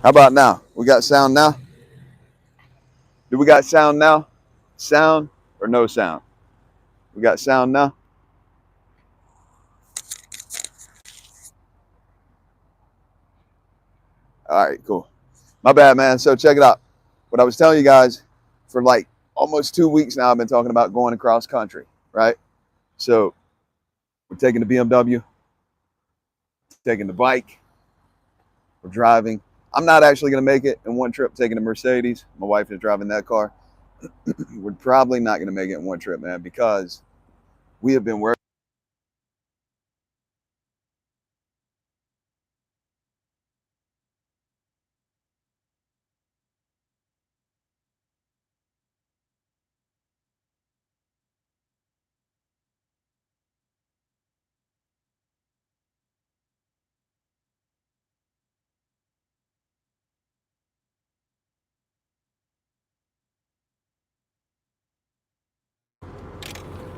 How about now? We got sound now? Do we got sound now? Sound or no sound? We got sound now? All right, cool. My bad, man. So check it out. What I was telling you guys, for like almost 2 weeks now, I've been talking about going across country, right? So we're taking the BMW, taking the bike, we're driving. I'm not actually going to make it in one trip taking the Mercedes. My wife is driving that car. We're probably not going to make it in one trip, man, because we have been working.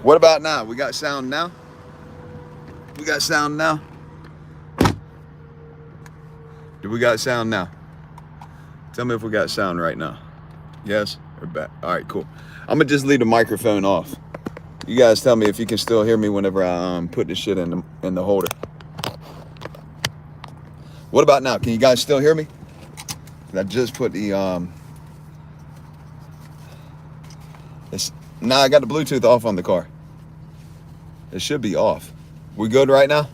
What about now? We got sound now? We got sound now? Do we got sound now? Tell me if we got sound right now. Yes or bad? All right, cool. I'm gonna just leave the microphone off. You guys tell me if you can still hear me whenever I put this shit in the holder. What about now? Can you guys still hear me? I just put the nah, I got the Bluetooth off on the car. It should be off. We good right now?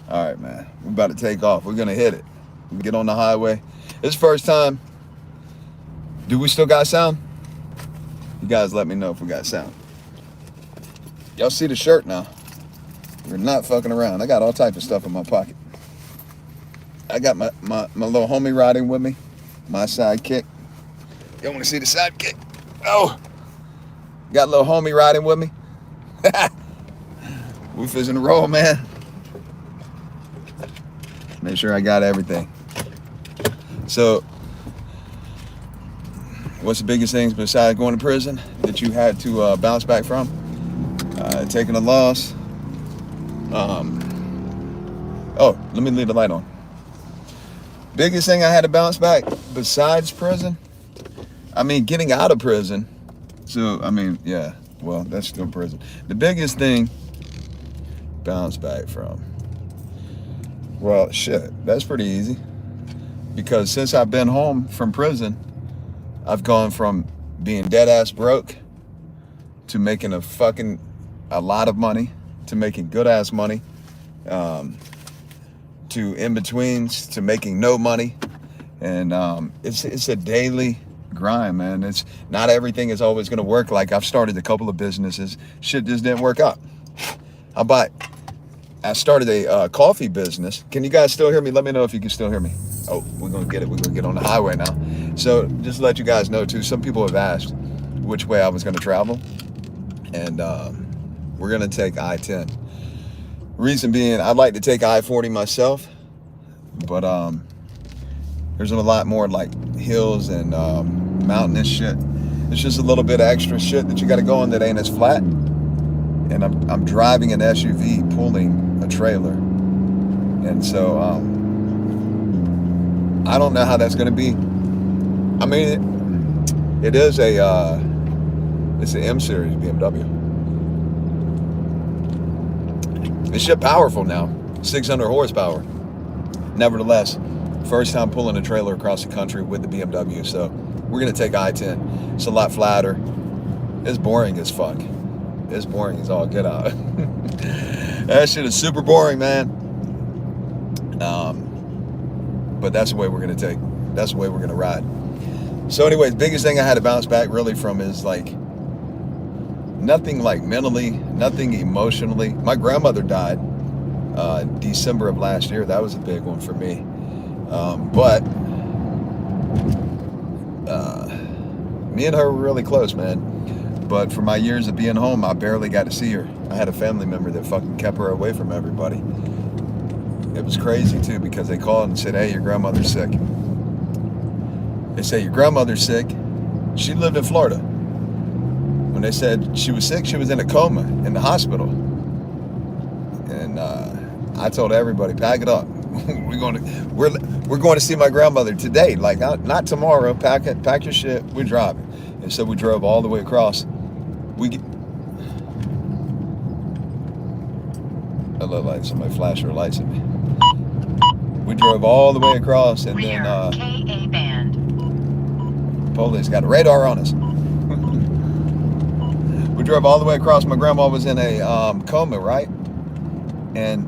All right, man. We're about to take off. We're gonna hit it. We get on the highway. It's first time. Do we still got sound? You guys let me know if we got sound. Y'all see the shirt now? We're not fucking around. I got all type of stuff in my pocket. I got my little homie riding with me. My sidekick. Y'all want to see the sidekick? Oh! Got a little homie riding with me. We fishing the roll, man. Make sure I got everything. So, what's the biggest things besides going to prison that you had to bounce back from? Taking a loss. Oh, let me leave the light on. Biggest thing I had to bounce back besides prison? I mean, getting out of prison. So, I mean, yeah, well, that's still prison. The biggest thing bounce back from. Well, shit, that's pretty easy. Because since I've been home from prison, I've gone from being dead ass broke to making a lot of money, to making good ass money, to in-betweens, to making no money. And it's a daily grind, man. It's not everything is always going to work. Like, I've started a couple of businesses. Shit just didn't work out. I started a coffee business. Can you guys still hear me? Let me know if you can still hear me. Oh, we're going to get it. We're going to get on the highway now. So just to let you guys know, too, some people have asked which way I was going to travel. And we're going to take I-10. Reason being, I'd like to take I-40 myself. But there's a lot more like hills and mountainous shit. It's just a little bit of extra shit that you got to go on that ain't as flat. And I'm driving an SUV pulling a trailer. And so I don't know how that's going to be. I mean, it's an M series BMW. This shit powerful now, 600 horsepower. Nevertheless, first time pulling a trailer across the country with the BMW. So we're going to take I-10. It's a lot flatter. It's boring as fuck. It's boring as all get out. That shit is super boring, man. But that's the way we're gonna take. That's the way we're gonna ride. So anyways, biggest thing I had to bounce back really from is like nothing like mentally, nothing emotionally. My grandmother died December of last year. That was a big one for me. But me and her were really close, man. But for my years of being home, I barely got to see her. I had a family member that fucking kept her away from everybody. It was crazy too, because they called and said, hey, your grandmother's sick. They say, your grandmother's sick. She lived in Florida. When they said she was sick, she was in a coma in the hospital. And I told everybody, pack it up. we're going to see my grandmother today. Like not tomorrow. Pack your shit. We're driving. And so we drove all the way across. I look like somebody flashed their lights at me. We drove all the way across, and then KA band. Police got a radar on us. We drove all the way across. My grandma was in a coma, right? And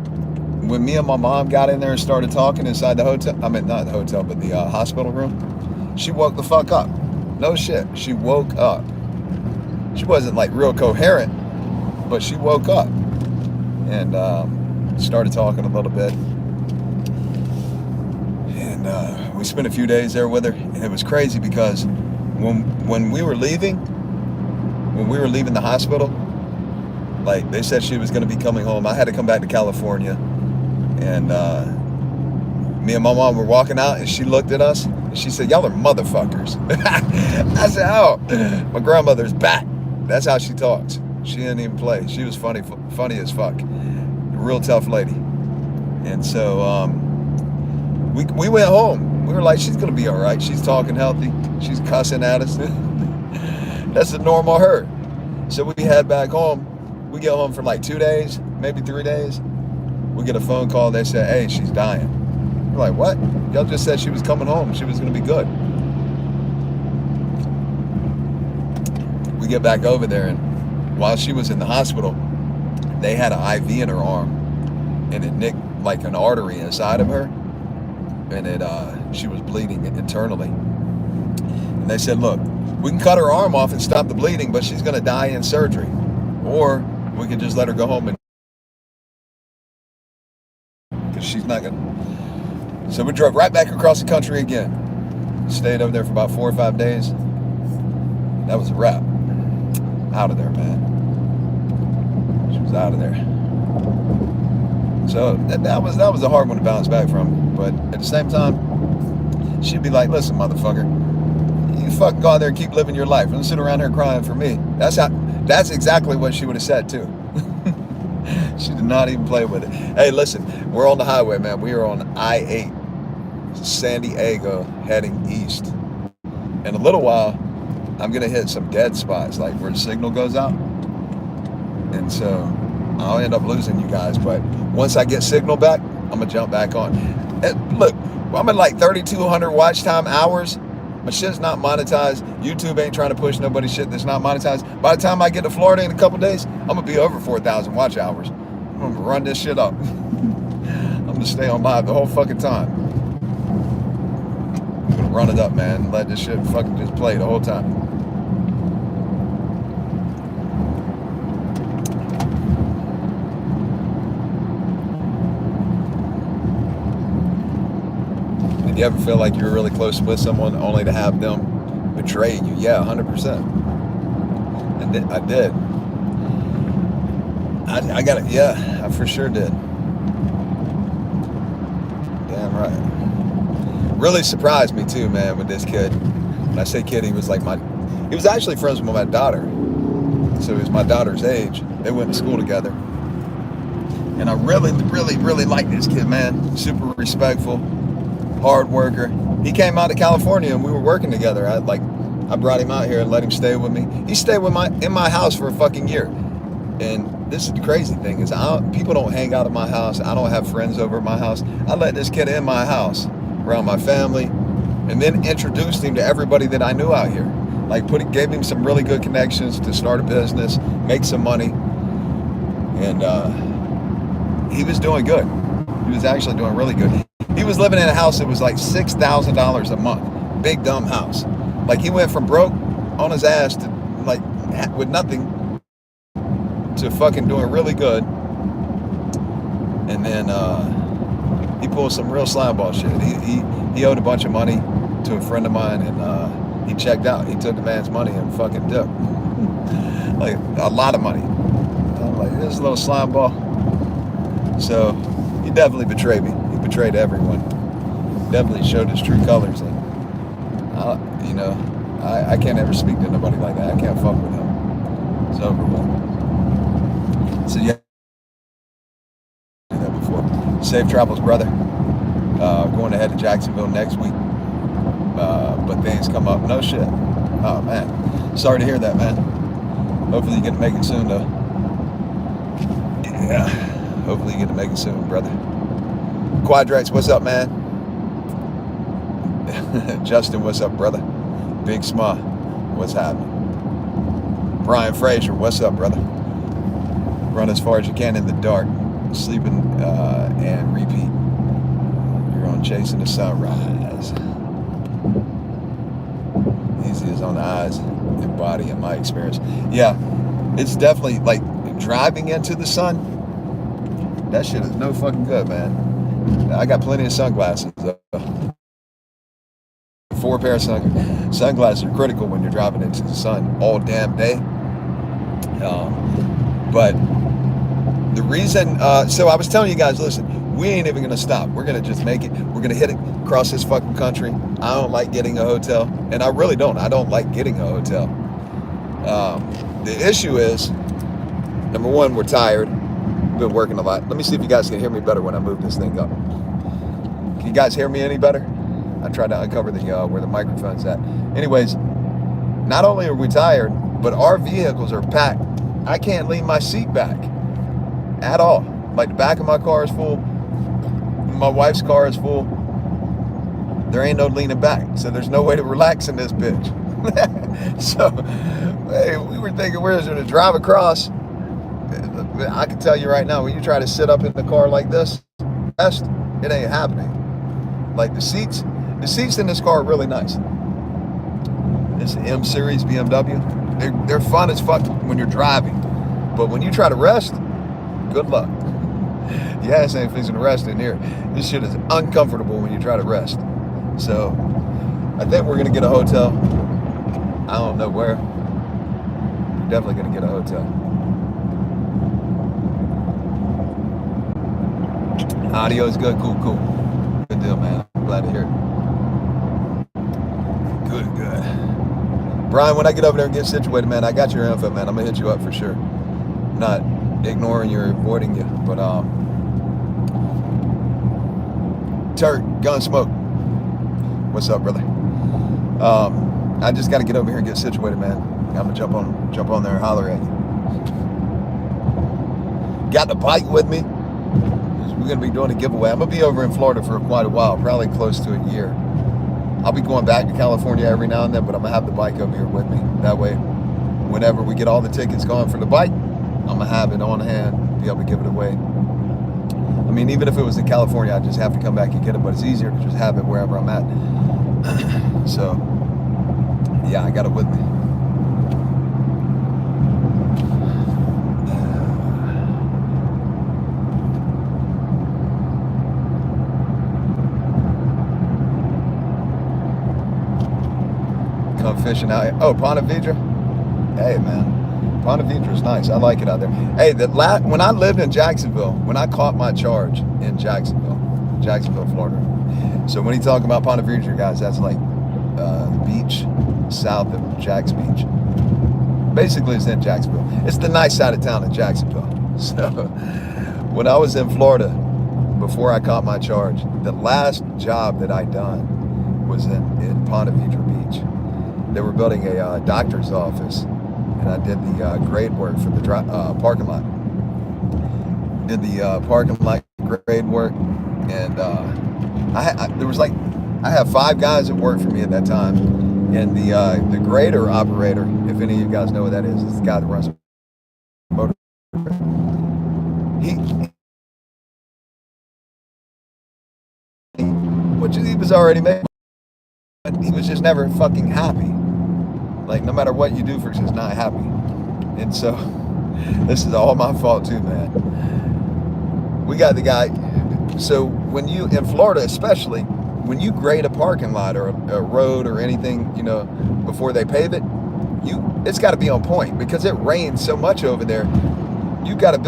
when me and my mom got in there and started talking inside the hotel, I mean, not the hotel, but the hospital room, she woke the fuck up. No shit. She woke up. She wasn't like real coherent, but she woke up and started talking a little bit. And we spent a few days there with her, and it was crazy because when we were leaving the hospital, like they said she was going to be coming home. I had to come back to California, and me and my mom were walking out, and she looked at us and she said, "Y'all are motherfuckers." I said, "Oh, my grandmother's back." That's how she talks. She didn't even play. She was funny as fuck. A real tough lady. And so we went home. We were like, she's gonna be all right. She's talking healthy. She's cussing at us. That's the normal her. So we head back home. We get home for like 2 days, maybe 3 days. We get a phone call. They say, "Hey, she's dying." We're like, "What? Y'all just said she was coming home. She was gonna be good." We get back over there, and while she was in the hospital, they had an IV in her arm, and it nicked like an artery inside of her, and she was bleeding internally. And they said, "Look, we can cut her arm off and stop the bleeding, but she's going to die in surgery, or we can just let her go home and because she's not going to." So we drove right back across the country again. Stayed over there for about 4 or 5 days. That was a wrap. Out of there, man. She was out of there. So that was a hard one to bounce back from. But at the same time, she'd be like, "Listen, motherfucker, you fucking go out there and keep living your life. Don't sit around here crying for me." That's exactly what she would have said too. She did not even play with it. Hey, listen, we're on the highway, man. We are on I-8, San Diego, heading east. In a little while, I'm gonna hit some dead spots, like where the signal goes out, and so I'll end up losing you guys. But once I get signal back, I'm gonna jump back on. And look, I'm at like 3,200 watch time hours. My shit's not monetized. YouTube ain't trying to push nobody's shit that's not monetized. By the time I get to Florida in a couple days, I'm gonna be over 4,000 watch hours. I'm gonna run this shit up. I'm gonna stay on live the whole fucking time. I'm gonna run it up, man. Let this shit fucking just play the whole time. You ever feel like you're really close with someone only to have them betray you? Yeah, 100%. And I did. I got it. Yeah, I for sure did. Damn right. Really surprised me too, man, with this kid. When I say kid, he was actually friends with my daughter. So he was my daughter's age. They went to school together. And I really, really, really like this kid, man. Super respectful. Hard worker. He came out to California and we were working together. I brought him out here and let him stay with me. He stayed in my house for a fucking year. And this is the crazy thing is people don't hang out at my house. I don't have friends over at my house. I let this kid in my house around my family, and then introduced him to everybody that I knew out here. Like gave him some really good connections to start a business, make some money, and he was doing good. He was actually doing really good. He was living in a house that was like $6,000 a month. Big dumb house. Like he went from broke on his ass to like with nothing to fucking doing really good. And then he pulled some real slime ball shit. He owed a bunch of money to a friend of mine, and he checked out. He took the man's money and fucking dipped. Like a lot of money. I'm like, this little slime ball. So he definitely betrayed me. Betrayed everyone. Definitely showed his true colors, and I can't ever speak to nobody like that. I can't fuck with him. It's over with. So yeah, do that before. Safe travels, brother. Going ahead to Jacksonville next week. But things come up. No shit. Oh, man. Sorry to hear that, man. Hopefully you get to make it soon, though. Yeah. Hopefully you get to make it soon, brother. Quadrax, what's up, man? Justin, what's up, brother? Big Sma, what's happening? Brian Frazier, what's up, brother? Run as far as you can in the dark. Sleeping and repeat. You're on chasing the sunrise. Easy as on the eyes and body in my experience. Yeah, it's definitely like driving into the sun. That shit is no fucking good, man. I got plenty of sunglasses. 4 pair of sunglasses are critical when you're driving into the sun all damn day. But the reason, so I was telling you guys, listen, we ain't even gonna stop. We're gonna just make it. We're gonna hit it across this fucking country. I don't like getting a hotel, and I really don't. I don't like getting a hotel. The issue is, number one, we're tired. Been working a lot. Let me see if you guys can hear me better when I move this thing up. Can you guys hear me any better? I tried to uncover the where the microphone's at. Anyways, not only are we tired, but our vehicles are packed. I can't lean my seat back at all. Like the back of my car is full. My wife's car is full. There ain't no leaning back. So there's no way to relax in this bitch. So, hey, we were thinking we're just gonna drive across. I can tell you right now, when you try to sit up in the car like this, it ain't happening. Like the seats in this car are really nice. It's an M series BMW. They're fun as fuck when you're driving, but when you try to rest, good luck. Your ass ain't fixing to rest in here. This shit is uncomfortable when you try to rest. So I think we're gonna get a hotel. I don't know where. We're definitely gonna get a hotel. Audio is good, cool. Good deal, man. I'm glad to hear it. Good. Brian, when I get over there and get situated, man, I got your info, man. I'm gonna hit you up for sure. I'm not ignoring you or avoiding you, but Turk, Gunsmoke, what's up, brother? I just got to get over here and get situated, man. I'm gonna jump on there and holler at you. Got the bike with me. We're gonna be doing a giveaway. I'm gonna be over in Florida for quite a while, probably close to a year. I'll be going back to California every now and then, but I'm gonna have the bike over here with me. That way, whenever we get all the tickets going for the bike, I'm gonna have it on hand, be able to give it away. I mean, even if it was in California, I'd just have to come back and get it, but it's easier to just have it wherever I'm at. So, yeah, I got it with me. Come fishing out here. Oh, Ponte Vedra? Hey, man. Ponte Vedra is nice. I like it out there. Hey, when I lived in Jacksonville, when I caught my charge in Jacksonville, Florida. So when you talk about Ponte Vedra, guys, that's like the beach south of Jack's Beach. Basically, it's in Jacksonville. It's the nice side of town in Jacksonville. So when I was in Florida, before I caught my charge, the last job that I done was in Ponte Vedra Beach. They were building a doctor's office, and I did the grade work for the parking lot. Did the parking lot grade work, and I have 5 guys that worked for me at that time, and the grader operator, if any of you guys know what that is the guy that runs the motor. He was already made, but he was just never fucking happy. Like, no matter what you do for, he's not happy. And so, this is all my fault too, man. We got the guy. So when you, in Florida especially, when you grade a parking lot or a road or anything, you know, before they pave it, it's got to be on point, because it rains so much over there. You got to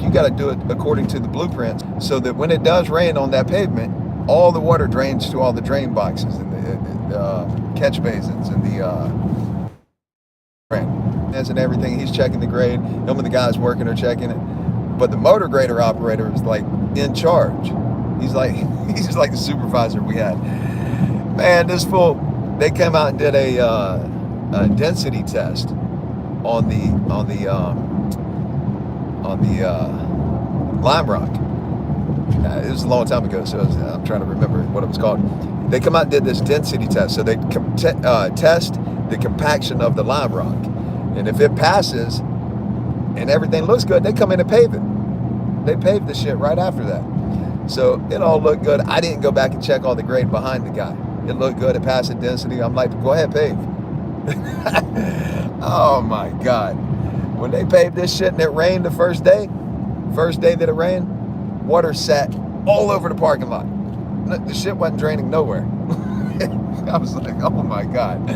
you got to do it according to the blueprints, so that when it does rain on that pavement, all the water drains to all the drain boxes and the catch basins and the and everything. He's checking the grade. Him and the guys working are checking it. But the motor grader operator is like in charge. He's like, he's just like the supervisor we had. Man, this fool, they came out and did a density test on the Lime Rock. It was a long time ago, so I'm trying to remember what it was called. They come out and did this density test. So they test the compaction of the lime rock. And if it passes and everything looks good, they come in and pave it. They paved the shit right after that. So it all looked good. I didn't go back and check all the grade behind the guy. It looked good. It passed the density. I'm like, go ahead, pave. Oh my God. When they paved this shit and it rained the first day that it rained, water sat all over the parking lot. The shit wasn't draining nowhere. I was like, oh my God,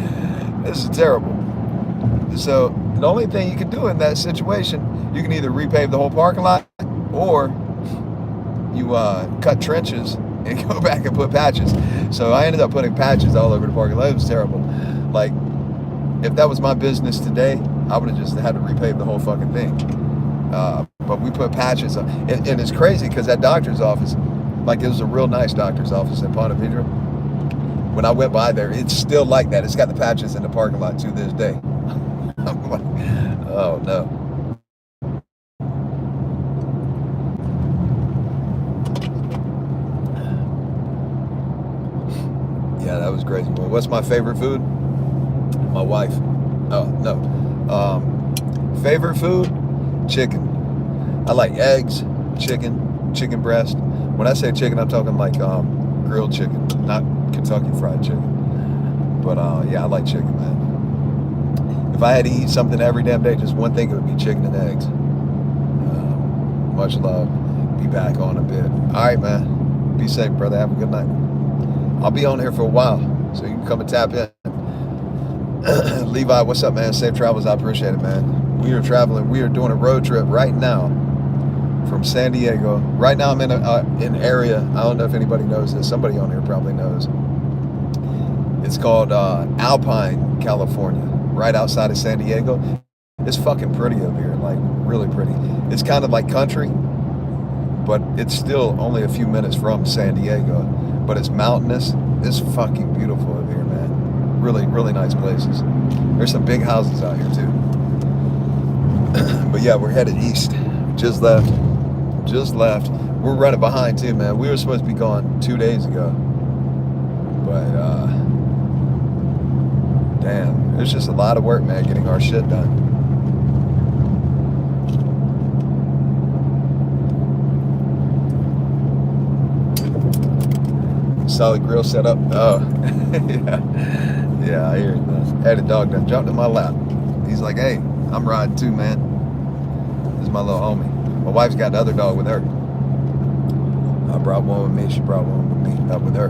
this is terrible. So the only thing you can do in that situation, you can either repave the whole parking lot or you cut trenches and go back and put patches. So I ended up putting patches all over the parking lot. It was terrible. Like, if that was my business today, I would have just had to repave the whole fucking thing. But we put patches on. And it's crazy because that doctor's office, like, it was a real nice doctor's office in Ponte Vedra. When I went by there, it's still like that. It's got the patches in the parking lot to this day. I'm like, oh no. Yeah, that was crazy. Well, what's my favorite food? My wife. Oh, no. Favorite food? Chicken. I like eggs, chicken breast. When I say chicken, I'm talking like grilled chicken, not Kentucky Fried Chicken. But yeah, I like chicken, man. If I had to eat something every damn day, just one thing, it would be chicken and eggs. Much love. Be back on a bit. All right, man. Be safe, brother. Have a good night. I'll be on here for a while, so you can come and tap in. Levi, what's up, man? Safe travels. I appreciate it, man. We are traveling. We are doing a road trip right now from San Diego. Right now I'm in an area, I don't know if anybody knows this. Somebody on here probably knows. It's called Alpine, California, right outside of San Diego. It's fucking pretty over here, like really pretty. It's kind of like country, but it's still only a few minutes from San Diego. But it's mountainous. It's fucking beautiful over here, man. Really, really nice places. There's some big houses out here too. But yeah, we're headed east. Just left. We're running behind too, man. We were supposed to be gone 2 days ago. But damn, it's just a lot of work, man, getting our shit done. Solid grill setup. Oh, yeah, I hear you, man. Had a dog that jumped in my lap. He's like, hey, I'm riding too, man. This is my little homie. My wife's got the other dog with her. I brought one with me. She brought one with me, up with her.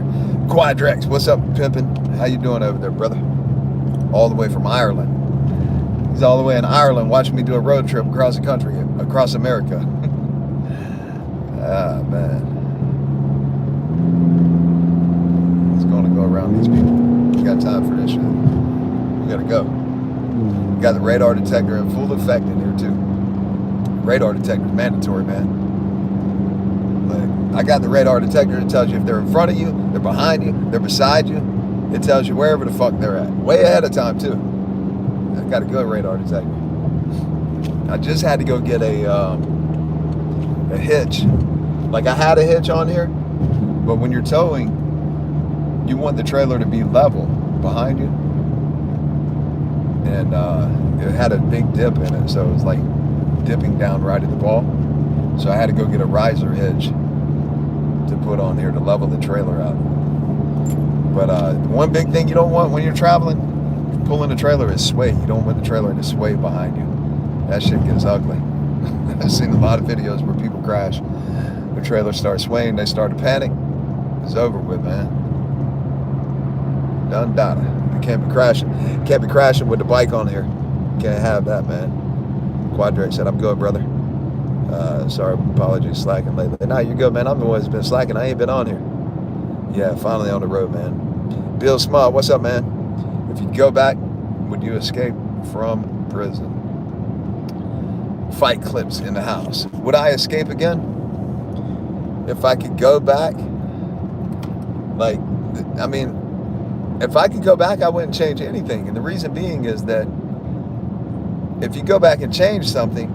Quadrex, what's up, pimpin'? How you doing over there, brother? All the way from Ireland. He's all the way in Ireland watching me do a road trip across the country, across America. Ah, man. Go around these people. We got time for this shit. We gotta go. We got the radar detector in full effect in here too. Radar detector is mandatory, man. Like, I got the radar detector that tells you if they're in front of you, they're behind you, they're beside you. It tells you wherever the fuck they're at. Way ahead of time too. I got a good radar detector. I just had to go get a hitch. Like, I had a hitch on here, but when you're towing, you want the trailer to be level behind you, and it had a big dip in it, so it was like dipping down right at the ball. So I had to go get a riser hitch to put on here to level the trailer out. But one big thing you don't want when you're traveling, pulling a trailer, is sway. You don't want the trailer to sway behind you. That shit gets ugly. I've seen a lot of videos where people crash, the trailer starts swaying, they start to panic. It's over with, man. Done data. You can't be crashing. Can't be crashing with the bike on here. Can't have that, man. Quadrate said, I'm good, brother. Sorry, apologies, slacking lately. Nah, you're good, man. I'm the one who's been slacking. I ain't been on here. Yeah, finally on the road, man. Bill Smart, what's up, man? If you go back, would you escape from prison? Fight clips in the house. Would I escape again? if I could go back, like, I mean, if I could go back, I wouldn't change anything. And the reason being is that if you go back and change something,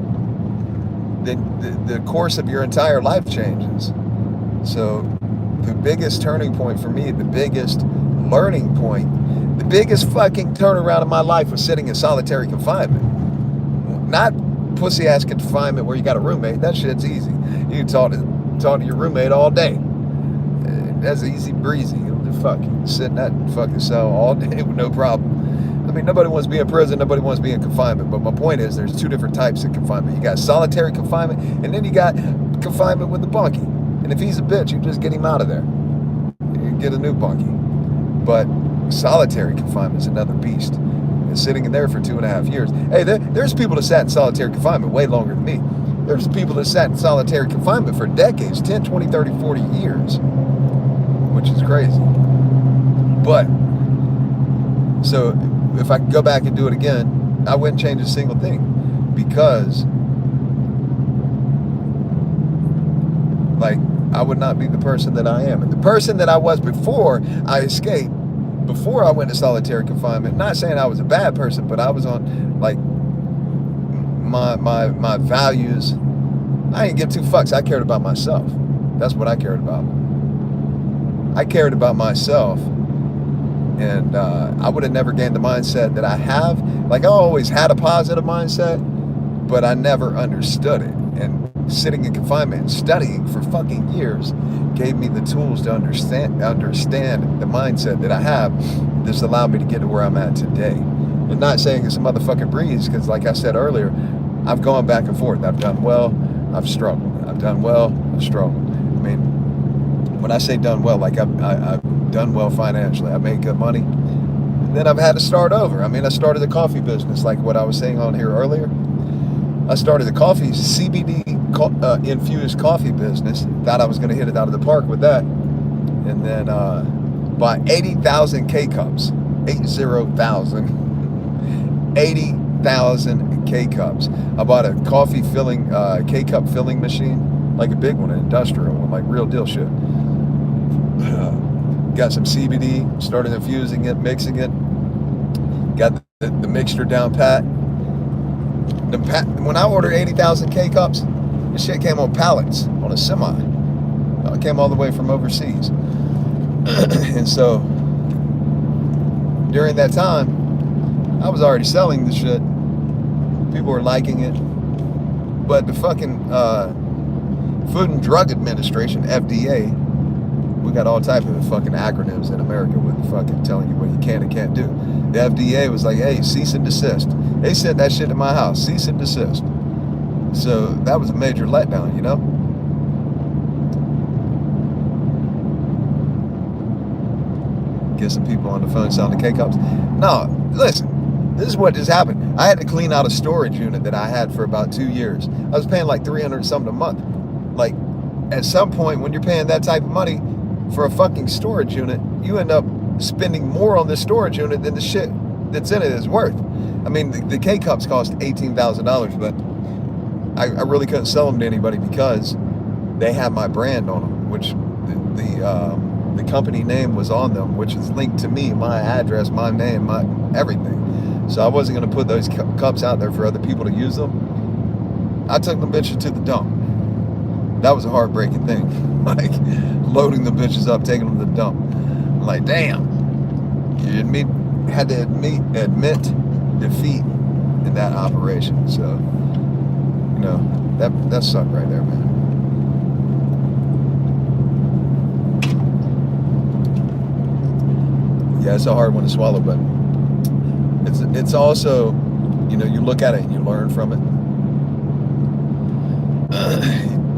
then the course of your entire life changes. So the biggest turning point for me, the biggest learning point, the biggest fucking turnaround in my life was sitting in solitary confinement. Not pussy ass confinement where you got a roommate. That shit's easy. You can talk to your roommate all day. That's easy breezy. Fuck, you can sit in that fucking cell all day with no problem. I mean, nobody wants to be in prison, nobody wants to be in confinement. But my point is, there's two different types of confinement. You got solitary confinement, and then you got confinement with the bunkie. And if he's a bitch, you just get him out of there. You get a new bunkie. But solitary confinement is another beast. And sitting in there for 2.5 years. Hey, there's people that sat in solitary confinement way longer than me. There's people that sat in solitary confinement for decades, 10, 20, 30, 40 years, which is crazy. But, so if I could go back and do it again, I wouldn't change a single thing, because like, I would not be the person that I am. And the person that I was before I escaped, before I went to solitary confinement, not saying I was a bad person, but I was on, like, my values. I didn't give two fucks. I cared about myself. That's what I cared about. I cared about myself. And I would have never gained the mindset that I have. Like, I always had a positive mindset, but I never understood it. And sitting in confinement and studying for fucking years gave me the tools to understand the mindset that I have that's allowed me to get to where I'm at today. And not saying it's a motherfucking breeze, because like I said earlier, I've gone back and forth. I've done well, I've struggled. I've done well, I've struggled. I mean, when I say done well, like I've done well financially. I made good money. And then I've had to start over. I mean, I started the coffee business, like what I was saying on here earlier. I started the coffee, CBD infused coffee business. Thought I was going to hit it out of the park with that. And then bought 80,000 K-Cups. 80,000. 80,000 K-Cups. I bought a coffee filling, K-Cup filling machine, like a big one, an industrial one, like real deal shit. Got some CBD, started infusing it, mixing it. Got the mixture down pat. When I ordered 80,000 K-Cups, this shit came on pallets on a semi. It came all the way from overseas. And so, during that time, I was already selling the shit. People were liking it. But the fucking Food and Drug Administration, FDA, we got all types of fucking acronyms in America with fucking telling you what you can and can't do. The FDA was like, hey, cease and desist. They sent that shit to my house, cease and desist. So that was a major letdown, you know? Get some people on the phone selling the K-Cups. No, listen, this is what just happened. I had to clean out a storage unit that I had for about 2 years. I was paying like $300 something a month. Like, at some point when you're paying that type of money for a fucking storage unit, you end up spending more on the storage unit than the shit that's in it is worth. I mean, the K-Cups cost $18,000, but I really couldn't sell them to anybody because they had my brand on them, which the company name was on them, which is linked to me, my address, my name, my everything. So I wasn't going to put those cups out there for other people to use them. I took them bitches to the dump. That was a heartbreaking thing. Like, loading the bitches up, taking them to the dump. I'm like, damn. You had to admit defeat in that operation. So, you know, that sucked right there, man. Yeah, it's a hard one to swallow, but it's also, you know, you look at it and you learn from it.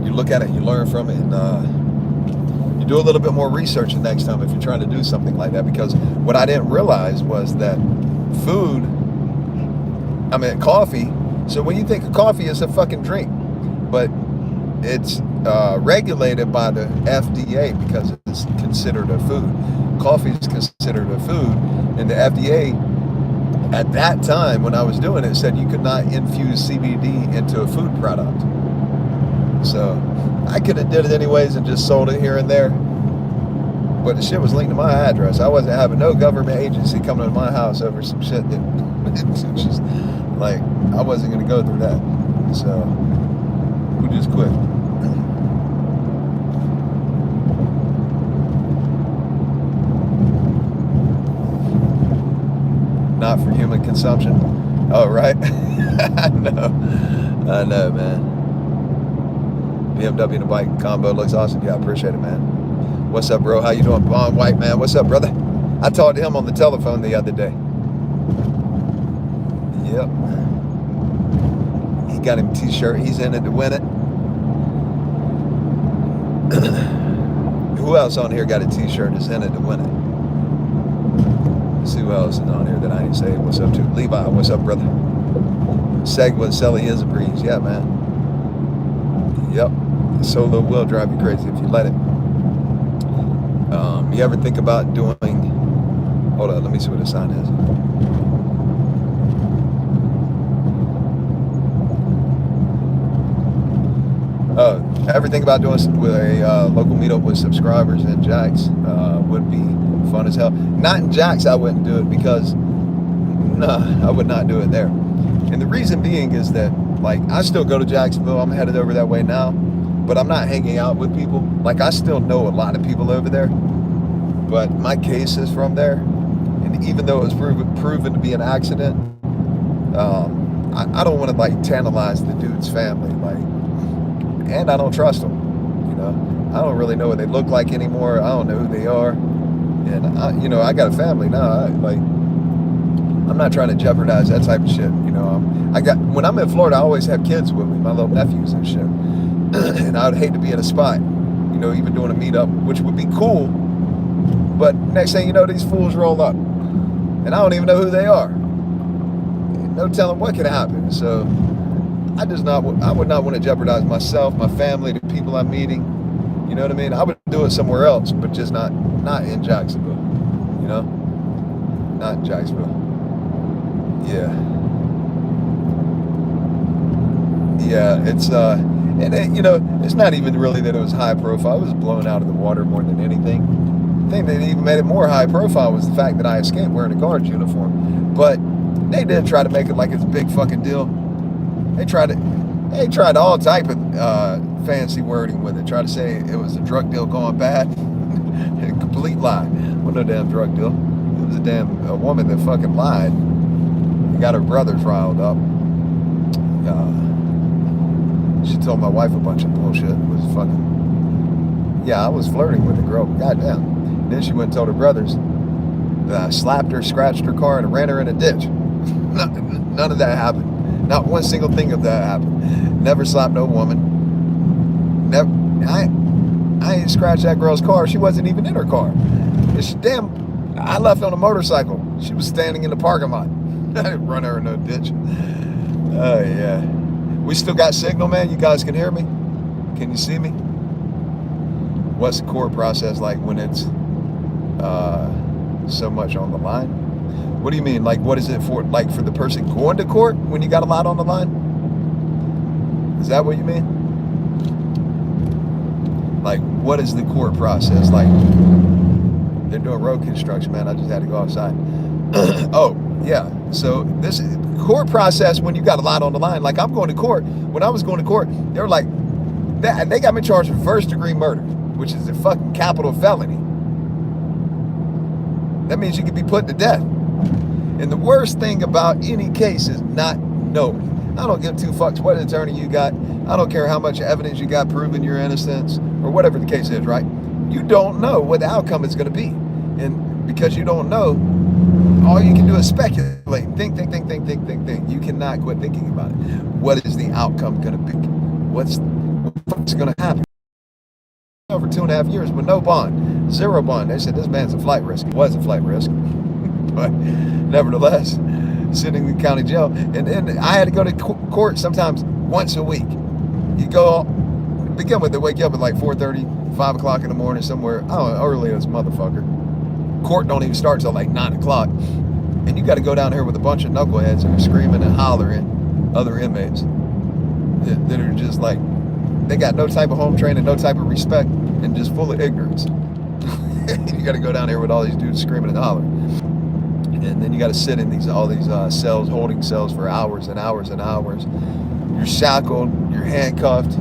You look at it and you learn from it, and you do a little bit more research the next time if you're trying to do something like that. Because what I didn't realize was that coffee. So when you think of coffee, it's a fucking drink, but it's regulated by the FDA because it's considered a food. Coffee is considered a food, and the FDA at that time when I was doing it said you could not infuse CBD into a food product. So I could have did it anyways and just sold it here and there. But the shit was linked to my address. I wasn't having no government agency coming to my house over some shit that it's just like I wasn't gonna go through that. So we just quit. Not for human consumption. Oh, right. I know, man. BMW and a bike combo looks awesome. Yeah, I appreciate it, man. What's up, bro? How you doing? Bond White, man. What's up, brother? I talked to him on the telephone the other day. Yep. He got him a t-shirt. He's in it to win it. Who else on here got a t-shirt that's in it to win it? Let's see who else is on here that I ain't say what's up to. Levi, what's up, brother? Segway Selly is a breeze. Yeah, man. Yep. Solo will drive you crazy if you let it. You ever think about doing, hold on, let me see what the sign is. Ever think about doing with a local meetup with subscribers in Jax? Would be fun as hell. Not in Jax, I wouldn't do it because, no, I would not do it there. And the reason being is that, like, I still go to Jacksonville. I'm headed over that way now, but I'm not hanging out with people. Like, I still know a lot of people over there, but my case is from there. And even though it was proven to be an accident, I don't want to, like, tantalize the dude's family. Like, and I don't trust them. You know, I don't really know what they look like anymore. I don't know who they are. And, I got a family now. I'm not trying to jeopardize that type of shit. You know, when I'm in Florida, I always have kids with me, my little nephews and shit. And I would hate to be at a spot, even doing a meetup, which would be cool. But next thing you know, these fools roll up. And I don't even know who they are. No telling what could happen. So I would not want to jeopardize myself, my family, the people I'm meeting. You know what I mean? I would do it somewhere else, but just not in Jacksonville. Not in Jacksonville. Yeah. Yeah, it's and it's not even really that it was high profile. It was blown out of the water more than anything. The thing that even made it more high profile was the fact that I escaped wearing a guard's uniform. But they did try to make it like it's a big fucking deal. They tried all type of fancy wording with it. Tried to say it was a drug deal going bad. A complete lie. Well, no damn drug deal. It was a woman that fucking lied. Got her brothers riled up. She told my wife a bunch of bullshit. It was fucking, yeah, I was flirting with the girl, but goddamn. Then she went and told her brothers that I slapped her, scratched her car, and ran her in a ditch. None of that happened. Not one single thing of that happened. Never slapped no woman. Never. I ain't scratched that girl's car. She wasn't even in her car. I left on a motorcycle. She was standing in the parking lot. I didn't run her in no ditch. Oh, yeah. We still got signal, man? You guys can hear me? Can you see me? What's the court process like when it's so much on the line? What do you mean? Like, what is it for? Like, for the person going to court when you got a lot on the line? Is that what you mean? Like, what is the court process? Like, they're doing road construction, man. I just had to go outside. Oh, yeah. So this is court process when you got a lot on the line. Like, I'm going to court. When I was going to court, they were like, they got me charged with first-degree murder, which is a fucking capital felony. That means you could be put to death. And the worst thing about any case is not knowing. I don't give two fucks what attorney you got. I don't care how much evidence you got proving your innocence or whatever the case is, right? You don't know what the outcome is going to be. And because you don't know, all you can do is speculate. Think. You cannot quit thinking about it. What is the outcome going to be? What's going to happen? Over 2.5 years with no bond, 0 bond. They said this man's a flight risk. It was a flight risk. But nevertheless, sitting in the county jail. And then I had to go to court sometimes once a week. You go, begin with, they wake you up at like 4:30, 5 o'clock in the morning somewhere. I don't know, early as motherfucker. Court don't even start till like 9 o'clock. And you got to go down here with a bunch of knuckleheads and screaming and hollering other inmates that are just like they got no type of home training, no type of respect, and just full of ignorance. You got to go down here with all these dudes screaming and hollering, and then you got to sit in all these cells, holding cells for hours and hours and hours. You're shackled, you're handcuffed.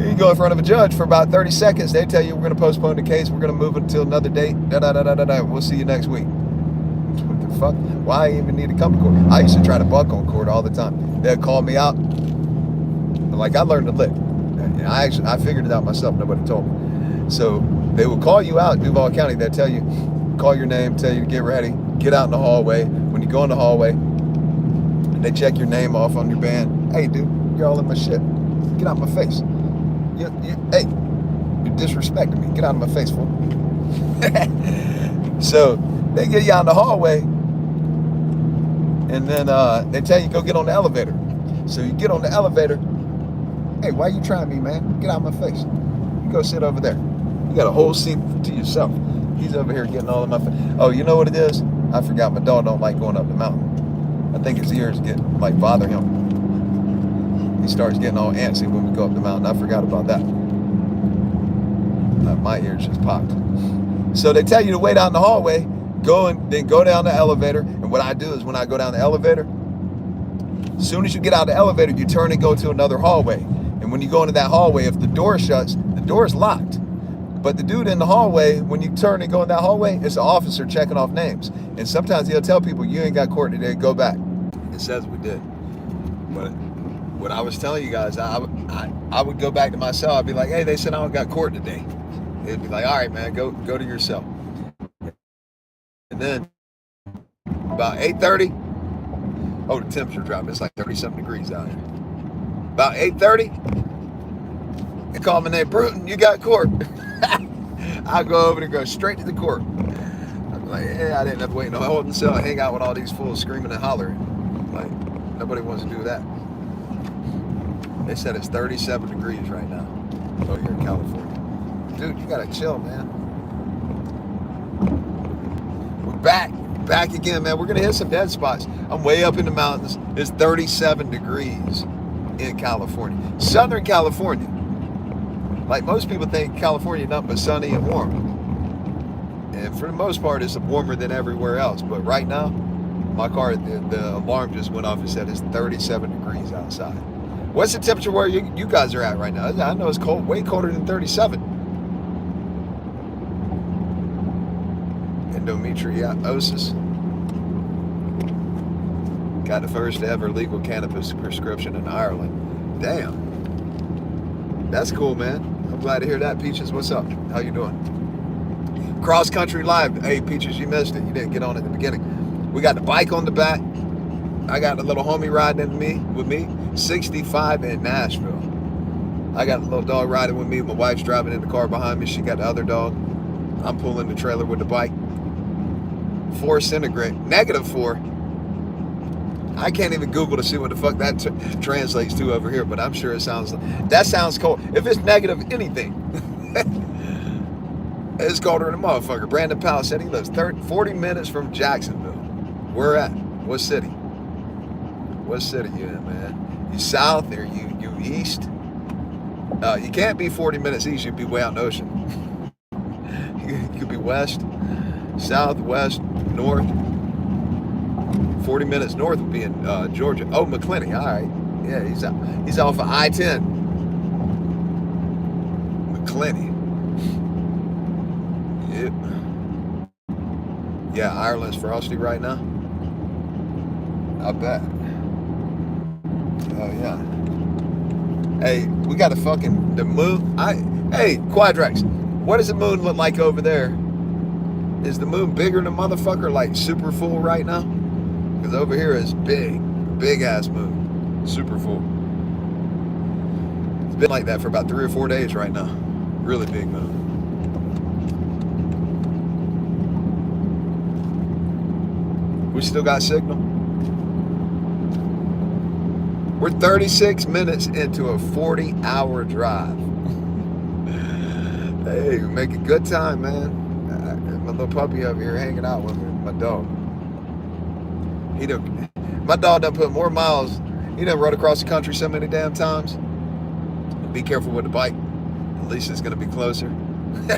You go in front of a judge for about 30 seconds. They tell you, we're going to postpone the case. We're going to move it until another date. We'll see you next week. What the fuck? Why I even need to come to court? I used to try to buck on court all the time. They'd call me out. Like, I learned to lick. I figured it out myself. Nobody told me. So they will call you out in Duval County. They'll tell you, call your name, tell you to get ready, get out in the hallway. When you go in the hallway, they check your name off on your band. Hey, dude, you're all in my shit. Get out of my face. Hey, you're disrespecting me. Get out of my face, fool. So they get you out in the hallway, and then they tell you go get on the elevator. So you get on the elevator. Hey, why you trying me, man? Get out of my face. You go sit over there. You got a whole seat to yourself. He's over here getting all in my face. Oh, you know what it is? I forgot. My dog don't like going up the mountain. I think his ears bother him. He starts getting all antsy when we go up the mountain. I forgot about that. My ears just popped. So they tell you to wait out in the hallway, go down the elevator. And what I do is when I go down the elevator, as soon as you get out of the elevator, you turn and go to another hallway. And when you go into that hallway, if the door shuts, the door is locked. But the dude in the hallway, when you turn and go in that hallway, it's an officer checking off names. And sometimes he'll tell people, you ain't got court today, go back. It says we did. But what I was telling you guys, I would go back to my cell. I'd be like, hey, they said I don't got court today. It'd be like, all right, man, go to your cell. And then about 8:30, oh, the temperature dropped. It's like 30-something degrees out here. About 8:30, they call my name, Bruton, you got court. I'll go over and go straight to the court. I'm like, yeah, I didn't have to wait in a holding cell and hang out with all these fools screaming and hollering. Like, nobody wants to do that. They said it's 37 degrees right now over here in California. Dude, you gotta chill, man. We're back again, man. We're gonna hit some dead spots. I'm way up in the mountains. It's 37 degrees in California. Southern California. Like, most people think California nothing but sunny and warm. And for the most part, it's warmer than everywhere else. But right now, my car, the alarm just went off and said it's 37 degrees outside. What's the temperature where you guys are at right now? I know it's cold, way colder than 37. Endometriosis. Got the first ever legal cannabis prescription in Ireland. Damn. That's cool, man. I'm glad to hear that. Peaches, what's up? How you doing? Cross Country Live. Hey, Peaches, you missed it. You didn't get on at the beginning. We got the bike on the back. I got a little homie riding with me. 65 in Nashville. I got a little dog riding with me. My wife's driving in the car behind me. She got the other dog. I'm pulling the trailer with the bike. 4 centigrade. -4. I can't even Google to see what the fuck that translates to over here, but I'm sure it sounds that sounds cold. If it's negative anything, it's colder than a motherfucker. Brandon Powell said he lives 40 minutes from Jacksonville. Where at? What city? What city you in, man? You south or you east? You can't be 40 minutes east. You'd be way out in the ocean. You could be west, south, west, north. 40 minutes north would be in Georgia. Oh, McClenny. All right. Yeah, he's off of I-10. McClenny. Yep. Yeah, Ireland's frosty right now. I bet. Oh, yeah. Hey, we got the moon. Hey, Quadrax, what does the moon look like over there? Is the moon bigger than a motherfucker, like super full right now? Because over here is big ass moon, super full. It's been like that for about 3 or 4 days right now. Really big moon. We still got signal. We're 36 minutes into a 40-hour drive. Hey, we make a good time, man. My little puppy over here hanging out with me, my dog. My dog done put more miles. You done rode across the country so many damn times. Be careful with the bike. At least it's gonna be closer.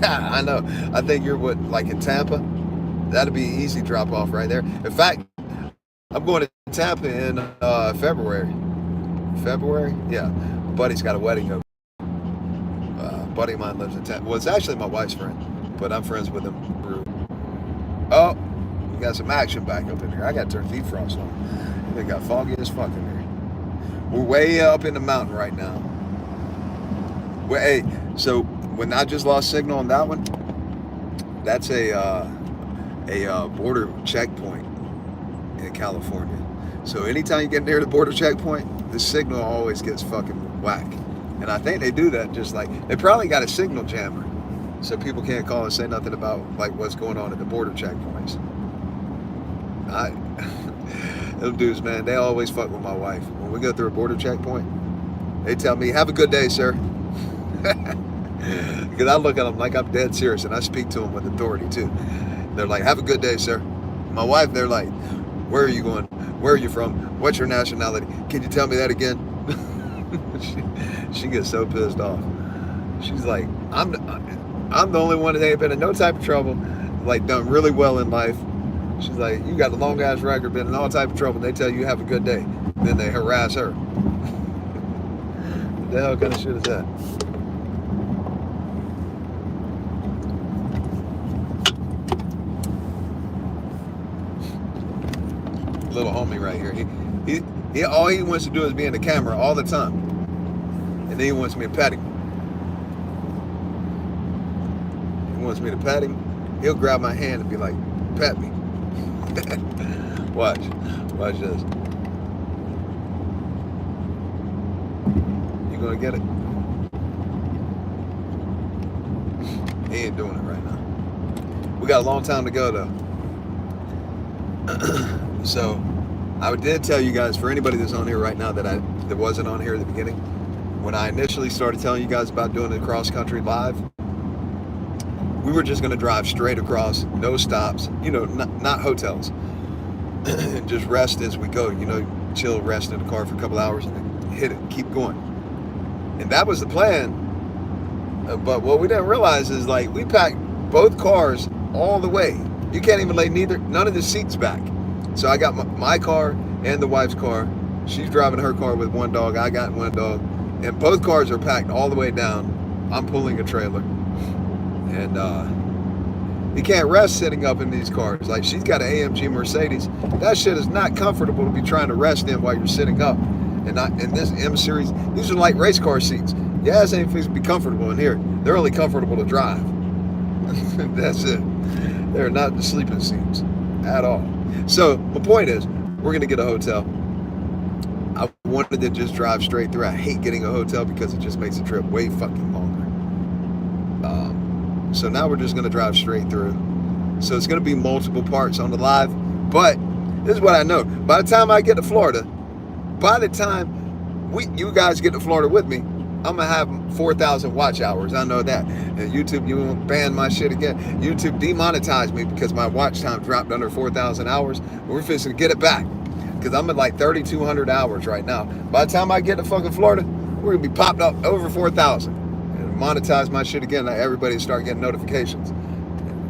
I know. I think you're like in Tampa. That'd be an easy drop off right there. In fact, I'm going to Tampa in February. February? Yeah. My buddy's got a wedding over. Buddy of mine lives in Tampa. Well, it's actually my wife's friend, but I'm friends with him. Oh, we got some action back up in here. I got to turn defrost on. They got foggy as fuck in here. We're way up in the mountain right now. Well, hey, so when I just lost signal on that one, that's a border checkpoint in California. So anytime you get near the border checkpoint, the signal always gets fucking whack. And I think they do that just like, they probably got a signal jammer so people can't call and say nothing about like what's going on at the border checkpoints. Them dudes, man, they always fuck with my wife. When we go through a border checkpoint, they tell me, have a good day, sir. Because I look at them like I'm dead serious, and I speak to them with authority too. They're like, have a good day, sir. My wife, they're like, where are you going? Where are you from? What's your nationality? Can you tell me that again? she gets so pissed off. She's like, I'm the only one that ain't been in no type of trouble, like done really well in life. She's like, you got a long ass record, been in all type of trouble. They tell you have a good day, then they harass her. What the hell kind of shit is that? Little homie right here. He all he wants to do is be in the camera all the time, and then he wants me to pet him. He wants me to pet him. He'll grab my hand and be like, "Pet me." Watch this. You gonna get it? He ain't doing it right now. We got a long time to go though. So I did tell you guys, for anybody that's on here right now that wasn't on here at the beginning, when I initially started telling you guys about doing the cross country live, we were just going to drive straight across, no stops, not hotels, and just rest as we go, chill, rest in the car for a couple hours and then hit it, keep going. And that was the plan. But what we didn't realize is like we packed both cars all the way. You can't even lay none of the seats back. So I got my car and the wife's car. She's driving her car with one dog. I got one dog. And both cars are packed all the way down. I'm pulling a trailer. And you can't rest sitting up in these cars. Like she's got an AMG Mercedes. That shit is not comfortable to be trying to rest in while you're sitting up. And not in this M series, these are like race car seats. Yeah, this ain't supposed to be comfortable in here. They're only comfortable to drive. That's it. They're not the sleeping seats at all. So my point is, we're gonna get a hotel. I wanted to just drive straight through. I hate getting a hotel because it just makes the trip way fucking longer. So now we're just gonna drive straight through. So it's gonna be multiple parts on the live, but this is what I know. By the time I get to Florida, by the time you guys get to Florida with me, I'm gonna have 4,000 watch hours. I know that. And YouTube, you won't ban my shit again. YouTube demonetized me because my watch time dropped under 4,000 hours. We're fixing to get it back because I'm at like 3,200 hours right now. By the time I get to fucking Florida, we're gonna be popped up over 4,000 and monetize my shit again. Like everybody start getting notifications.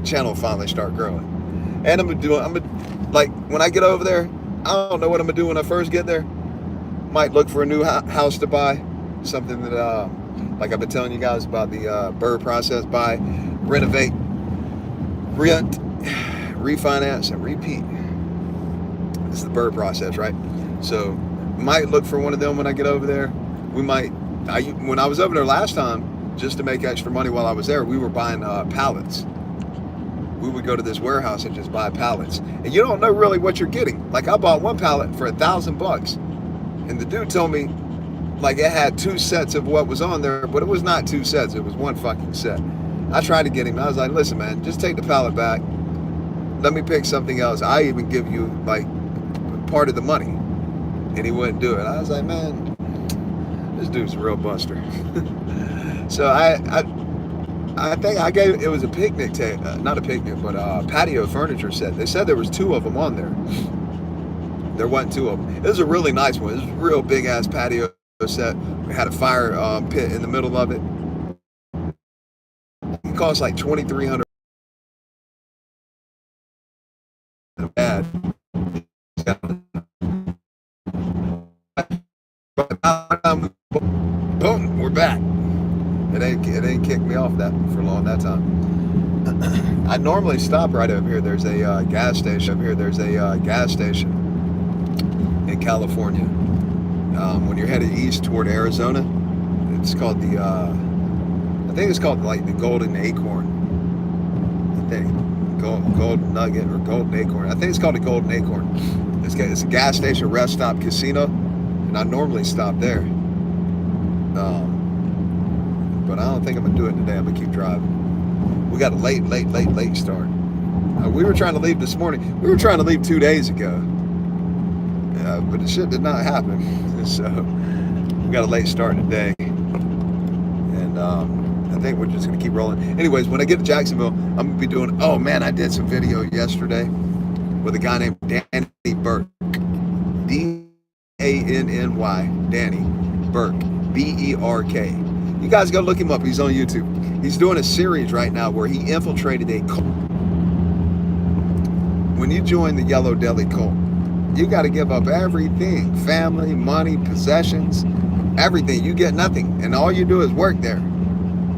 Channel finally start growing. And like when I get over there, I don't know what I'm gonna do when I first get there. Might look for a new house to buy. Something that, like I've been telling you guys about the BRRRR process, buy, renovate, rent, refinance, and repeat. This is the BRRRR process, right? So might look for one of them when I get over there. When I was over there last time, just to make extra money while I was there, we were buying pallets. We would go to this warehouse and just buy pallets. And you don't know really what you're getting. Like I bought one pallet for $1,000. And the dude told me, like it had 2 sets of what was on there, but it was not 2 sets. It was one fucking set. I tried to get him. I was like, listen, man, just take the pallet back. Let me pick something else. I even give you like part of the money. And he wouldn't do it. I was like, man, this dude's a real buster. So I think I gave, it was a picnic table, not a picnic, but a patio furniture set. They said there was 2 of them on there. There wasn't two of them. It was a really nice one. It was a real big ass patio set. We had a fire pit in the middle of it. It cost like $2,300. Bad. Boom, we're back. It ain't kicked me off that for long that time. I normally stop right over here. There's a gas station over here. There's a gas station in California. When you're headed east toward Arizona, it's called the I think it's called like the Golden Acorn. I think Gold Nugget or Golden Acorn. I think it's called the Golden Acorn. It's a gas station, rest stop, casino, and I normally stop there. But I don't think I'm gonna do it today. I'm gonna keep driving. We got a late start. We were trying to leave this morning. We were trying to leave 2 days ago, but the shit did not happen. So we got a late start today, and I think we're just gonna keep rolling. Anyways, when I get to Jacksonville, I'm gonna be doing. Oh man, I did some video yesterday with a guy named Danny Burke, D-A-N-N-Y, Danny Burke, B-E-R-K. You guys go look him up. He's on YouTube. He's doing a series right now where he infiltrated a cult. When you join the Yellow Deli cult, you got to give up everything. Family, money, possessions, everything. You get nothing. And all you do is work there.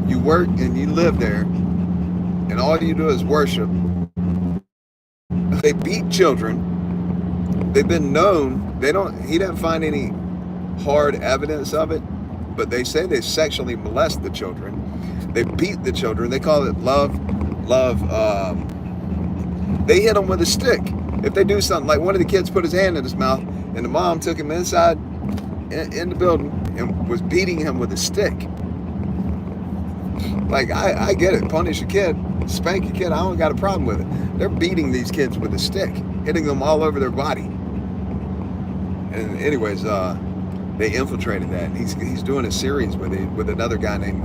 You work and you live there. And all you do is worship. They beat children. They've been known. He didn't find any hard evidence of it. But they say they sexually molest the children. They beat the children. They call it love. They hit them with a stick. If they do something, like one of the kids put his hand in his mouth, and the mom took him inside in the building and was beating him with a stick. Like, I get it. Punish a kid, spank a kid. I don't got a problem with it. They're beating these kids with a stick, hitting them all over their body. And anyways, they infiltrated that. He's doing a series with another guy named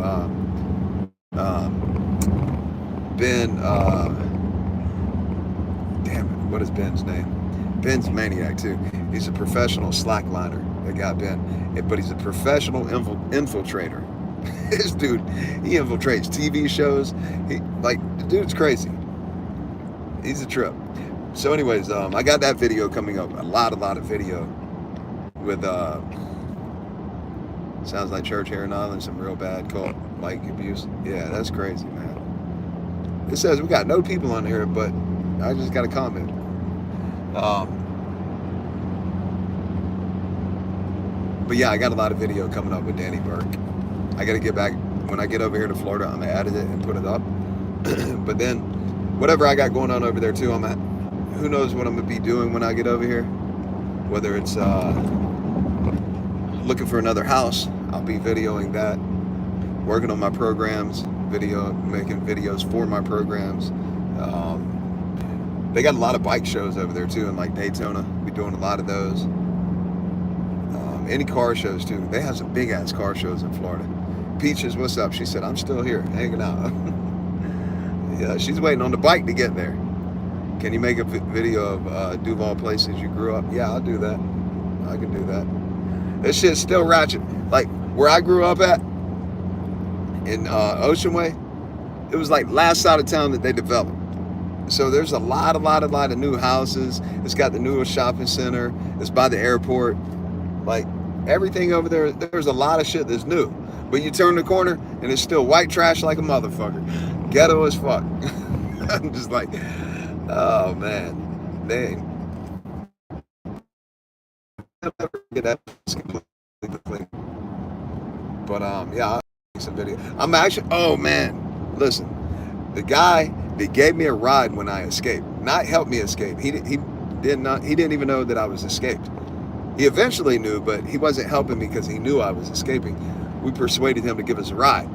Ben. Damn it, what is Ben's name? Ben's maniac too. He's a professional slackliner. That guy Ben, but he's a professional infiltrator. This dude, he infiltrates TV shows. The dude's crazy. He's a trip. So, anyways, I got that video coming up. A lot of video with sounds like church here in Ireland, some real bad cult like abuse. Yeah, that's crazy, man. It says we got no people on here, but I just got a comment. But yeah, I got a lot of video coming up with Danny Burke. I got to get back when I get over here to Florida. I'm gonna edit it and put it up. But then, whatever I got going on over there too, who knows what I'm gonna be doing when I get over here. Whether it's looking for another house, I'll be videoing that. Working on my programs, making videos for my programs. They got a lot of bike shows over there too, in like Daytona. Be doing a lot of those. Any car shows too. They have some big ass car shows in Florida. Peaches, what's up? She said, I'm still here, hanging out. Yeah, she's waiting on the bike to get there. Can you make a video of Duval places you grew up? Yeah, I'll do that. I can do that. This shit's still ratchet. Like where I grew up at in Ocean Way, it was like last side of town that they developed. So there's a lot of new houses. It's got the newest shopping center. It's by the airport. Like everything over there, there's a lot of shit that's new. But you turn the corner and it's still white trash like a motherfucker. Ghetto as fuck. I'm just like, oh man, dang. I'll never get that completely. But yeah, I'll make some video. I'm actually, oh man, listen, the guy that gave me a ride when I escaped, not helped me escape. He didn't even know that I was escaped. He eventually knew, but he wasn't helping me because he knew I was escaping. We persuaded him to give us a ride.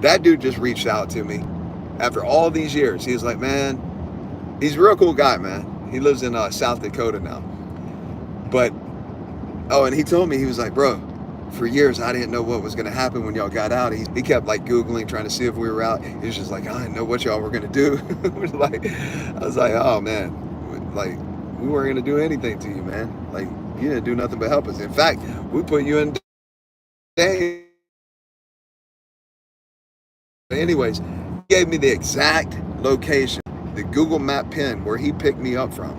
That dude just reached out to me after all these years. He was like, man, he's a real cool guy, man. He lives in South Dakota now. But, oh, and he told me, he was like, bro, for years I didn't know what was going to happen when y'all got out. He kept like Googling, trying to see if we were out. He was just like, I didn't know what y'all were going to do. I was like, oh man, like, we weren't going to do anything to you, man. Like, you didn't do nothing but help us. In fact, we put you in danger. Anyways, he gave me the exact location, the Google Map pin where he picked me up from,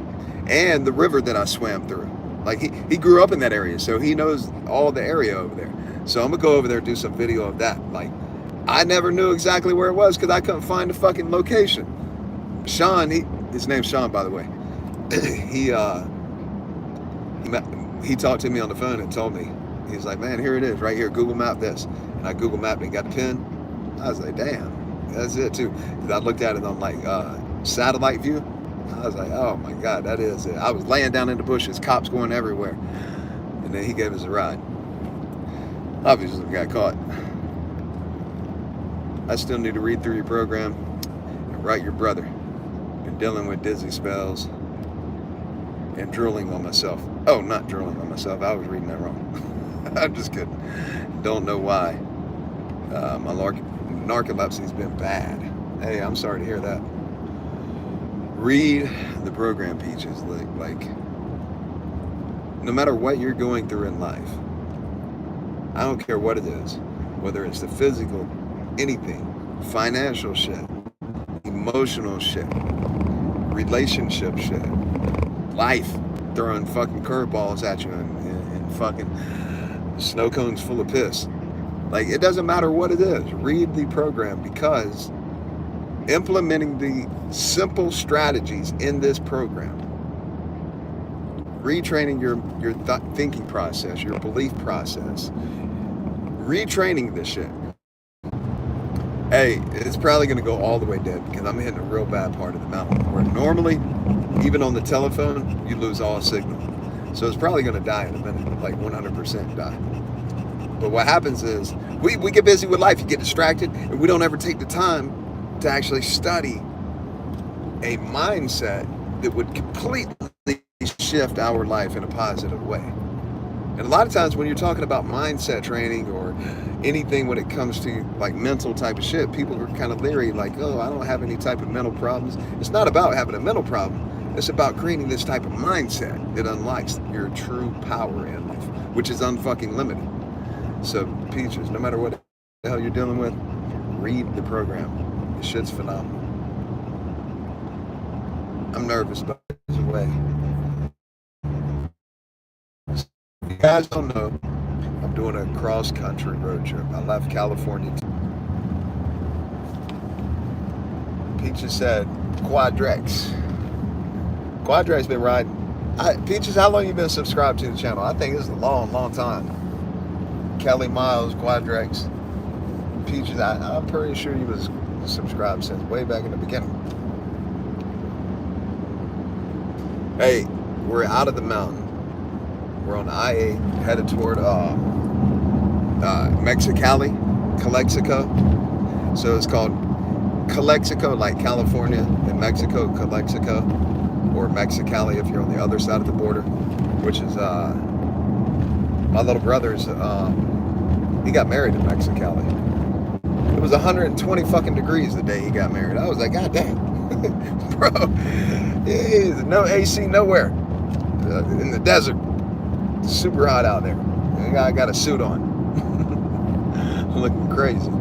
and the river that I swam through. Like, he grew up in that area, so he knows all the area over there. So I'm gonna go over there and do some video of that. Like, I never knew exactly where it was because I couldn't find the fucking location. Sean, his name's Sean, by the way. He talked to me on the phone and told me, he's like, man, here it is, right here, Google Map this. And I Google mapped it and got the pin. I was like, damn, that's it too. I looked at it on like satellite view. I was like, oh my God, that is it. I was laying down in the bushes, cops going everywhere. And then he gave us a ride. Obviously we got caught. I still need to read through your program and write your brother. Been dealing with dizzy spells and drooling on myself. Oh, not drooling on myself. I was reading that wrong. I'm just kidding. Don't know why. My narcolepsy's been bad. Hey, I'm sorry to hear that. Read the program, Peaches. Like, no matter what you're going through in life, I don't care what it is, whether it's the physical, anything, financial shit, emotional shit, relationship shit, life throwing fucking curveballs at you and fucking snow cones full of piss. Like, it doesn't matter what it is. Read the program, because implementing the simple strategies in this program, retraining your thinking process, your belief process, retraining this shit. Hey, it's probably going to go all the way dead because I'm hitting a real bad part of the mountain where normally, even on the telephone, you lose all signal. So it's probably going to die in a minute, like 100% die. But what happens is we get busy with life, you get distracted, and we don't ever take the time to actually study a mindset that would completely shift our life in a positive way. And a lot of times when you're talking about mindset training or anything when it comes to like mental type of shit, people are kind of leery, like, oh, I don't have any type of mental problems. It's not about having a mental problem. It's about creating this type of mindset that unlocks your true power in life, which is unfucking limited. So, Peaches, no matter what the hell you're dealing with, read the program. This shit's phenomenal. I'm nervous, but there's a way. If you guys don't know, I'm doing a cross-country road trip. I left California. Peaches said, Quadrex. Quadrex been riding. Peaches, how long you been subscribed to the channel? I think it's a long, long time. Kelly Miles, Quadrex. Peaches, I'm pretty sure you was subscribed since way back in the beginning. Hey, we're out of the mountain. We're on the I-8 headed toward Cali, Calexico. So it's called Calexico, like California and Mexico, Calexico, or Mexicali if you're on the other side of the border, which is my little brother's. He got married in Mexicali. It was 120 fucking degrees the day he got married. I was like, God damn, bro, no AC nowhere in the desert. Super hot out there. I got a suit on. Looking crazy.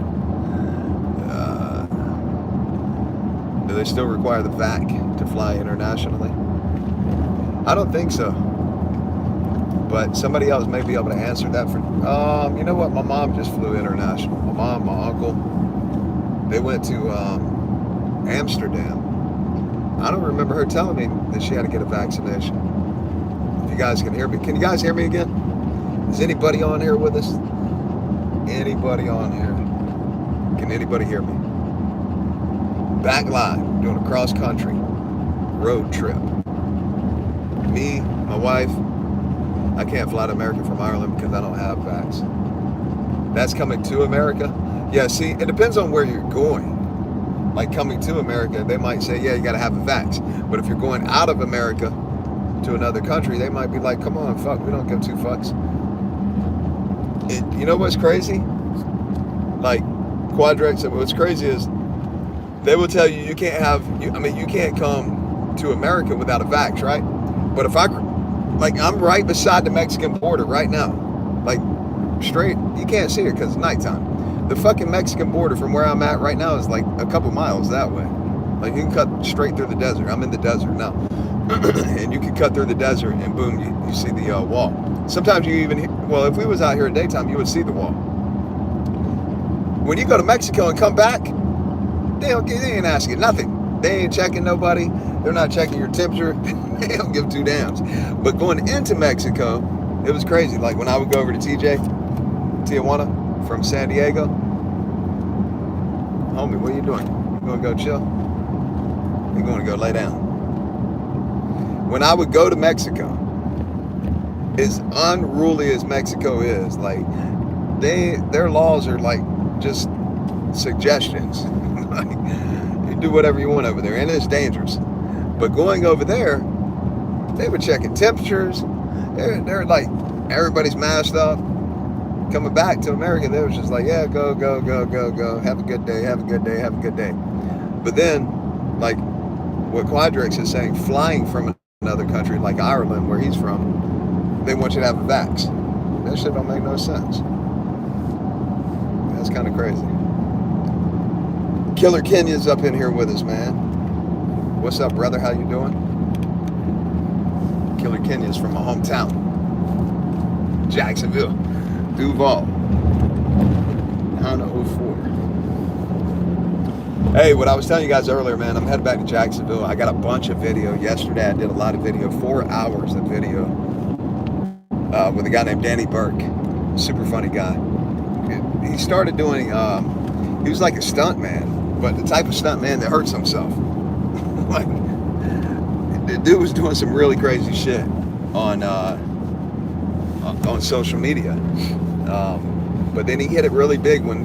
Do they still require the VAC to fly internationally? I don't think so. But somebody else may be able to answer that for... you know what? My mom just flew international. My mom, my uncle, they went to Amsterdam. I don't remember her telling me that she had to get a vaccination. If you guys can hear me. Can you guys hear me again? Is anybody on here with us? Anybody on here? Can anybody hear me? Back live, doing a cross-country road trip. Me, my wife. I can't fly to America from Ireland because I don't have vax. That's coming to America? Yeah, see, it depends on where you're going. Like coming to America, they might say, yeah, you got to have a vax. But if you're going out of America to another country, they might be like, come on, fuck, we don't give two fucks. You know what's crazy? Like, Quadrex, what's crazy is they will tell you you can't have, you can't come to America without a vax, right? But if I'm right beside the Mexican border right now, like straight, you can't see it because it's nighttime. The fucking Mexican border from where I'm at right now is like a couple miles that way. Like you can cut straight through the desert. I'm in the desert now. And you can cut through the desert and boom, you see the wall. Sometimes you even, well, if we was out here at daytime, you would see the wall. When you go to Mexico and come back, they ain't asking nothing. They ain't checking nobody. They're not checking your temperature. They don't give two damns. But going into Mexico, it was crazy. Like when I would go over to Tijuana from San Diego, homie, what are you doing? You gonna go chill? You're gonna go lay down. When I would go to Mexico, as unruly as Mexico is, like their laws are like just suggestions. Like you do whatever you want over there, and it's dangerous. But going over there, they were checking temperatures. They're like everybody's masked up. Coming back to America, they was just like, yeah, go. Have a good day. Have a good day. Have a good day. But then, like what Quadrex is saying, flying from another country like Ireland, where he's from, they want you to have a vax. That shit don't make no sense. That's kind of crazy. Killer Kenya's up in here with us, man. What's up, brother? How you doing? Killer Kenya's from my hometown, Jacksonville, Duval. 904. Hey, what I was telling you guys earlier, man, I'm headed back to Jacksonville. I got a bunch of video. Yesterday I did a lot of video, 4 hours of video with a guy named Danny Burke. Super funny guy. He started doing, he was like a stunt man, but the type of stunt man that hurts himself. Like, the dude was doing some really crazy shit on social media. But then he hit it really big when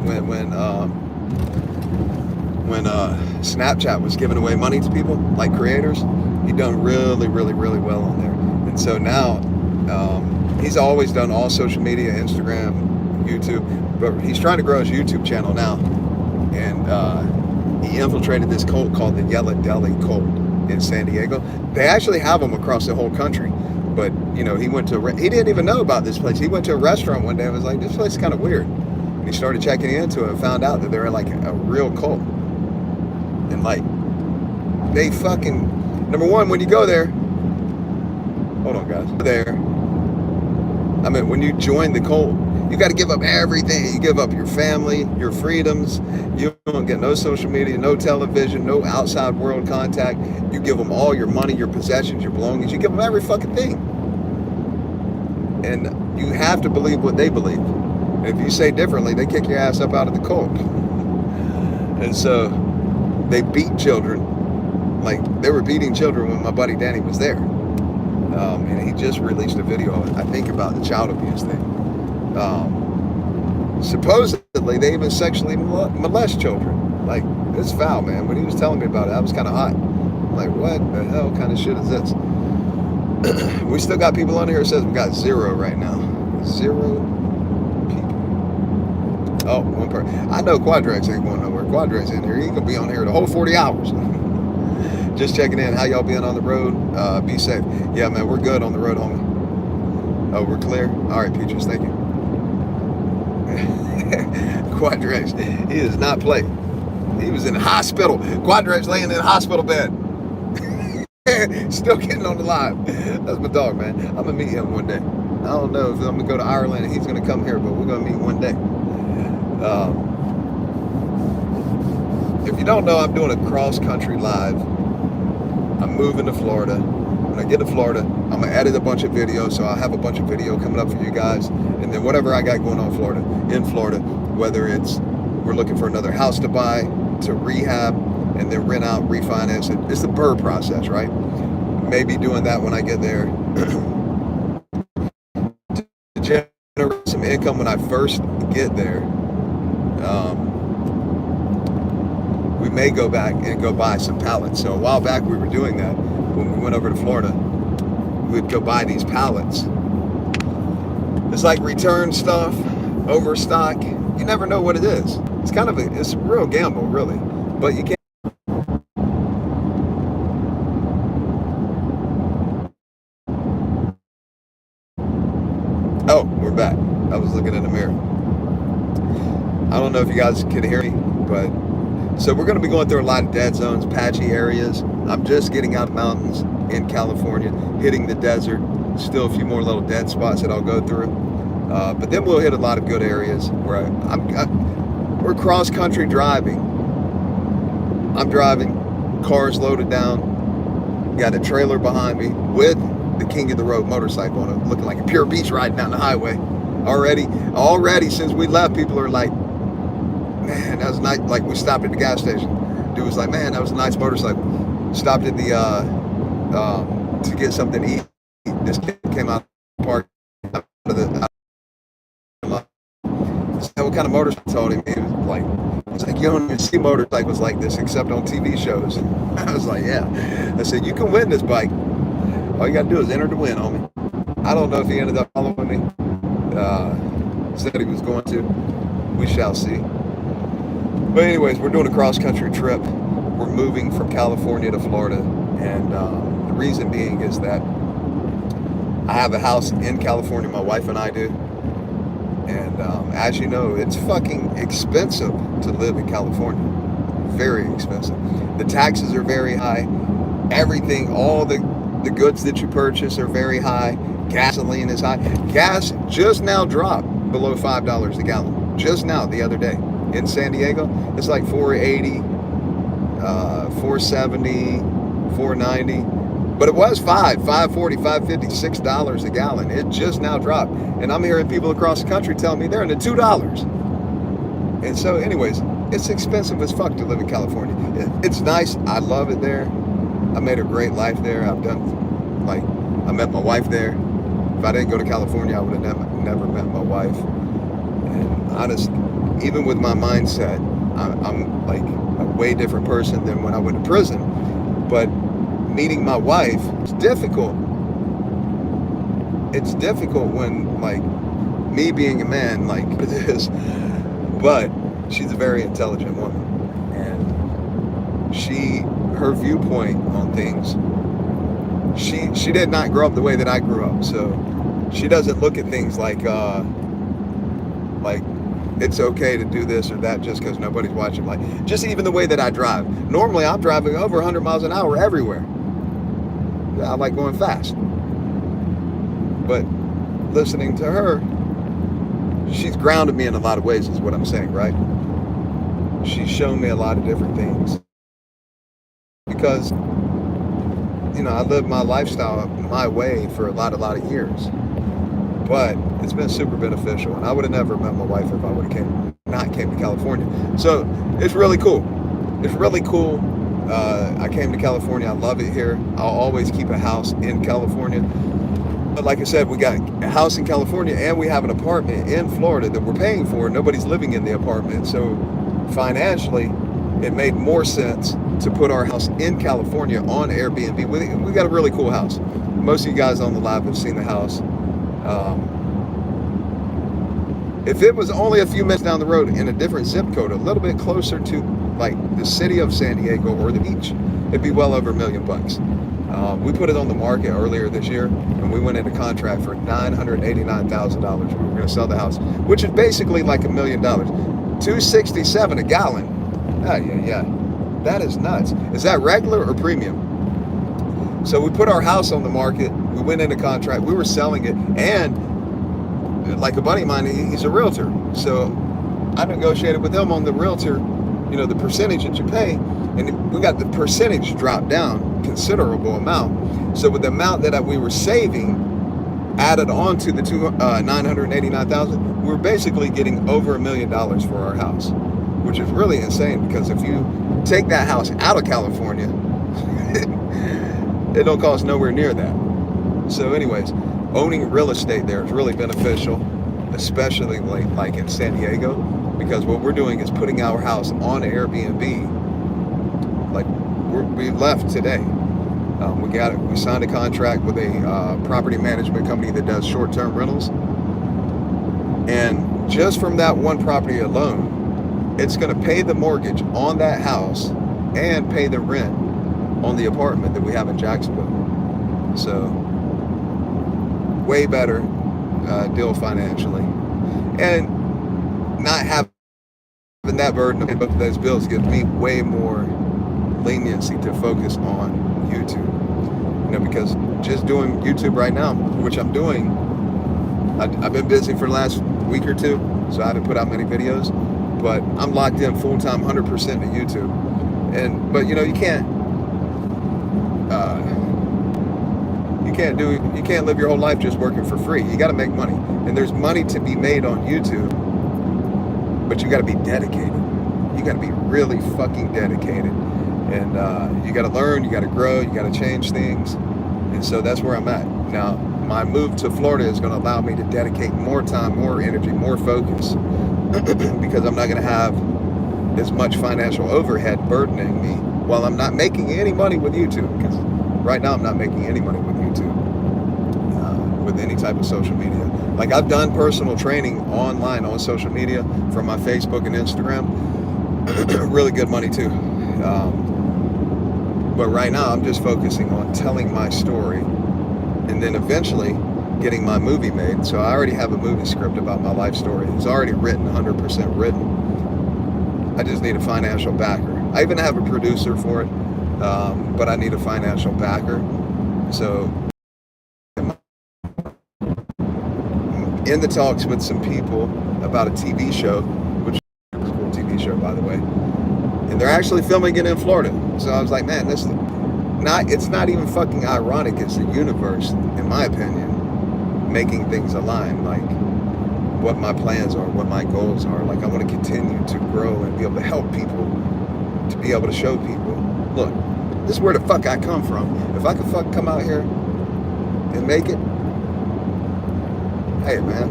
Snapchat was giving away money to people, like creators. He done really well on there. And so now, he's always done all social media, Instagram, YouTube, but he's trying to grow his YouTube channel now. And he infiltrated this cult called the Yellow Deli cult in San Diego. They actually have them across the whole country. But, you know, he didn't even know about this place. He went to a restaurant one day and was like, this place is kind of weird. And he started checking into it and found out that they're like a real cult. And like, they fucking, number one, when you go there, hold on guys, I mean, when you join the cult, you got to give up everything. You give up your family, your freedoms. You don't get no social media, no television, no outside world contact. You give them all your money, your possessions, your belongings. You give them every fucking thing. And you have to believe what they believe. And if you say differently, they kick your ass up out of the cult. And so they beat children. Like, they were beating children when my buddy Danny was there. And he just released a video, I think, about the child abuse thing. Supposedly they even sexually molest children. Like, it's foul, man. When he was telling me about it, I was kind of hot. I'm like, what the hell kind of shit is this? We still got people on here. It says we got 0 right now. 0 people. Oh, 1 person. I know Quadrex ain't going nowhere. Quadrex in here. He gonna be on here the whole 40 hours. Just checking in. How y'all being on the road? Be safe. Yeah, man, we're good on the road, homie. Oh, we're clear? All right, Peaches, thank you. Quadrex, he does not play. He was in the hospital. Quadrex laying in a hospital bed. Still getting on the live. That's my dog, man. I'm going to meet him one day. I don't know if I'm going to go to Ireland and he's going to come here, but we're going to meet one day. If you don't know, I'm doing a cross-country live. I'm moving to Florida. When I get to Florida, I'm going to edit a bunch of videos, so I'll have a bunch of video coming up for you guys. And then whatever I got going on in Florida, whether it's we're looking for another house to buy, to rehab, and then rent out, refinance it. It's the BRRRR process, right? Maybe doing that when I get there. To generate some income when I first get there. We may go back and go buy some pallets. So a while back we were doing that. When we went over to Florida, we'd go buy these pallets. It's like return stuff, overstock. You never know what it is. It's kind of it's a real gamble, really. But you can't. looking in the mirror. I don't know if you guys can hear me, but so we're going to be going through a lot of dead zones, patchy areas. I'm just getting out of mountains in California, hitting the desert. Still a few more little dead spots that I'll go through. But then we'll hit a lot of good areas where we're cross-country driving. I'm driving, cars loaded down, got a trailer behind me with the king of the road motorcycle on it, looking like a pure beast riding down the highway. Already since we left, people are like, man, that was nice. Like, we stopped at the gas station. Dude was like, man, that was a nice motorcycle. Stopped at the to get something to eat. This kid came out of the park. What kind of motorcycle? Told him. He's like, you don't even see motorcycles like this except on TV shows. I was like, yeah. I said, you can win this bike. All you got to do is enter to win, homie. I don't know if he ended up following me. Said he was going to. We shall see. But anyways, we're doing a cross-country trip. We're moving from California to Florida. And the reason being is that I have a house in California, my wife and I do. And as you know, it's fucking expensive to live in California. Very expensive. The taxes are very high. Everything, all the goods that you purchase are very high. Gasoline is high. Gas just now dropped below $5 a gallon. Just now, the other day. In San Diego, it's like $4.80, $4.70, $4.90. But it was $5.40, $5.50, $6 a gallon. It just now dropped. And I'm hearing people across the country telling me they're in the $2. And so anyways, it's expensive as fuck to live in California. It's nice. I love it there. I made a great life there. I met my wife there. If I didn't go to California, I would have never met my wife. And honestly, even with my mindset, I'm like a way different person than when I went to prison. But meeting my wife is difficult. It's difficult when, like, me being a man like this, but she's a very intelligent woman, and her viewpoint on things, she did not grow up the way that I grew up, so she doesn't look at things like it's okay to do this or that just because nobody's watching. Like, just even the way that I drive. Normally, I'm driving over 100 miles an hour everywhere. I like going fast. But listening to her, she's grounded me in a lot of ways, is what I'm saying, right? She's shown me a lot of different things. Because, I lived my lifestyle my way for a lot of years. But it's been super beneficial, and I would have never met my wife if I would have not came to California. So it's really cool. It's really cool. I came to California. I love it here. I'll always keep a house in California. But like I said, we got a house in California, and we have an apartment in Florida that we're paying for. Nobody's living in the apartment. So financially, it made more sense to put our house in California on Airbnb. We got a really cool house. Most of you guys on the live have seen the house. If it was only a few minutes down the road in a different zip code, a little bit closer to like the city of San Diego or the beach, it'd be well over $1 million. We put it on the market earlier this year, and we went into contract for $989,000. We were going to sell the house, which is basically like $1 million. $2.67 a gallon. Yeah. That is nuts. Is that regular or premium? So we put our house on the market. We went into contract. We were selling it, and like a buddy of mine, he's a realtor. So I negotiated with him on the realtor, the percentage that you pay, and we got the percentage dropped down considerable amount. So with the amount that we were saving added on to the $989,000, we were basically getting over $1 million for our house, which is really insane, because if you take that house out of California, it don't cost nowhere near that. So anyways, owning real estate there is really beneficial, especially like in San Diego, because what we're doing is putting our house on Airbnb. Like, we left today. We signed a contract with a property management company that does short-term rentals. And just from that one property alone, it's going to pay the mortgage on that house and pay the rent on the apartment that we have in Jacksonville. So way better deal financially. And not having that burden of both of those bills gives me way more leniency to focus on YouTube. Because just doing YouTube right now, which I'm doing, I've been busy for the last week or two, so I haven't put out many videos, but I'm locked in full-time 100% to YouTube. But you can't live your whole life just working for free. You got to make money, and there's money to be made on YouTube, but you got to be dedicated. You got to be really fucking dedicated, and you got to learn, you got to grow, you got to change things, and so that's where I'm at now. My move to Florida is going to allow me to dedicate more time, more energy, more focus, because I'm not going to have as much financial overhead burdening me while I'm not making any money with YouTube. Because right now I'm not making any money with YouTube, with any type of social media. Like, I've done personal training online on social media from my Facebook and Instagram. Really good money too. But right now I'm just focusing on telling my story, and then eventually getting my movie made. So I already have a movie script about my life story. It's already written, 100% written. I just need a financial backer. I even have a producer for it, but I need a financial backer. So in the talks with some people about a TV show, which is a cool TV show, by the way, and they're actually filming it in Florida. So I was like, man, it's not even fucking ironic. It's the universe, in my opinion, making things align. Like, what my plans are, what my goals are. Like, I want to continue to grow and be able to help people, to be able to show people, look, this is where the fuck I come from. If I could fuck come out here and make it, hey man,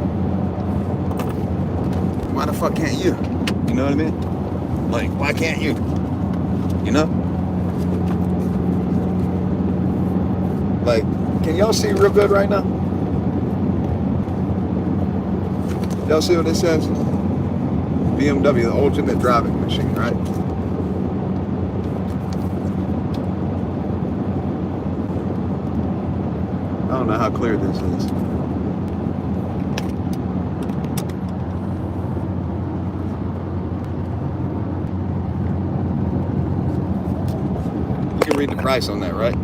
why the fuck can't you? You know what I mean? Like, why can't you? You know? Like, can y'all see real good right now? Y'all see what it says? BMW, the ultimate driving machine, right? I don't know how clear this is. You can read the price on that, right?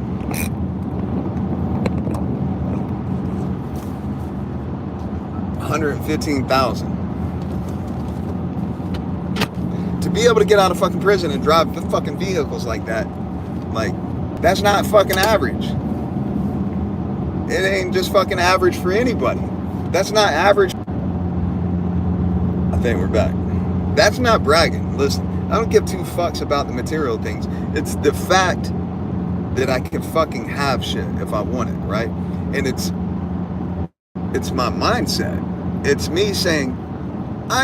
$115,000 to be able to get out of fucking prison and drive the fucking vehicles like that. Like, that's not fucking average. It ain't just fucking average for anybody. That's not average. I think we're back. That's not bragging. Listen, I don't give two fucks about the material things. It's the fact that I can fucking have shit if I want it, right? And it's my mindset. It's me saying,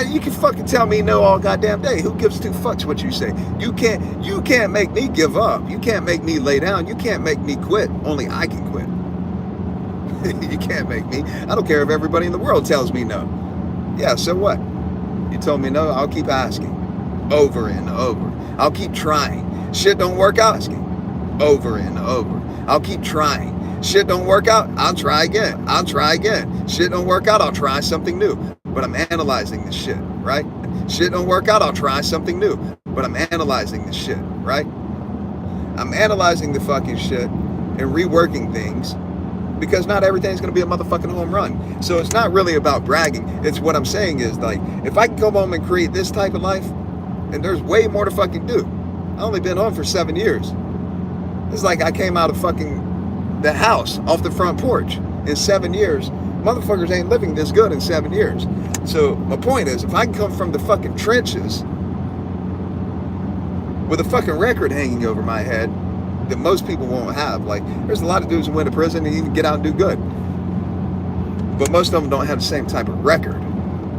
you can fucking tell me no all goddamn day. Who gives two fucks what you say? You can't make me give up. You can't make me lay down. You can't make me quit. Only I can quit. You can't make me. I don't care if everybody in the world tells me no. Yeah, so what? You told me no, I'll keep asking. Over and over. I'll keep trying. Shit don't work out. Asking. Over and over. I'll keep trying. Shit don't work out, I'll try again. I'll try again. Shit don't work out, I'll try something new. But I'm analyzing this shit, right? Shit don't work out, I'll try something new. But I'm analyzing this shit, right? I'm analyzing the fucking shit and reworking things, because not everything's gonna be a motherfucking home run. So it's not really about bragging. It's what I'm saying is, like, if I can come home and create this type of life, and there's way more to fucking do. I only been home for 7 years. It's like I came out of fucking the house off the front porch in 7 years. Motherfuckers ain't living this good in 7 years. So my point is, if I can come from the fucking trenches with a fucking record hanging over my head that most people won't have, like, there's a lot of dudes who went to prison and even get out and do good, but most of them don't have the same type of record.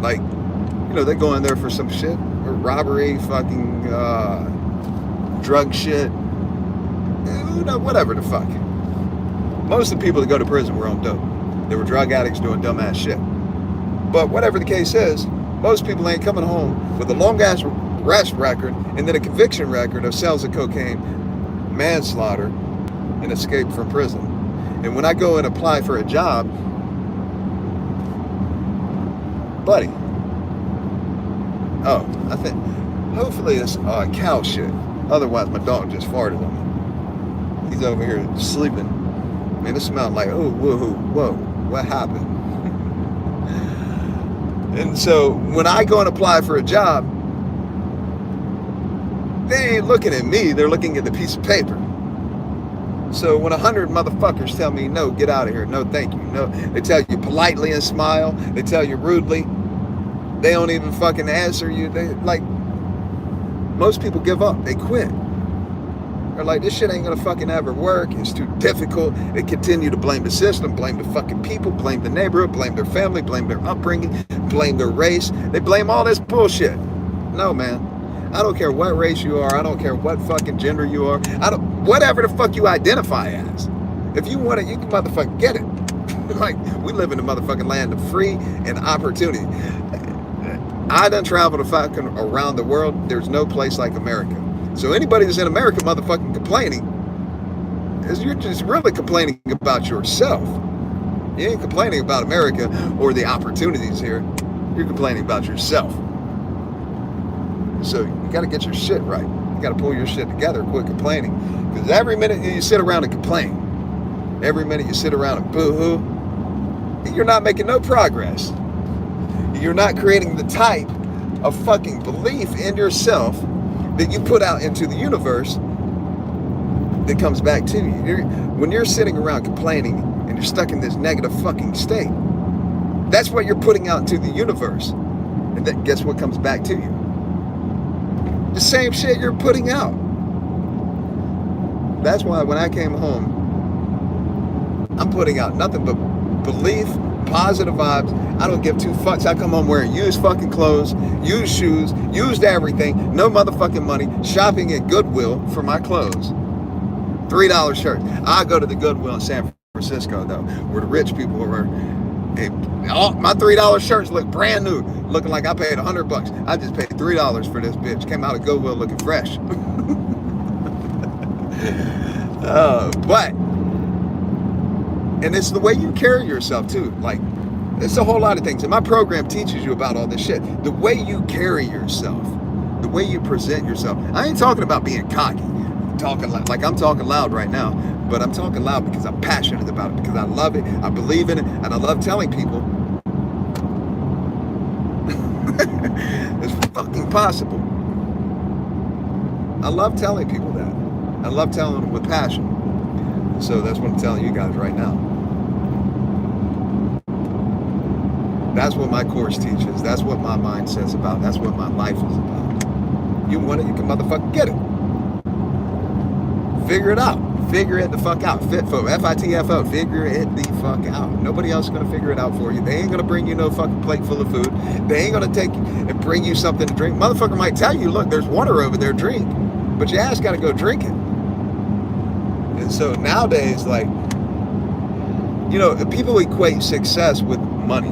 Like, you know, they go in there for some shit, or robbery, fucking drug shit, you know, whatever the fuck. Most of the people that go to prison were on dope. They were drug addicts doing dumbass shit. But whatever the case is, most people ain't coming home with a long-ass arrest record and then a conviction record of sales of cocaine, manslaughter, and escape from prison. And when I go and apply for a job, buddy, Oh, I think, hopefully it's cow shit. Otherwise, my dog just farted on me. He's over here sleeping. Man, it smelled like, oh, whoa, what happened? And so when I go and apply for a job, they ain't looking at me, they're looking at the piece of paper. So when 100 motherfuckers tell me, no, get out of here, no, thank you, no, they tell you politely and smile, they tell you rudely, they don't even fucking answer you. They, like, most people give up, they quit. They're like, this shit ain't gonna fucking ever work, it's too difficult. They continue to blame the system, blame the fucking people, blame the neighborhood, blame their family, blame their upbringing, blame their race. They blame all this bullshit. No, man. I don't care what race you are. I don't care what fucking gender you are. Whatever the fuck you identify as. If you want it, you can motherfucking get it. Like, we live in the motherfucking land of free and opportunity. I done traveled fucking around the world. There's no place like America. So anybody that's in America motherfucking complaining, you're just really complaining about yourself. You ain't complaining about America or the opportunities here. You're complaining about yourself. So you got to get your shit right. You got to pull your shit together, quit complaining. Because every minute you sit around and complain, every minute you sit around and boo-hoo, you're not making no progress. You're not creating the type of fucking belief in yourself that you put out into the universe that comes back to you. When you're sitting around complaining and you're stuck in this negative fucking state, that's what you're putting out into the universe. And then guess what comes back to you? The same shit you're putting out. That's why when I came home, I'm putting out nothing but belief, positive vibes. I don't give two fucks. I come home wearing used fucking clothes, used shoes, used everything, no motherfucking money, shopping at Goodwill for my clothes. $3 shirts. I go to the Goodwill in San Francisco, though, where the rich people were. My $3 shirts look brand new, looking like I paid $100. I just paid $3 for this bitch. Came out of Goodwill looking fresh. But, and it's the way you carry yourself too. Like, it's a whole lot of things. And my program teaches you about all this shit. The way you carry yourself, the way you present yourself. I ain't talking about being cocky, talking like I'm talking loud right now. But I'm talking loud because I'm passionate about it, because I love it, I believe in it, and I love telling people it's fucking possible. I love telling people that. I love telling them with passion. So that's what I'm telling you guys right now. That's what my course teaches. That's what my mindset's about. That's what my life is about. You want it, you can motherfucking get it. Figure it out. Figure it the fuck out. FITFO. Figure it the fuck out. Nobody else is going to figure it out for you. They ain't going to bring you no fucking plate full of food. They ain't going to take and bring you something to drink. Motherfucker might tell you, look, there's water over there, drink. But your ass got to go drink it. And so nowadays, like, you know, people equate success with money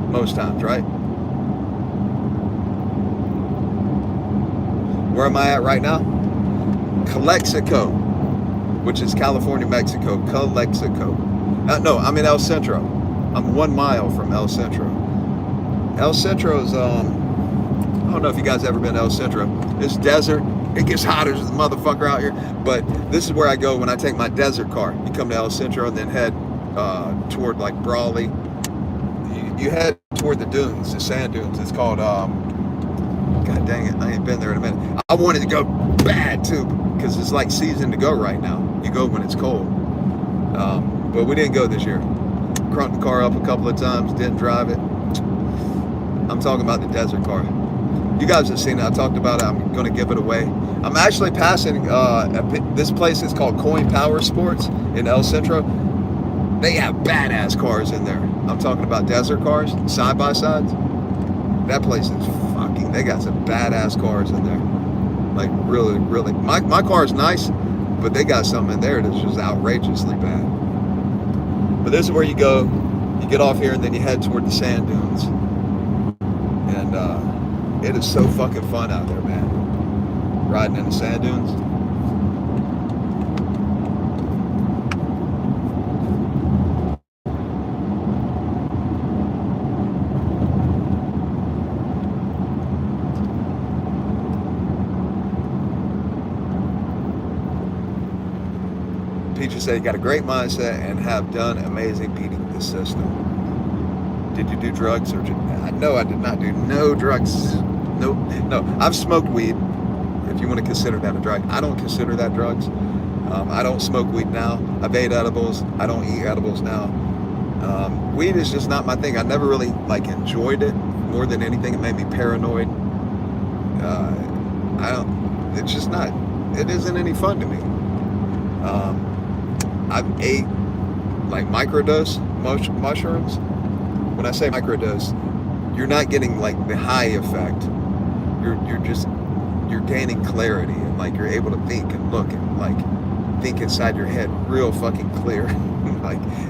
most times, right? Where am I at right now? Calexico, which is California, Mexico. Calexico. No, I'm in El Centro. I'm 1 mile from El Centro. El Centro is, I don't know if you guys ever been to El Centro. It's desert. It gets hotter as a motherfucker out here. But this is where I go when I take my desert car. You come to El Centro and then head toward like Brawley. You head toward the dunes, the sand dunes. It's called, God dang it, I ain't been there in a minute. I wanted to go bad too, because it's like season to go right now. You go when it's cold. But we didn't go this year. Crunked the car up a couple of times, didn't drive it. I'm talking about the desert car. You guys have seen it. I talked about it. I'm going to give it away. I'm actually passing, this place is called Coin Power Sports in El Centro. They have badass cars in there. I'm talking about desert cars, side-by-sides. That place is fucking, they got some badass cars in there. Like, really, really. My car's nice, but they got something in there that's just outrageously bad. But this is where you go. You get off here, and then you head toward the sand dunes. And it is so fucking fun out there, man. Riding in the sand dunes. Peaches said, you got a great mindset and have done amazing beating the system. Did you do drugs? No, I did not do no drugs. No. I've smoked weed, if you want to consider that a drug. I don't consider that drugs. I don't smoke weed now. I've ate edibles. I don't eat edibles now. Weed is just not my thing. I never really enjoyed it more than anything. It made me paranoid. It's just not, it isn't any fun to me. I've ate microdose mushrooms. When I say microdose, you're not getting the high effect. You're gaining clarity, and you're able to think and look and think inside your head real fucking clear.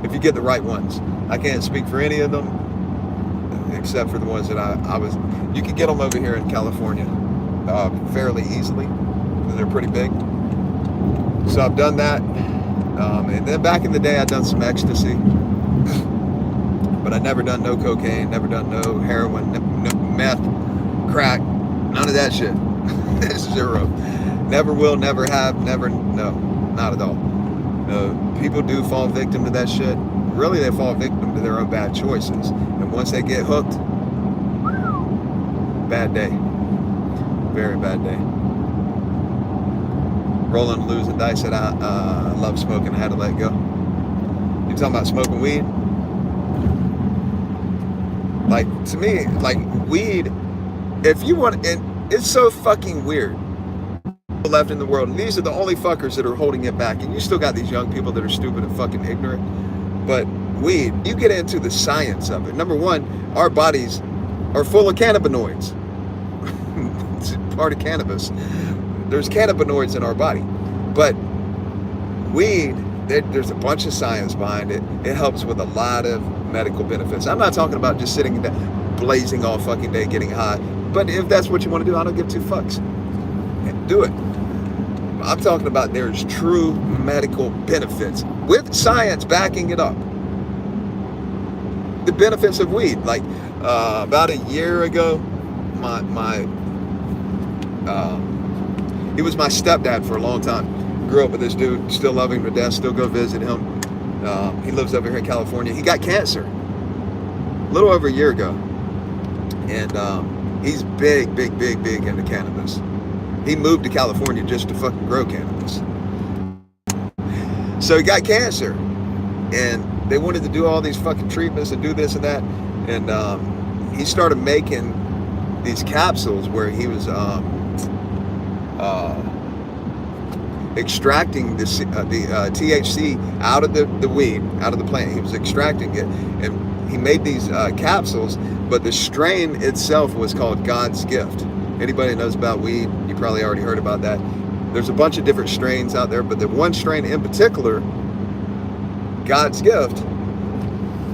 If you get the right ones. I can't speak for any of them except for the ones that you can get them over here in California fairly easily. They're pretty big. So I've done that. And then back in the day, I'd done some ecstasy. But I never done no cocaine, never done no heroin, no meth, crack, none of that shit. Zero. Never will, never have, never, no, not at all. People do fall victim to that shit. Really, they fall victim to their own bad choices. And once they get hooked, bad day. Very bad day. Rolling, losing dice said, I love smoking, I had to let go. You talking about smoking weed? To me, weed, if you want, and it's so fucking weird. Left in the world, and these are the only fuckers that are holding it back, and you still got these young people that are stupid and fucking ignorant. But weed, you get into the science of it. Number one, our bodies are full of cannabinoids. It's part of cannabis. There's cannabinoids in our body. But weed, there's a bunch of science behind it. It helps with a lot of medical benefits. I'm not talking about just sitting there blazing all fucking day getting high. But if that's what you want to do, I don't give two fucks. Do it. I'm talking about there's true medical benefits with science backing it up. The benefits of weed. About a year ago, he was my stepdad for a long time. Grew up with this dude, still love him to death, still go visit him. He lives over here in California. He got cancer a little over a year ago. And he's big into cannabis. He moved to California just to fucking grow cannabis. So he got cancer, and they wanted to do all these fucking treatments and do this and that. And he started making these capsules where he was extracting the THC out of the weed, out of the plant. He was extracting it, and he made these capsules, but the strain itself was called God's Gift. Anybody knows about weed, you probably already heard about that. There's a bunch of different strains out there, but the one strain in particular, God's Gift,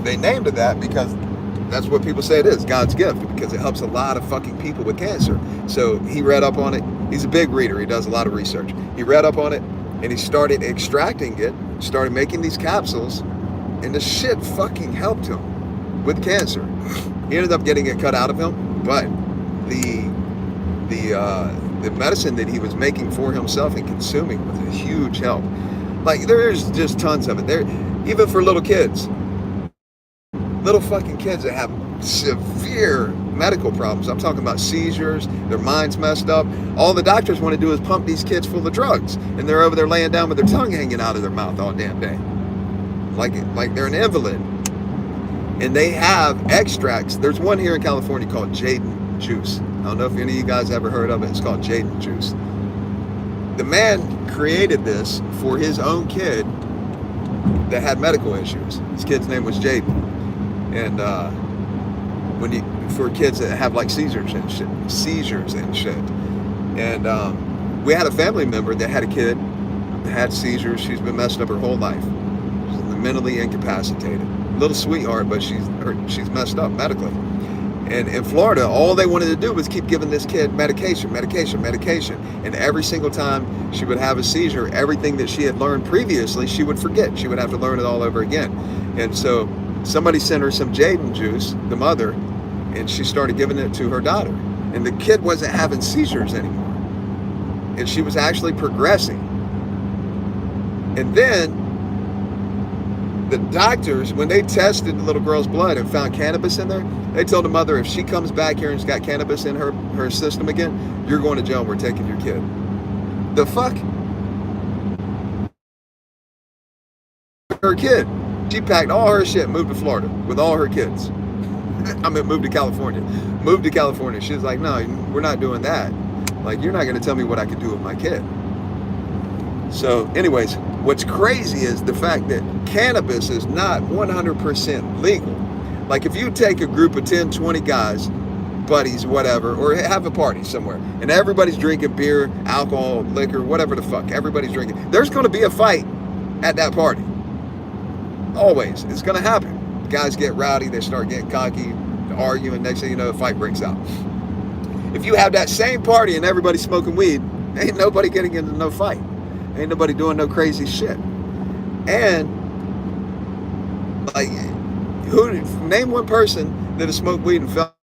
they named it that because that's what people say it is, God's Gift, because it helps a lot of fucking people with cancer. So he read up on it. He's a big reader. He does a lot of research. He read up on it, and he started extracting it, started making these capsules, and the shit fucking helped him with cancer. He ended up getting it cut out of him, but the medicine that he was making for himself and consuming was a huge help. There's just tons of it. There, even for little kids. Little fucking kids that have severe medical problems. I'm talking about seizures, their mind's messed up. All the doctors want to do is pump these kids full of drugs, and they're over there laying down with their tongue hanging out of their mouth all damn day. Like they're an invalid. And they have extracts. There's one here in California called Jaden Juice. I don't know if any of you guys ever heard of it. It's called Jaden Juice. The man created this for his own kid that had medical issues. His kid's name was Jaden. And for kids that have seizures and shit. And we had a family member that had a kid that had seizures. She's been messed up her whole life. She's mentally incapacitated. Little sweetheart, but she's messed up medically. And in Florida, all they wanted to do was keep giving this kid medication. And every single time she would have a seizure, everything that she had learned previously, she would forget. She would have to learn it all over again. And so somebody sent her some Jaden juice, the mother, and she started giving it to her daughter. And the kid wasn't having seizures anymore. And she was actually progressing. And then The doctors, when they tested the little girl's blood and found cannabis in there, they told the mother, if she comes back here and she's got cannabis in her system again, you're going to jail and we're taking your kid. The fuck? Her kid. She packed all her shit, moved to Florida with all her kids. I mean, moved to California. Moved to California. She was like, no, we're not doing that. Like, you're not going to tell me what I can do with my kid. So, anyways, what's crazy is the fact that cannabis is not 100% legal. Like, if you take a group of 10, 20 guys, buddies, whatever, or have a party somewhere, and everybody's drinking beer, alcohol, liquor, whatever the fuck, everybody's drinking, there's going to be a fight at that party. Always. It's going to happen. Guys get rowdy, they start getting cocky, arguing, next thing you know, a fight breaks out. If you have that same party and everybody smoking weed, ain't nobody getting into no fight. Ain't nobody doing no crazy shit. And, like, name one person that has smoked weed and fell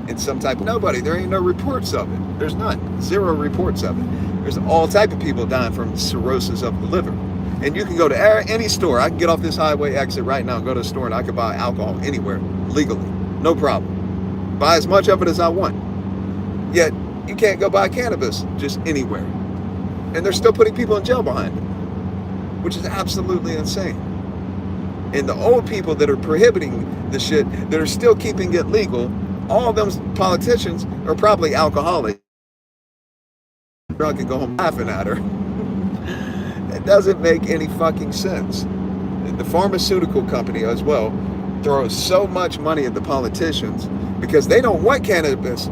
in some type of, nobody. There ain't no reports of it. There's none. Zero reports of it. There's all type of people dying from cirrhosis of the liver. And you can go to any store. I can get off this highway exit right now and go to a store and I can buy alcohol anywhere legally. No problem. Buy as much of it as I want. Yet, you can't go buy cannabis just anywhere. And they're still putting people in jail behind it, which is absolutely insane. And the old people that are prohibiting the shit, that are still keeping it legal, all of them politicians are probably alcoholics. Drunk and go home laughing at her. It doesn't make any fucking sense. The pharmaceutical company as well throws so much money at the politicians because they don't want cannabis.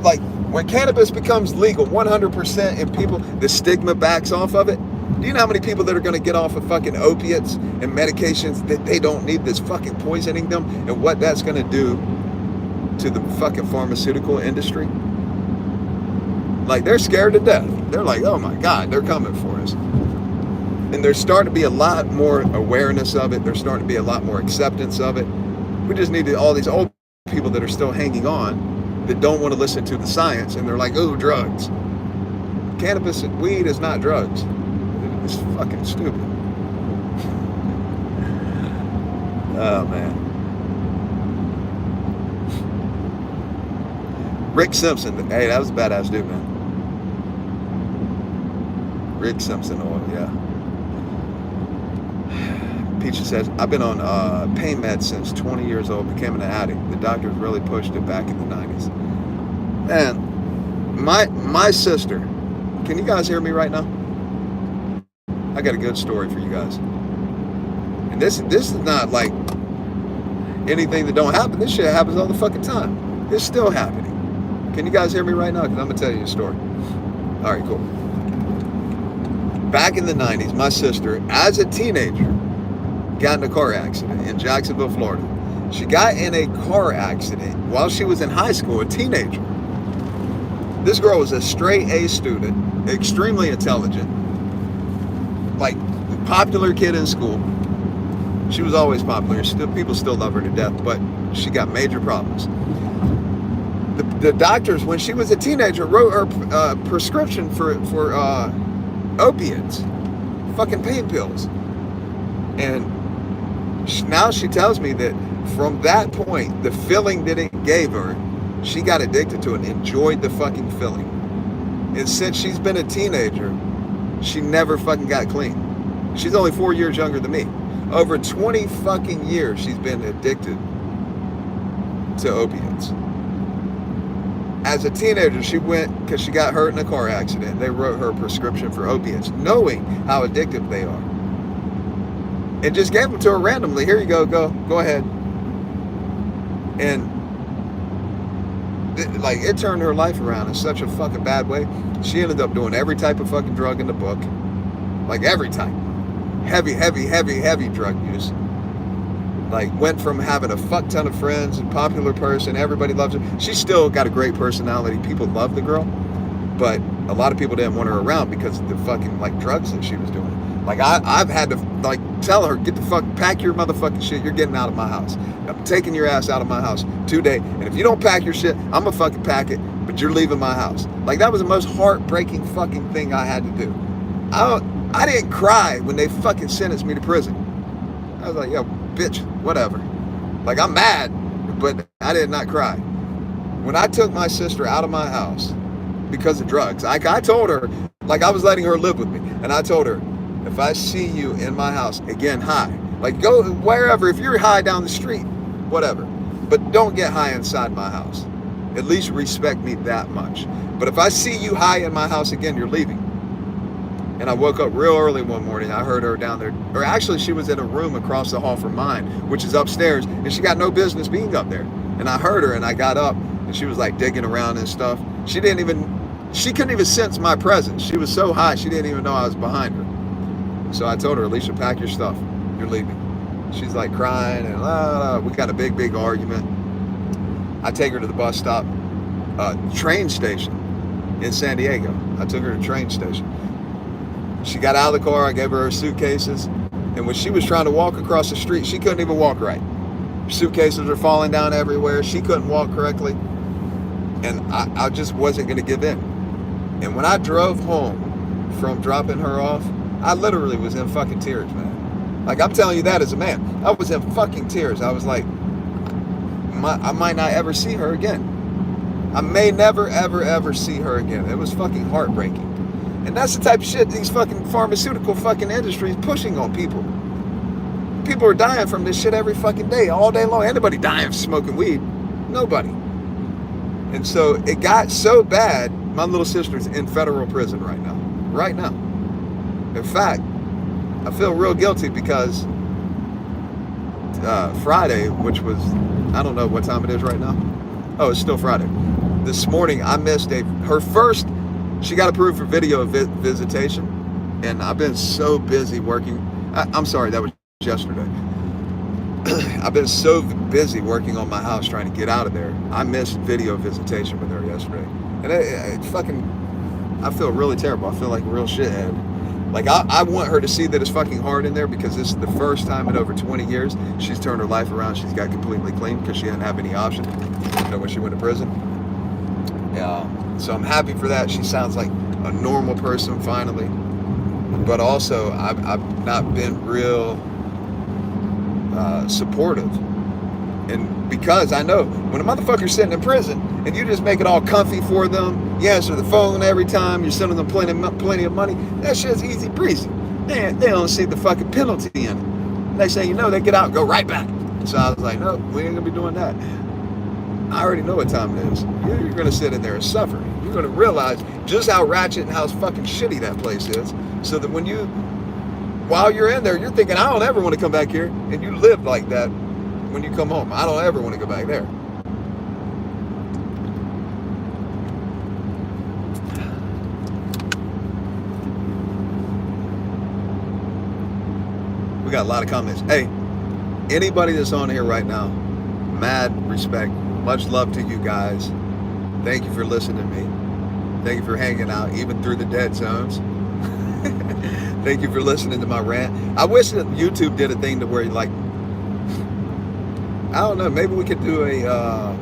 Like, when cannabis becomes legal 100% and people, the stigma backs off of it, do you know how many people that are going to get off of fucking opiates and medications that they don't need, that's fucking poisoning them, and what that's going to do to the fucking pharmaceutical industry? Like, they're scared to death. They're like, oh my God, they're coming for us. And there's starting to be a lot more awareness of it. There's starting to be a lot more acceptance of it. We just need all these old people that are still hanging on, that don't want to listen to the science, and they're like, oh, drugs. Cannabis and weed is not drugs. It's fucking stupid. Oh, man. Rick Simpson. Hey, that was a badass dude, man. Rick Simpson oil, yeah. Peachy says, I've been on pain meds since 20 years old, became an addict. The doctors really pushed it back in the 90s. Man, my sister, can you guys hear me right now? I got a good story for you guys. And this is not like anything that don't happen. This shit happens all the fucking time. It's still happening. Can you guys hear me right now? Because I'm going to tell you a story. All right, cool. Back in the 90s, my sister, as a teenager, got in a car accident in Jacksonville, Florida. She got in a car accident while she was in high school, a teenager. This girl was a straight A student, extremely intelligent, like popular kid in school. She was always popular. People still love her to death, but she got major problems. The doctors, when she was a teenager, wrote her prescription for opiates, fucking pain pills. And now she tells me that from that point, the feeling that it gave her, she got addicted to it and enjoyed the fucking feeling. And since she's been a teenager, she never fucking got clean. She's only 4 years younger than me. Over 20 fucking years, she's been addicted to opiates. As a teenager, she went, because she got hurt in a car accident, they wrote her a prescription for opiates, knowing how addictive they are. And just gave them to her randomly. Here you go, go ahead. And like, it turned her life around in such a fucking bad way. She ended up doing every type of fucking drug in the book. Like, every type. Heavy drug use. Like, went from having a fuck ton of friends, a popular person, everybody loves her. She still got a great personality. People love the girl. But a lot of people didn't want her around because of the fucking, like, drugs that she was doing. Like, I've had to, like, tell her, get the fuck, pack your motherfucking shit. You're getting out of my house. I'm taking your ass out of my house today. And if you don't pack your shit, I'm gonna fucking pack it, but you're leaving my house. Like, that was the most heartbreaking fucking thing I had to do. I didn't cry when they fucking sentenced me to prison. I was like, yo, bitch, whatever. Like, I'm mad, but I did not cry. When I took my sister out of my house because of drugs, I told her, like, I was letting her live with me. And I told her, if I see you in my house again high, like, go wherever, if you're high down the street, whatever, but don't get high inside my house. At least respect me that much. But if I see you high in my house again, you're leaving. And I woke up real early one morning. I heard her down there, or actually she was in a room across the hall from mine, which is upstairs, and she got no business being up there. And I heard her, and I got up, and she was like digging around and stuff. She couldn't even sense my presence. She was so high, she didn't even know I was behind her. So I told her, Alicia, pack your stuff. You're leaving. She's like crying, and we got a big argument. I take her to the bus stop, train station in San Diego. I took her to the train station. She got out of the car, I gave her her suitcases, and when she was trying to walk across the street, she couldn't even walk right. Her suitcases were falling down everywhere. She couldn't walk correctly, and I just wasn't going to give in. And when I drove home from dropping her off, I literally was in fucking tears, man. Like, I'm telling you that as a man. I was in fucking tears. I was like, I might not ever see her again. I may never, ever see her again. It was fucking heartbreaking. And that's the type of shit these fucking pharmaceutical fucking industries pushing on people. People are dying from this shit every fucking day, all day long. Anybody dying from smoking weed? Nobody. And so it got so bad, my little sister's in federal prison right now. Right now. In fact, I feel real guilty because Friday, which was, I don't know what time it is right now. Oh, it's still Friday. This morning, I missed her first. She got approved for video visitation, and I've been so busy working. I'm sorry, that was yesterday. I've been so busy working on my house trying to get out of there. I missed video visitation with her yesterday. And I feel really terrible. I feel like a real shithead. Like, I want her to see that it's fucking hard in there, because this is the first time in over 20 years she's turned her life around. She's got completely clean because she didn't have any option, when she went to prison. Yeah. So I'm happy for that. She sounds like a normal person finally. But also, I've not been real supportive. And because I know when a motherfucker's sitting in prison and you just make it all comfy for them, you answer the phone every time, you're sending them plenty of money, that shit's easy breezy. They don't see the fucking penalty in it. Next thing you know, they get out and go right back. So I was like, no, we ain't gonna be doing that. I already know what time it is. You're going to sit in there and suffer. You're going to realize just how ratchet and how fucking shitty that place is. So that while you're in there, you're thinking, I don't ever want to come back here. And you live like that when you come home. I don't ever want to go back there. We got a lot of comments. Hey, anybody that's on here right now, mad respect. Much love to you guys. Thank you for listening to me. Thank you for hanging out, even through the dead zones. Thank you for listening to my rant. I wish that YouTube did a thing to where you like, I don't know, maybe we could do I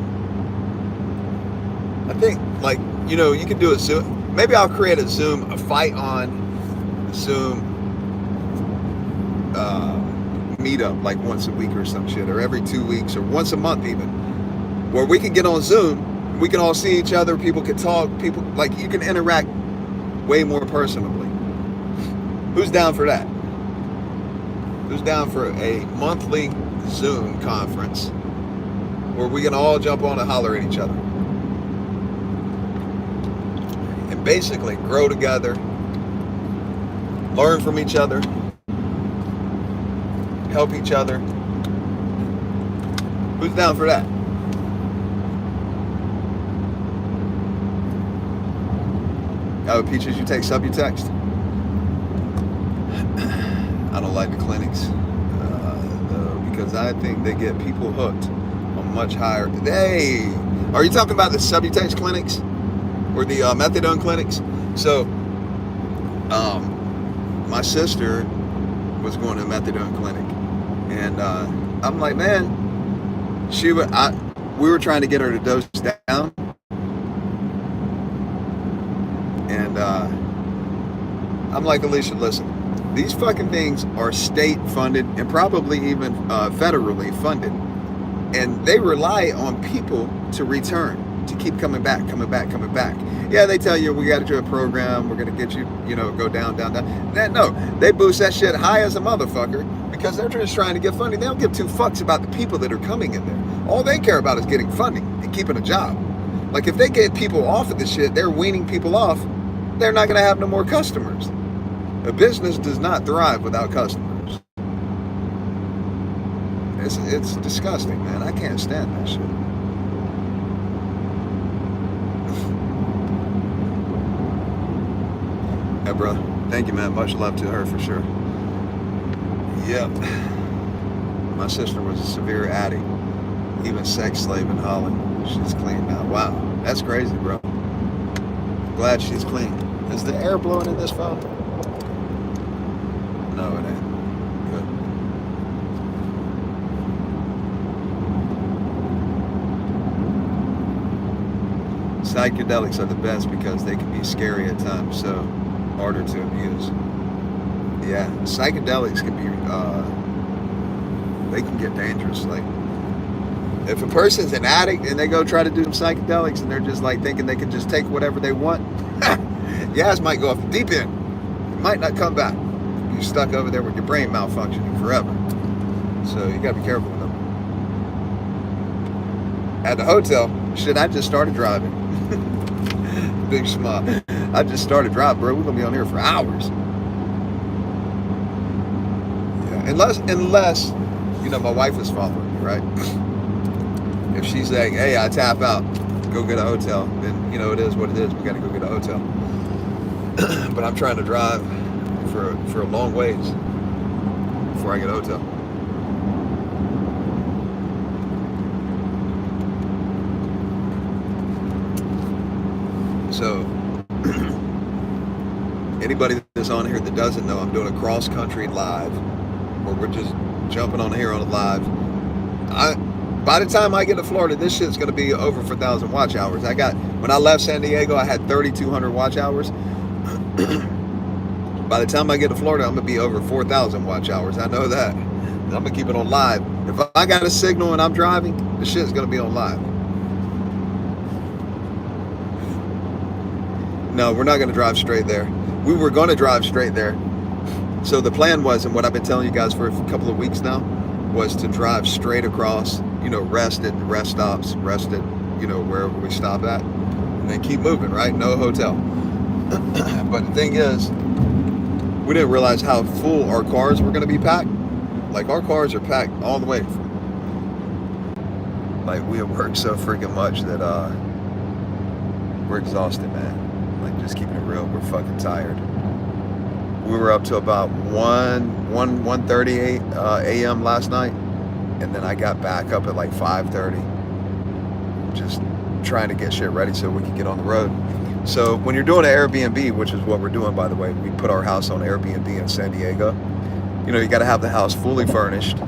think, like, you could do a Zoom. Maybe I'll create a Zoom, a FYTON Zoom meetup, like once a week or some shit, or every 2 weeks, or once a month even, where we can get on Zoom, we can all see each other, people can talk, people, like, you can interact way more personally. Who's down for that? Who's down for a monthly Zoom conference where we can all jump on and holler at each other and basically grow together, learn from each other, help each other? Who's down for that? Oh, Peaches, you take Subutex? I don't like the clinics because I think they get people hooked on much higher. Hey, are you talking about the Subutex clinics or the methadone clinics? So, my sister was going to a methadone clinic, and I'm like, man, we were trying to get her to dose down, and I'm like, Alicia, listen, these fucking things are state funded and probably even federally funded. And they rely on people to return, to keep coming back, coming back, coming back. Yeah, they tell you, we got to do a program, we're going to get you, go down, down, down. No, they boost that shit high as a motherfucker because they're just trying to get funding. They don't give two fucks about the people that are coming in there. All they care about is getting funding and keeping a job. Like, if they get people off of this shit, they're weaning people off, they're not going to have no more customers. A business does not thrive without customers. It's disgusting, man. I can't stand that shit. Yeah, brother. Thank you, man. Much love to her for sure. Yep. My sister was a severe addict, even sex slave in Holland. She's clean now. Wow, that's crazy, bro. Glad she's clean. Is the air blowing in this phone? No, it ain't. Psychedelics are the best because they can be scary at times, so harder to abuse. Yeah, psychedelics can be, they can get dangerous. Like, if a person's an addict and they go try to do some psychedelics and they're just like thinking they can just take whatever they want, your ass might go off the deep end. You might not come back. You're stuck over there with your brain malfunctioning forever. So you gotta be careful with them. At the hotel, shit, I just started driving. Big smile. I just started driving, bro. We're gonna be on here for hours. Yeah, unless my wife is following me, right? If she's like, hey, I tap out, go get a hotel, then it is what it is. We gotta go get a hotel. But I'm trying to drive for a long ways before I get a hotel. So, anybody that's on here that doesn't know, I'm doing a cross-country live, where we're just jumping on here on a live. By the time I get to Florida, this shit's going to be over 4,000 watch hours. When I left San Diego, I had 3,200 watch hours. By the time I get to Florida, I'm going to be over 4,000 watch hours. I know that. I'm going to keep it on live. If I got a signal and I'm driving, the shit's going to be on live. No, we're not going to drive straight there. We were going to drive straight there. So the plan was, and what I've been telling you guys for a couple of weeks now, was to drive straight across, rest at rest stops, rest at, wherever we stop at, and then keep moving, right? No hotel. But the thing is, we didn't realize how full our cars were going to be packed. Like, our cars are packed all the way. Like, we have worked so freaking much that we're exhausted, man. Like, just keeping it real, we're fucking tired. We were up to about 1:38 a.m. last night, and then I got back up at like 5:30, just trying to get shit ready so we can get on the road. So when you're doing an Airbnb, which is what we're doing, by the way, we put our house on Airbnb in San Diego. You got to have the house fully furnished.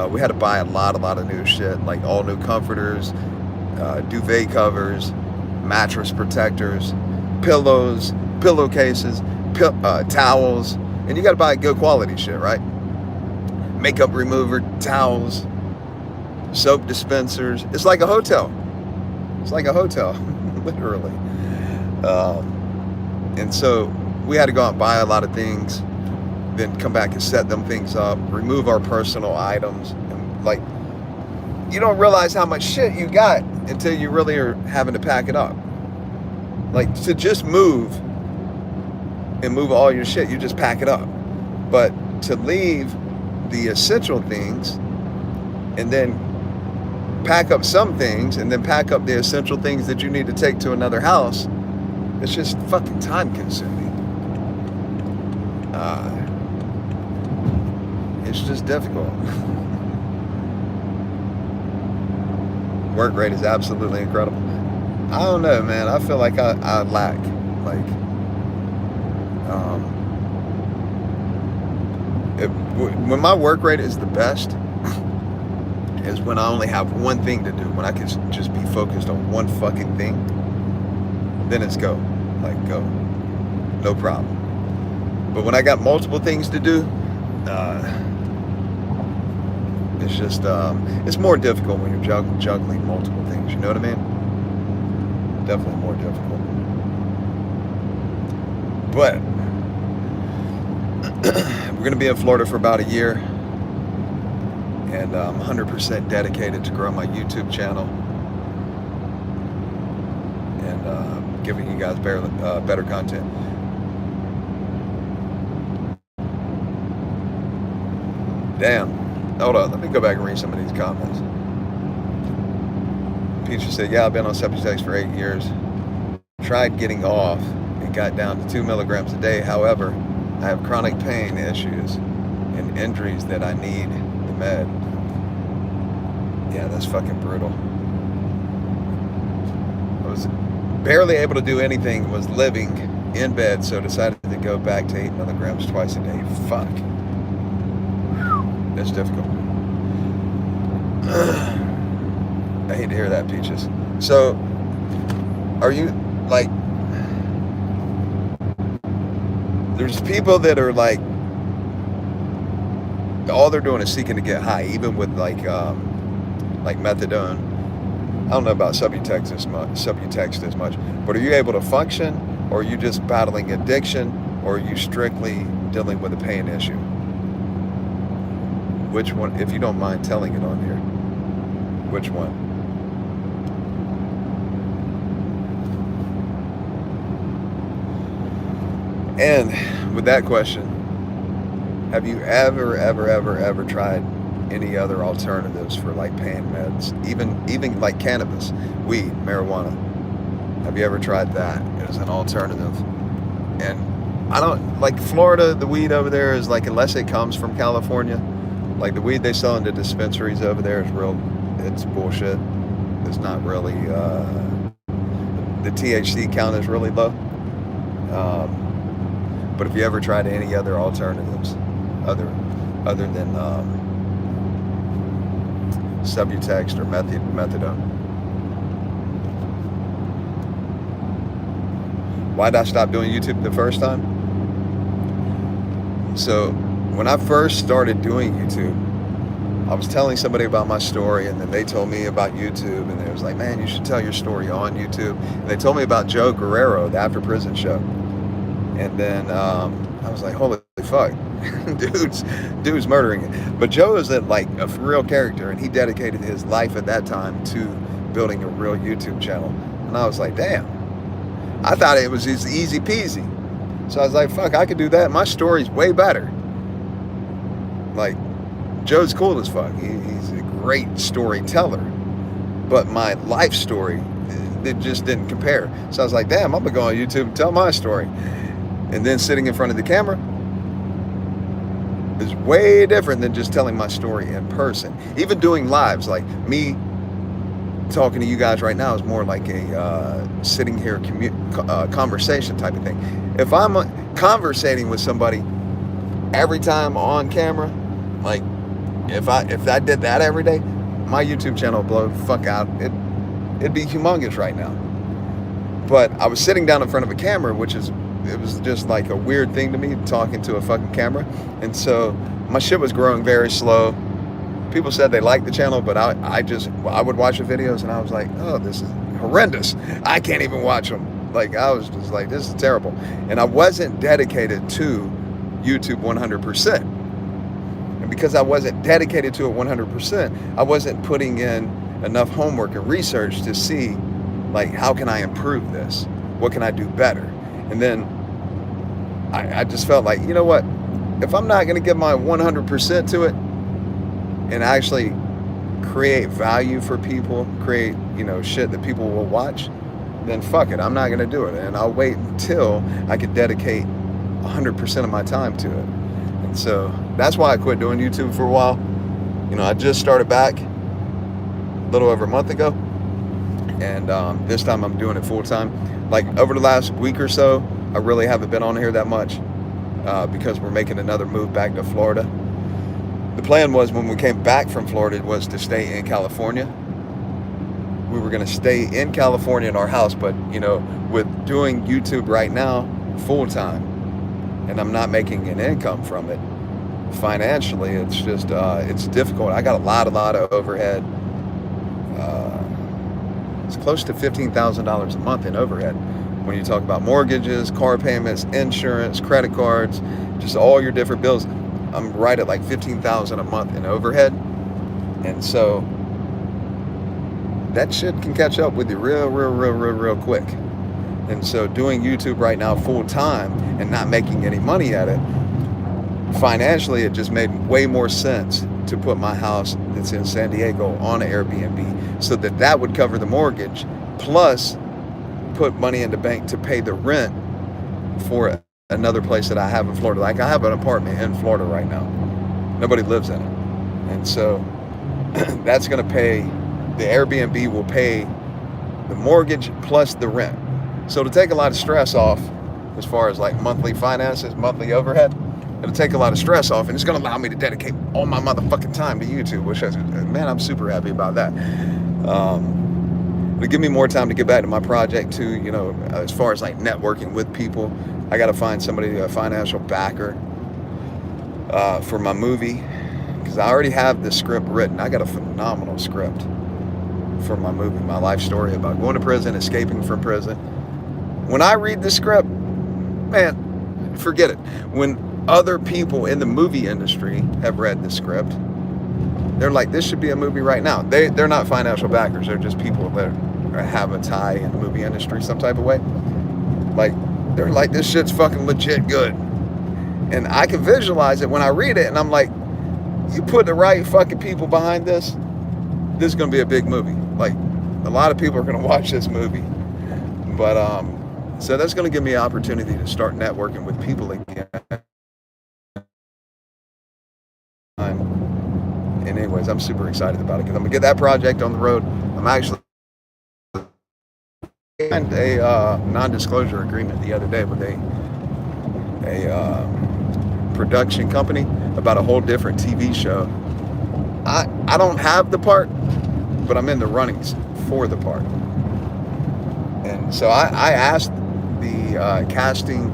We had to buy a lot of new shit, like all new comforters, duvet covers, mattress protectors, pillows, pillowcases, towels, and you got to buy good quality shit, right? Makeup remover, towels, soap dispensers. It's like a hotel. It's like a hotel, literally. And so we had to go out and buy a lot of things, then come back and set them things up, remove our personal items. And like, you don't realize how much shit you got until you really are having to pack it up. Like, to just move and move all your shit, you just pack it up. But to leave the essential things and then pack up some things and then pack up the essential things that you need to take to another house, it's just fucking time consuming. It's just difficult. Work rate is absolutely incredible. I don't know, man. I feel like I lack. Like, when my work rate is the best is when I only have one thing to do. When I can just be focused on one fucking thing, then it's go. Like, go. No problem. But when I got multiple things to do, it's just, it's more difficult when you're juggling multiple things, you know what I mean? Definitely more difficult. But we're going to be in Florida for about a year, and I'm 100% dedicated to grow my YouTube channel and giving you guys better content. Damn. Hold on, let me go back and read some of these comments. Peacher said, yeah, I've been on sweepstakes for 8 years. Tried getting off and got down to 2 milligrams a day. However, I have chronic pain issues and injuries that I need the med. Yeah, that's fucking brutal. I was barely able to do anything, was living in bed, so decided to go back to 8 milligrams twice a day. Fuck. That's difficult. I hate to hear that, Peaches. So, are you, like, there's people that are like, all they're doing is seeking to get high, even with like methadone. I don't know about Subutex as much, but are you able to function, or are you just battling addiction, or are you strictly dealing with a pain issue? Which one, if you don't mind telling it on here, which one? And with that question, have you ever tried any other alternatives for like pain meds, even like cannabis, weed, marijuana? Have you ever tried that as an alternative? And I don't, like Florida, the weed over there is like, unless it comes from California, like the weed they sell in the dispensaries over there is real, it's bullshit. It's not really, the THC count is really low. But if you ever tried any other alternatives, other than Subutex or methadone. Why did I stop doing YouTube the first time? So when I first started doing YouTube, I was telling somebody about my story, and then they told me about YouTube, and they was like, man, you should tell your story on YouTube. And they told me about Joe Guerrero, the After Prison Show. And then I was like, holy fuck, dude's murdering it. But Joe is like a real character, and he dedicated his life at that time to building a real YouTube channel. And I was like, damn, I thought it was just easy peasy. So I was like, fuck, I could do that. My story's way better. Like, Joe's cool as fuck. He's a great storyteller. But my life story, it just didn't compare. So I was like, damn, I'm gonna go on YouTube and tell my story. And then sitting in front of the camera is way different than just telling my story in person. Even doing lives, like me talking to you guys right now, is more like a sitting here conversation type of thing. If I'm conversating with somebody every time on camera, like if I did that every day, my YouTube channel would blow the fuck out. It'd be humongous right now. But I was sitting down in front of a camera, it was just like a weird thing to me, talking to a fucking camera. And so my shit was growing very slow. People said they liked the channel, but I would watch the videos and I was like, oh, this is horrendous. I can't even watch them. Like, I was just like, this is terrible. And I wasn't dedicated to YouTube 100%. And because I wasn't dedicated to it 100%, I wasn't putting in enough homework and research to see, like, how can I improve this? What can I do better? And then I just felt like, you know what? If I'm not going to give my 100% to it and actually create value for people, create, shit that people will watch, then fuck it. I'm not going to do it. And I'll wait until I can dedicate 100% of my time to it. And so that's why I quit doing YouTube for a while. I just started back a little over a month ago. And this time I'm doing it full time. Like over the last week or so, I really haven't been on here that much because we're making another move back to Florida. The plan was, when we came back from Florida, was to stay in California. We were going to stay in California in our house, but with doing YouTube right now full time, and I'm not making an income from it, financially, it's just, it's difficult. I got a lot of overhead. Uh, it's close to $15,000 a month in overhead. When you talk about mortgages, car payments, insurance, credit cards, just all your different bills, I'm right at like $15,000 a month in overhead. And so that shit can catch up with you real quick. And so doing YouTube right now full time and not making any money at it, financially, it just made way more sense to put my house that's in San Diego on Airbnb so that would cover the mortgage, plus put money in the bank to pay the rent for another place that I have in Florida. Like, I have an apartment in Florida right now. Nobody lives in it. And so that's going to pay, the Airbnb will pay the mortgage plus the rent. So to take a lot of stress off as far as like monthly finances, monthly overhead, it'll take a lot of stress off, and it's going to allow me to dedicate all my motherfucking time to YouTube, which is, man, I'm super happy about that. It'll give me more time to get back to my project too, you know, as far as like networking with people. I got to find somebody, a financial backer for my movie, because I already have the script written. I got a phenomenal script for my movie, my life story about going to prison, escaping from prison. When I read the script, man, forget it. When other people in the movie industry have read the script, they're like, this should be a movie right now. They're not financial backers. They're just people that have a tie in the movie industry some type of way. Like, they're like, this shit's fucking legit good. And I can visualize it when I read it, and I'm like, you put the right fucking people behind this, this is going to be a big movie. Like, a lot of people are going to watch this movie. But, so that's going to give me an opportunity to start networking with people again. And anyways, I'm super excited about it because I'm going to get that project on the road. I'm actually signed a non-disclosure agreement the other day with a production company about a whole different TV show. I don't have the part, but I'm in the runnings for the part. And so I asked the casting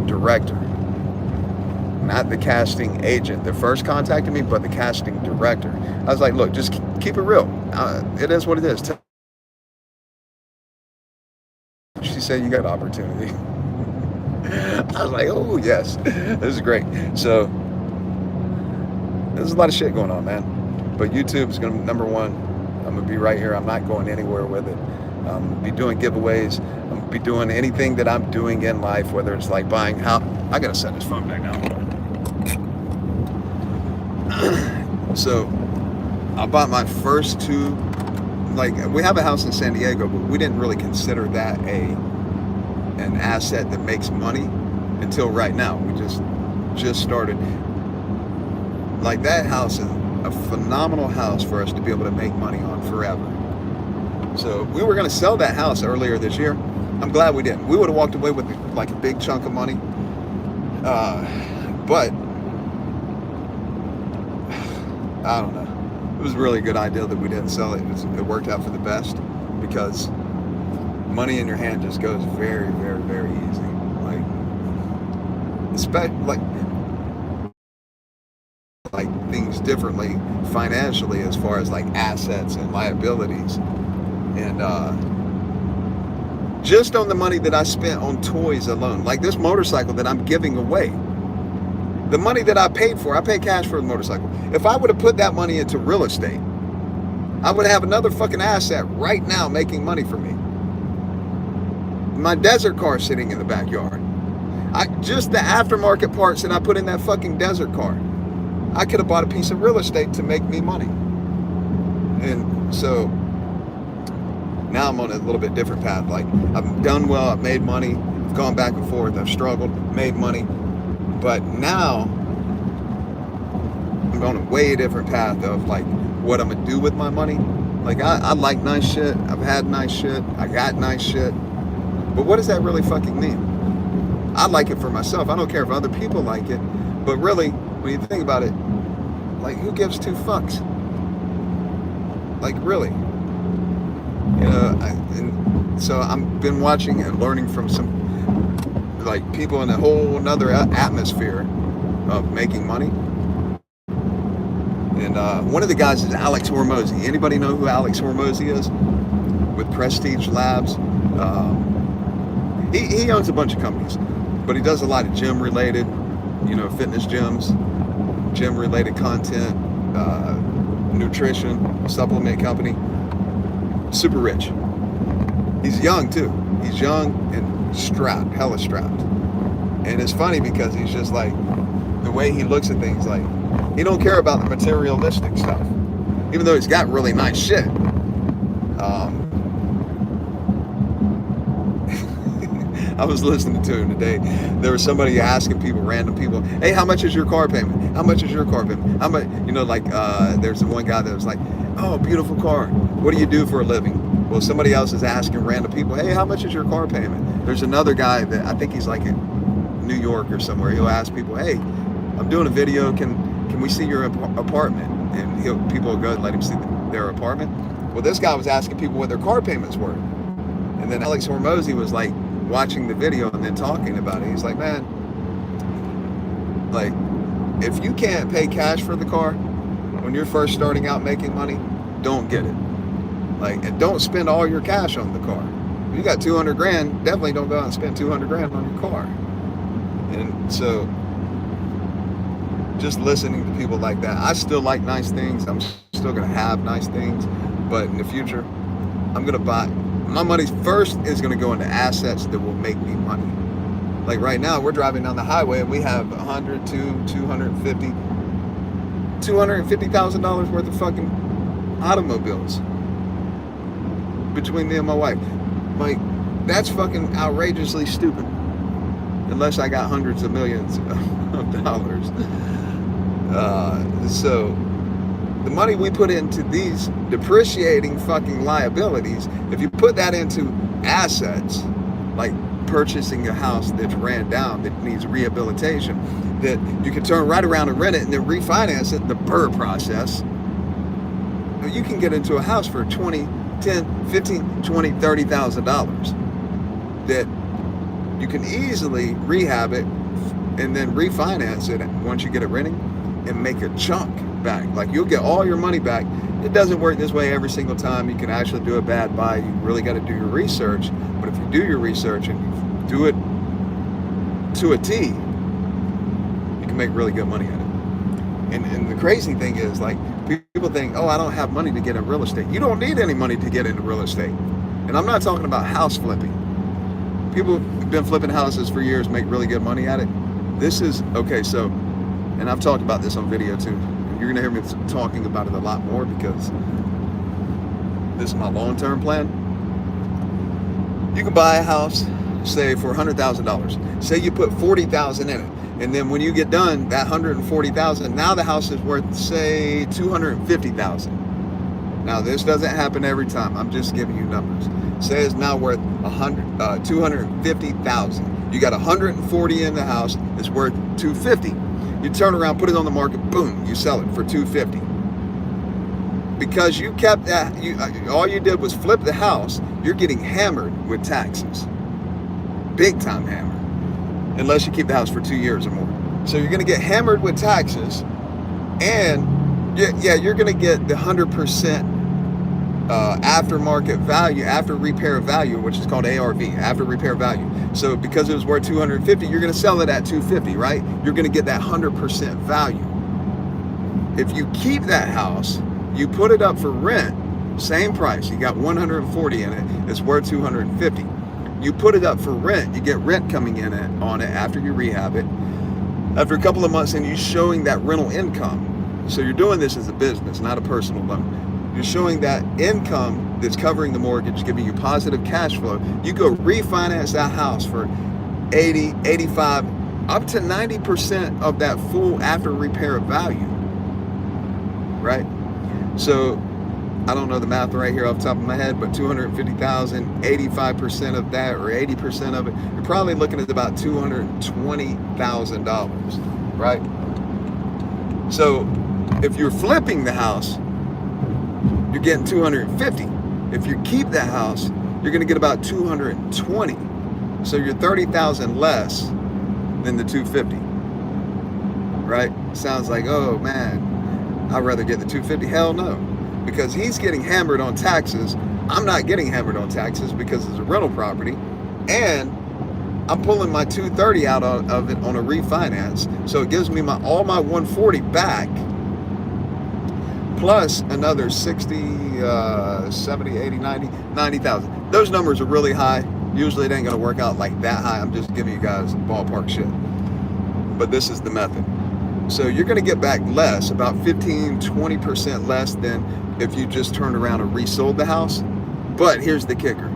director, not the casting agent that first contacted me, but the casting director. I was like, look, just keep it real. It is what it is. She said, you got an opportunity. I was like, oh, yes, this is great. So there's a lot of shit going on, man. But YouTube is going to be number one. I'm going to be right here. I'm not going anywhere with it. I'm going to be doing giveaways. I'm going to be doing anything that I'm doing in life, whether it's like buying house. I got to set this phone back down. So I bought my first two, like, we have a house in San Diego, but we didn't really consider that an asset that makes money until right now. We just started. Like, that house is a phenomenal house for us to be able to make money on forever. So we were going to sell that house earlier this year. I'm glad we didn't. We would have walked away with like a big chunk of money. But I don't know. It was a really good idea that we didn't sell it. It worked out for the best, because money in your hand just goes very, very, very easy. Like things differently financially as far as like assets and liabilities. And just on the money that I spent on toys alone, like this motorcycle that I'm giving away, the money that I paid for, I paid cash for the motorcycle. If I would have put that money into real estate, I would have another fucking asset right now making money for me. My desert car sitting in the backyard. Just the aftermarket parts that I put in that fucking desert car, I could have bought a piece of real estate to make me money. And so now I'm on a little bit different path. Like, I've done well, I've made money, I've gone back and forth, I've struggled, made money. But now I'm on a way different path of like what I'm gonna do with my money. Like, I like nice shit, I've had nice shit, I got nice shit. But what does that really fucking mean? I like it for myself. I don't care if other people like it. But really, when you think about it, like, who gives two fucks? Like, really? You know, and so I've been watching and learning from some like people in a whole another atmosphere of making money. And one of the guys is Alex Hormozy. Anybody know who Alex Hormozy is? With Prestige Labs. He owns a bunch of companies, but he does a lot of gym related, fitness gyms, gym related content, nutrition, supplement company. Super rich. He's young too. He's young and strapped, hella strapped. And it's funny because he's just like, the way he looks at things, like, he don't care about the materialistic stuff, even though he's got really nice shit. I was listening to him today. There was somebody asking people, random people, hey, how much is your car payment? How much is your car payment? How much, there's one guy that was like, oh, beautiful car. What do you do for a living? Well, somebody else is asking random people, hey, how much is your car payment? There's another guy that I think he's like in New York or somewhere. He'll ask people, hey, I'm doing a video. Can we see your apartment? And people will go and let him see their apartment. Well, this guy was asking people what their car payments were. And then Alex Hormozy was like watching the video and then talking about it. He's like, man, like, if you can't pay cash for the car when you're first starting out making money, don't get it. Like, and don't spend all your cash on the car. If you got 200 grand, definitely don't go out and spend 200 grand on your car. And so, just listening to people like that, I still like nice things. I'm still gonna have nice things, but in the future, I'm gonna buy. My money first is gonna go into assets that will make me money. Like right now, we're driving down the highway and we have $250,000 worth of fucking automobiles between me and my wife. Like, that's fucking outrageously stupid. Unless I got hundreds of millions of dollars. So the money we put into these depreciating fucking liabilities, if you put that into assets, like purchasing a house that's ran down, that needs rehabilitation, that you can turn right around and rent it and then refinance it, the BRRRR process, you can get into a house for $20, $10, $15, $20, $30,000 that you can easily rehab it and then refinance it once you get it renting and make a chunk back. Like, you'll get all your money back. It doesn't work this way every single time. You can actually do a bad buy. You really got to do your research. But if you do your research and you do it to a T, you can make really good money at it. And the crazy thing is, like, people think, oh, I don't have money to get in real estate. You don't need any money to get into real estate. And I'm not talking about house flipping. People have been flipping houses for years, make really good money at it. This is, okay, so, and I've talked about this on video too. You're gonna hear me talking about it a lot more because this is my long-term plan. You can buy a house, say for $100,000. Say you put $40,000 in it. And then when you get done, that $140,000, now the house is worth, say, $250,000. Now, this doesn't happen every time. I'm just giving you numbers. Say it's now worth $250,000. You got 140 in the house. It's worth $250. You turn around, put it on the market, boom, you sell it for $250. Because you kept that, all you did was flip the house. You're getting hammered with taxes, big time hammered. Unless you keep the house for 2 years or more. So you're gonna get hammered with taxes, and you're gonna get the 100% aftermarket value, after repair value, which is called ARV, after repair value. So because it was worth 250, you're gonna sell it at 250, right? You're gonna get that 100% value. If you keep that house, you put it up for rent, same price, you got 140 in it, it's worth 250. You put it up for rent, you get rent coming in on it after you rehab it. After a couple of months, and you're showing that rental income. So you're doing this as a business, not a personal loan. You're showing that income that's covering the mortgage, giving you positive cash flow. You go refinance that house for 80, 85, up to 90% of that full after repair value, right? So I don't know the math right here off the top of my head, but 250,000, 85% of that, or 80% of it, you're probably looking at about $220,000, right? So if you're flipping the house, you're getting 250. If you keep that house, you're gonna get about 220. So you're 30,000 less than the 250, right? Sounds like, oh man, I'd rather get the 250. Hell no, because he's getting hammered on taxes. I'm not getting hammered on taxes because it's a rental property, and I'm pulling my 230 out of it on a refinance, so it gives me all my 140 back, plus another 60, 70, 80, 90,000. Those numbers are really high. Usually it ain't gonna work out like that high. I'm just giving you guys ballpark shit. But this is the method. So you're gonna get back less, about 15, 20% less than if you just turned around and resold the house. But here's the kicker.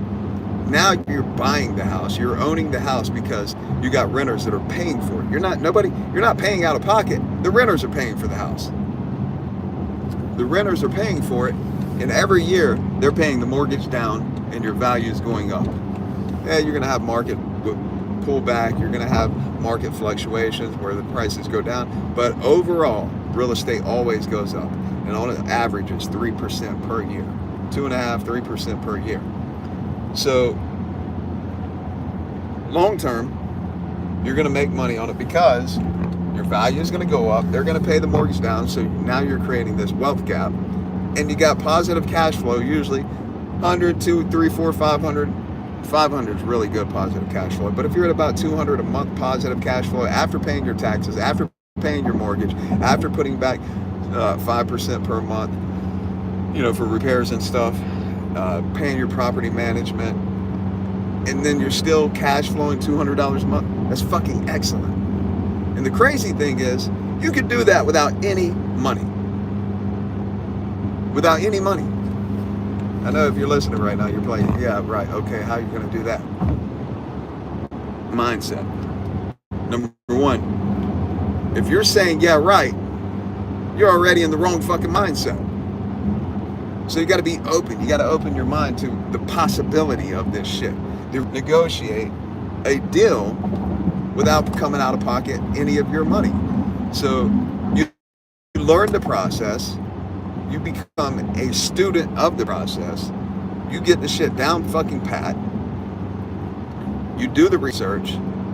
Now you're buying the house, you're owning the house because you got renters that are paying for it. You're not paying out of pocket. The renters are paying for the house. The renters are paying for it, and every year they're paying the mortgage down and your value is going up. Yeah, you're gonna have market pullback, you're gonna have market fluctuations where the prices go down, but overall, real estate always goes up, and on an average it's 3% per year, 2.5%, 3% per year. So long term, you're gonna make money on it because your value is gonna go up, they're gonna pay the mortgage down, so now you're creating this wealth gap, and you got positive cash flow, usually 100, 2, 3, 4, 500. 500 is really good positive cash flow, but if you're at about 200 a month positive cash flow after paying your taxes, after paying your mortgage, after putting back 5% per month, for repairs and stuff, paying your property management, and then you're still cash flowing $200 a month, that's fucking excellent. And the crazy thing is, you could do that without any money. Without any money. I know if you're listening right now, you're playing, yeah, right, okay, how are you going to do that? Mindset. Number one, if you're saying, yeah, right, you're already in the wrong fucking mindset. So you got to be open. You got to open your mind to the possibility of this shit. To negotiate a deal without coming out of pocket any of your money. So you learn the process. You become a student of the process. You get the shit down fucking pat. You do the research.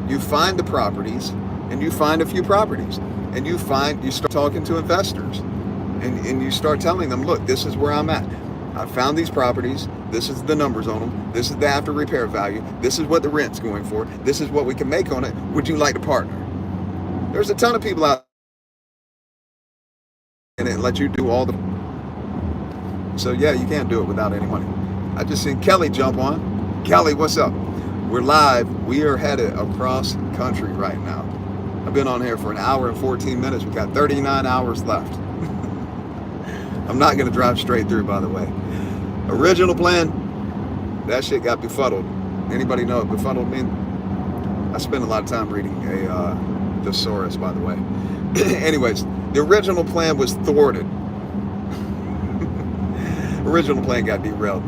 You find the properties, and you find a few properties, and you start talking to investors, and you start telling them, look, this is where I'm at. I found these properties. This is the numbers on them. This is the after repair value. This is what the rent's going for. This is what we can make on it. Would you like to partner? There's a ton of people out there and let you do all the. So yeah, you can't do it without any money. I just seen Kelly jump on. Kelly, what's up? We're live. We are headed across country right now. I've been on here for an hour and 14 minutes. We've got 39 hours left. I'm not going to drive straight through, by the way. Original plan, that shit got befuddled. Anybody know what befuddled means? I spent a lot of time reading a thesaurus, by the way. Anyways, the original plan was thwarted. Original plan got derailed.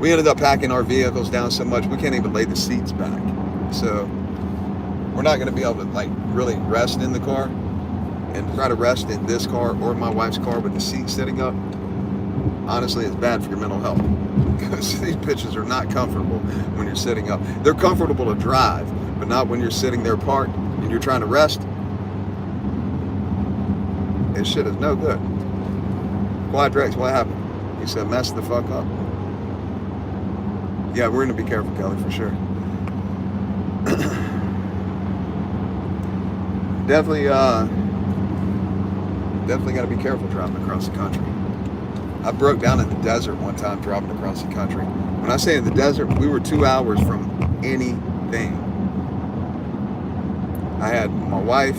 We ended up packing our vehicles down so much we can't even lay the seats back. So we're not going to be able to really rest in the car, and try to rest in this car or my wife's car with the seat sitting up. Honestly, it's bad for your mental health because these bitches are not comfortable when you're sitting up. They're comfortable to drive, but not when you're sitting there parked and you're trying to rest. This shit is no good. Quadrex, what happened? He said, mess the fuck up. Yeah, we're going to be careful, Kelly, for sure. Definitely got to be careful driving across the country. I broke down in the desert one time driving across the country. When I say in the desert, we were 2 hours from anything. I had my wife,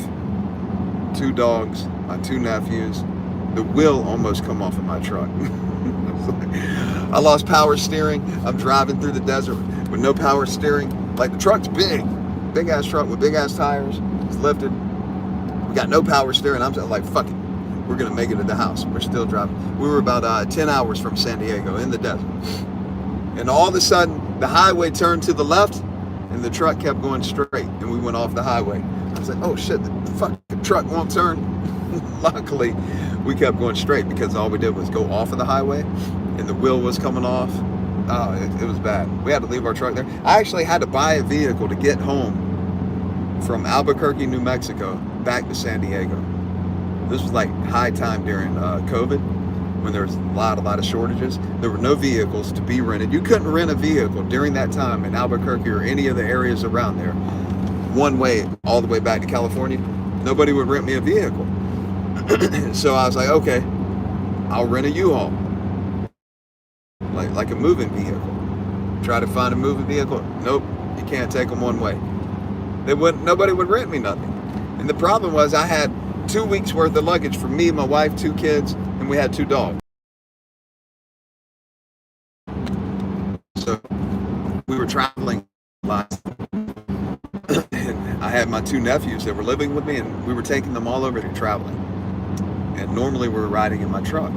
2 dogs, my 2 nephews. The wheel almost come off of my truck. I lost power steering. I'm driving through the desert with no power steering. Like, the truck's big ass truck with big ass tires. It's lifted. We got no power steering. I'm just like, fuck it. We're gonna make it to the house. We're still driving. We were about 10 hours from San Diego in the desert. And all of a sudden, the highway turned to the left and the truck kept going straight, and we went off the highway. I was like, oh shit, the fucking truck won't turn. Luckily, we kept going straight because all we did was go off of the highway, and the wheel was coming off. Oh, it was bad. We had to leave our truck there. I actually had to buy a vehicle to get home from Albuquerque, New Mexico, back to San Diego. This was like high time during COVID, when there was a lot of shortages. There were no vehicles to be rented. You couldn't rent a vehicle during that time in Albuquerque or any of the areas around there, one way all the way back to California. Nobody would rent me a vehicle. So I was like, okay, I'll rent a U-Haul, like a moving vehicle. Try to find a moving vehicle. Nope, you can't take them one way. Nobody would rent me nothing. And the problem was I had 2 weeks worth of luggage for me, my wife, 2 kids, and we had 2 dogs. So we were traveling a lot. And I had my 2 nephews that were living with me, and we were taking them all over to traveling. And normally we were riding in my truck.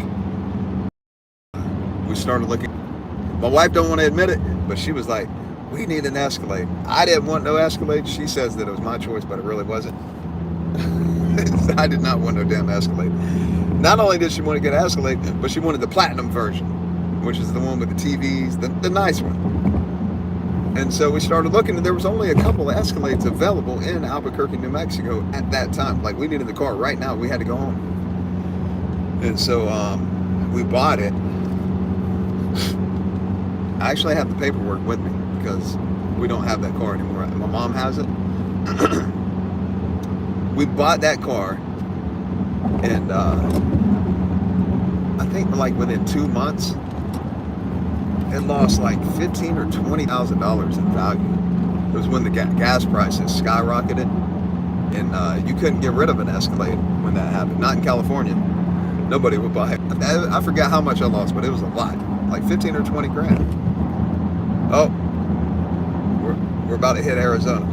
We started looking. My wife don't want to admit it, but she was like, we need an Escalade. I didn't want no Escalade. She says that it was my choice, but it really wasn't. I did not want no damn Escalade. Not only did she want to get an Escalade, but she wanted the platinum version, which is the one with the TVs, the nice one. And so we started looking, and there was only a couple of Escalades available in Albuquerque, New Mexico at that time. Like, we needed the car right now. We had to go home. And so we bought it. I actually have the paperwork with me because we don't have that car anymore. My mom has it. We bought that car, and I think like within 2 months, it lost like $15,000 or $20,000 in value. It was when the gas prices skyrocketed, and you couldn't get rid of an Escalade when that happened. Not in California. Nobody would buy it. I forgot how much I lost, but it was a lot, like 15 or 20 grand. Oh, we're about to hit Arizona.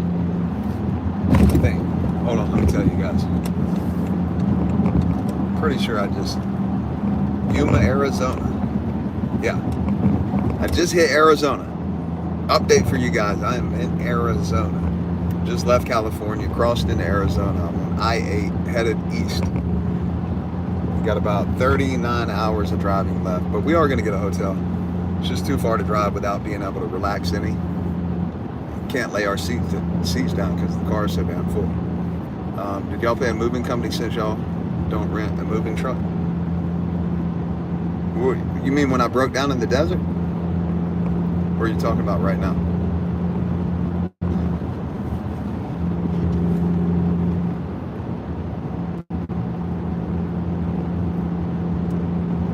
I think. Hold on, let me tell you guys. Pretty sure I just Yuma, Arizona. Yeah, I just hit Arizona. Update for you guys. I am in Arizona. Just left California, crossed into Arizona. I'm on I-8, headed east. We got about 39 hours of driving left, but we are going to get a hotel. It's just too far to drive without being able to relax any. Can't lay our seats down because the car is so damn full. Did y'all pay a moving company since y'all don't rent a moving truck? You mean when I broke down in the desert? What are you talking about right now?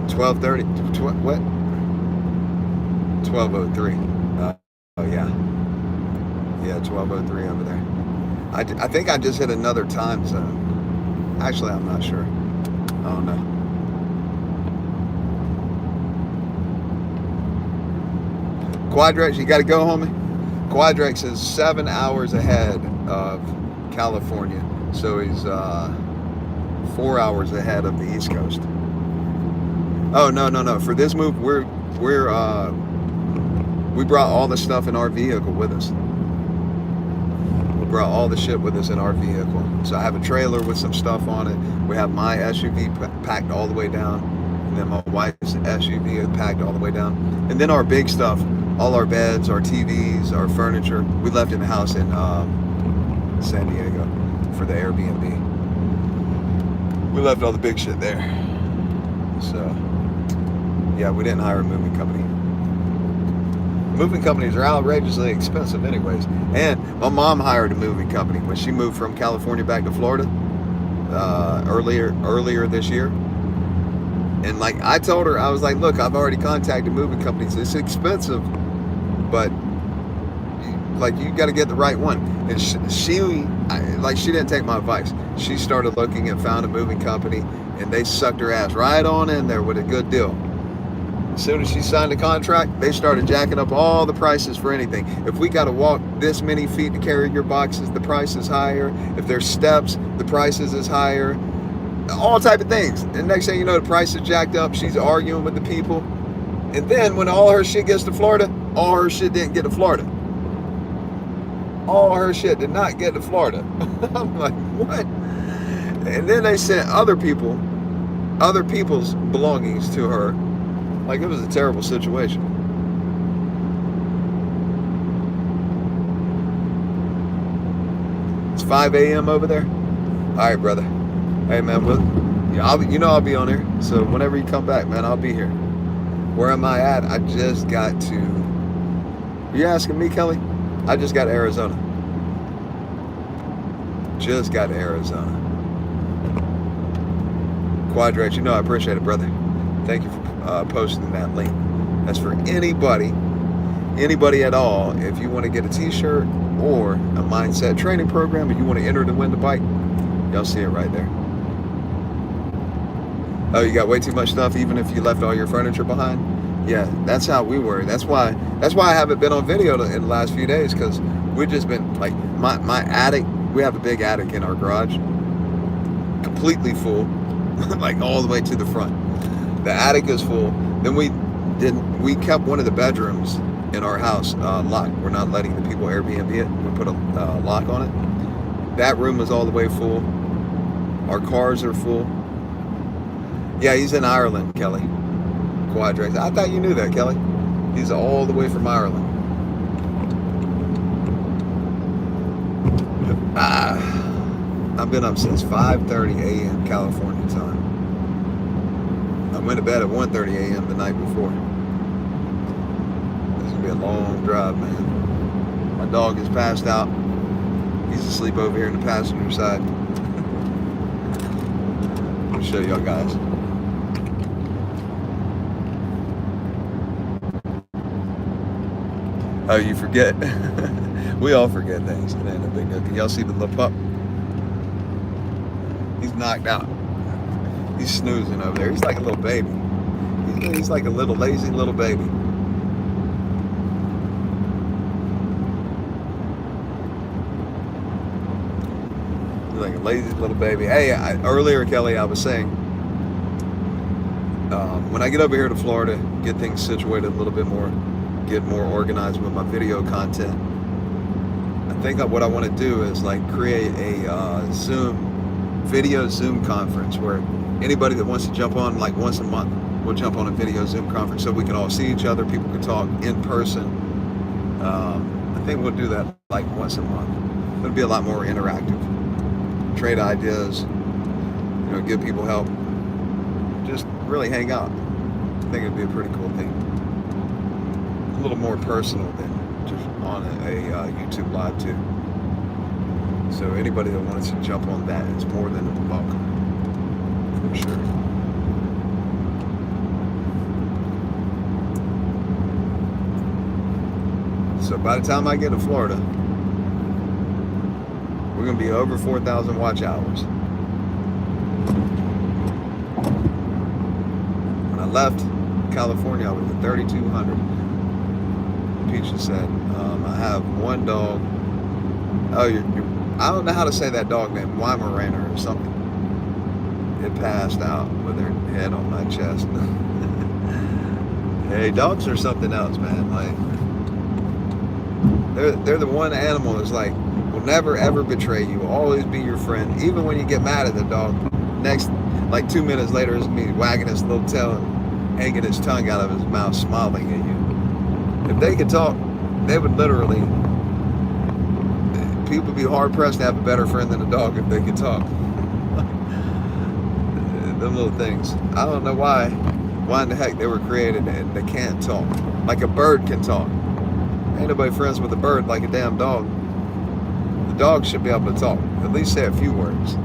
$12:30. What? 12:03. Oh yeah. Yeah, 12:03 over there. I think I just hit another time zone. Actually, I'm not sure. I don't know. Quadrex, you got to go, homie. Quadrex is 7 hours ahead of California, so he's 4 hours ahead of the East Coast. Oh no! For this move, we brought all the stuff in our vehicle with us. We brought all the shit with us in our vehicle. So I have a trailer with some stuff on it. We have my SUV packed all the way down, and then my wife's SUV is packed all the way down, and then our big stuff, all our beds, our TVs, our furniture, we left in the house in San Diego for the Airbnb. We left all the big shit there. So yeah, we didn't hire a moving company. Moving companies are outrageously expensive anyways. And my mom hired a moving company when she moved from California back to Florida earlier this year. And like I told her, I was like, look, I've already contacted moving companies. It's expensive, but like you got to get the right one. And she didn't take my advice. She started looking and found a moving company, and they sucked her ass right on in there with a good deal. As soon as she signed the contract, they started jacking up all the prices for anything. If we got to walk this many feet to carry your boxes, the price is higher. If there's steps, the price is higher. All type of things. And next thing you know, the price is jacked up. She's arguing with the people. And then when all her shit gets to Florida, all her shit didn't get to Florida. All her shit did not get to Florida. I'm like, what? And then they sent other people's belongings to her. Like, it was a terrible situation. 5 a.m. over there? All right, brother. Hey, man, I'll be on here. So whenever you come back, man, I'll be here. Where am I at? I just got to... You asking me, Kelly? I just got to Arizona. Just got to Arizona. Quadrate, I appreciate it, brother. Thank you for posting that link. That's for anybody at all. If you want to get a t-shirt or a mindset training program and you want to enter to win the bike, y'all see it right there. Oh, you got way too much stuff even if you left all your furniture behind? Yeah, that's how we were. That's why I haven't been on video in the last few days, because we've just been like, my attic, we have a big attic in our garage, completely full, like all the way to the front. The attic is full. Then we kept one of the bedrooms in our house locked. We're not letting the people Airbnb it. We put a lock on it. That room is all the way full. Our cars are full. Yeah, he's in Ireland, Kelly. Quadrate. I thought you knew that, Kelly. He's all the way from Ireland. I've been up since 5:30 a.m. California time. I went to bed at 1:30 a.m. the night before. This is gonna be a long drive, man. My dog is passed out. He's asleep over here in the passenger side. I'll show y'all guys. Oh, you forget. We all forget things. It ain't a big deal. Can y'all see the little pup? He's knocked out. He's snoozing over there. He's like a little baby. He's like a little lazy little baby. He's like a lazy little baby. Hey, earlier, Kelly, I was saying, when I get over here to Florida, get things situated a little bit more, get more organized with my video content, I think what I want to do is like create a video Zoom conference where anybody that wants to jump on, like once a month, we'll jump on a video Zoom conference so we can all see each other, people can talk in person. I think we'll do that like once a month. It'll be a lot more interactive. Trade ideas, give people help. Just really hang out. I think it'd be a pretty cool thing. A little more personal than just on a YouTube live too. So anybody that wants to jump on that is more than welcome, for sure. So by the time I get to Florida, we're gonna be over 4,000 watch hours. When I left California, I was at 3,200. Peach said, I have one dog. Oh, I don't know how to say that dog name, Weimaraner or something. It passed out with her head on my chest. Hey, dogs are something else, man. Like, they're the one animal that's like, will never ever betray you, will always be your friend. Even when you get mad at the dog, like 2 minutes later, it's me wagging his little tail and hanging his tongue out of his mouth, smiling at you. If they could talk, they would literally, people would be hard pressed to have a better friend than a dog if they could talk. Them little things. I don't know why in the heck they were created and they can't talk. Like a bird can talk. Ain't nobody friends with a bird like a damn dog. The dog should be able to talk, at least say a few words.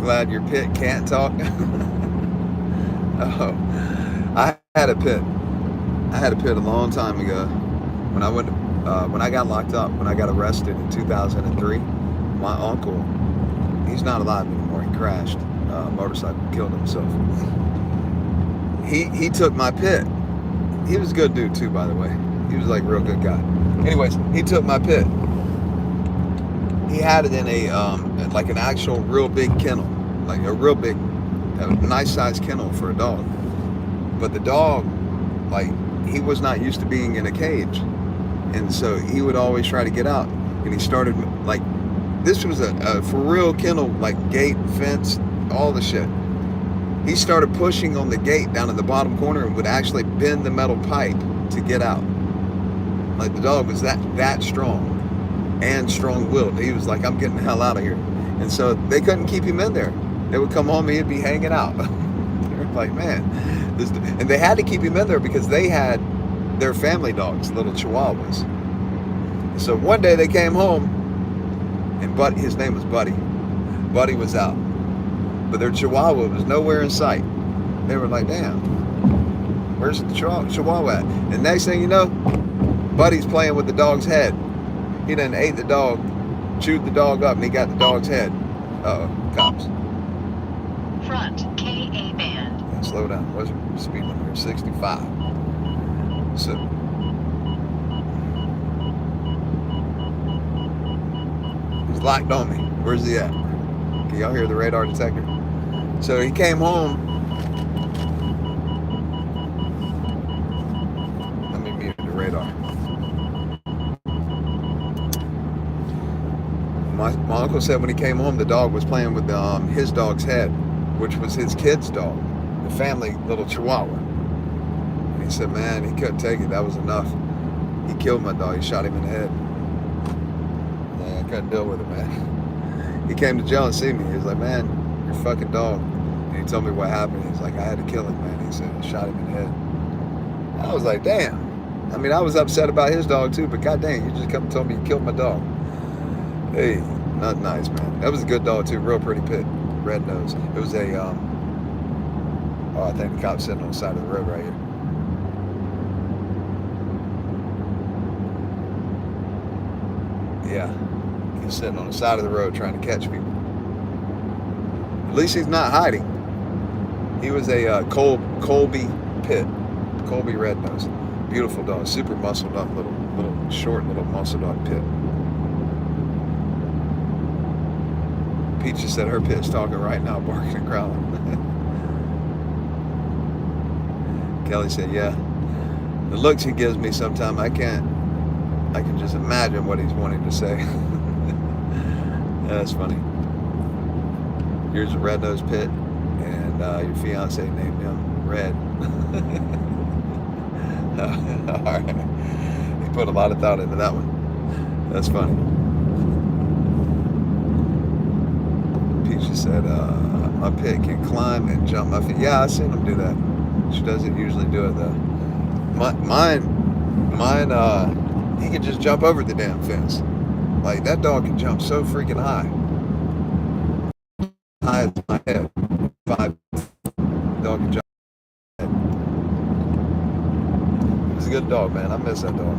Glad your pit can't talk. Oh, I had a pit a long time ago when I went when I got locked up, when I got arrested in 2003, my uncle, he's not alive anymore. He crashed a motorcycle, killed himself. He took my pit. He was a good dude too, by the way. He was like a real good guy. Anyways, he took my pit. He had it in like an actual real big kennel, like a real big, nice sized kennel for a dog. But the dog, like, he was not used to being in a cage. And so he would always try to get out. And he started, like, this was a for real kennel, like gate, fence, all the shit. He started pushing on the gate down in the bottom corner and would actually bend the metal pipe to get out. Like, the dog was that strong and strong-willed. He was like, I'm getting the hell out of here. And so they couldn't keep him in there. They would come home and he'd be hanging out. They were like, man. And they had to keep him in there because they had their family dogs, little chihuahuas. So one day they came home, and his name was Buddy. Buddy was out. But their chihuahua was nowhere in sight. They were like, damn, where's the chihuahua at? And next thing you know, Buddy's playing with the dog's head. He done ate the dog, chewed the dog up, and he got the dog's head. Uh-oh, cops. Front, KA band. Yeah, slow down. What's your speed limit here? 65. So, he's locked on me. Where's he at? Can y'all hear the radar detector? So he came home. Let me mute the radar. My uncle said when he came home, the dog was playing with his dog's head, which was his kid's dog, the family little chihuahua. And he said, man, he couldn't take it. That was enough. He killed my dog. He shot him in the head. Yeah, I couldn't deal with it, man. He came to jail and see me. He was like, man, your fucking dog. And he told me what happened. He's like, I had to kill him, man. He said, I shot him in the head. I was like, damn. I mean, I was upset about his dog too, but goddamn, you just come and told me you killed my dog. Hey, not nice, man. That was a good dog too, real pretty pit, red nose. It was a, I think the cop's sitting on the side of the road right here. Yeah, he's sitting on the side of the road trying to catch people. At least he's not hiding. He was a Colby pit, Colby red nose. Beautiful dog, super muscled up, little short, little muscled up pit. Peachy said her pit's talking right now, barking and growling. Kelly said, yeah. The looks he gives me sometimes, I can just imagine what he's wanting to say. That's funny. Here's a red-nosed pit, and your fiance named him Red. All right. He put a lot of thought into that one. That's funny. She said, my pit can climb and jump my feet. Yeah, I've seen him do that. She doesn't usually do it though. Mine, he can just jump over the damn fence. Like, that dog can jump so freaking high. High as my head. 5. Dog can jump. He was a good dog, man. I miss that dog.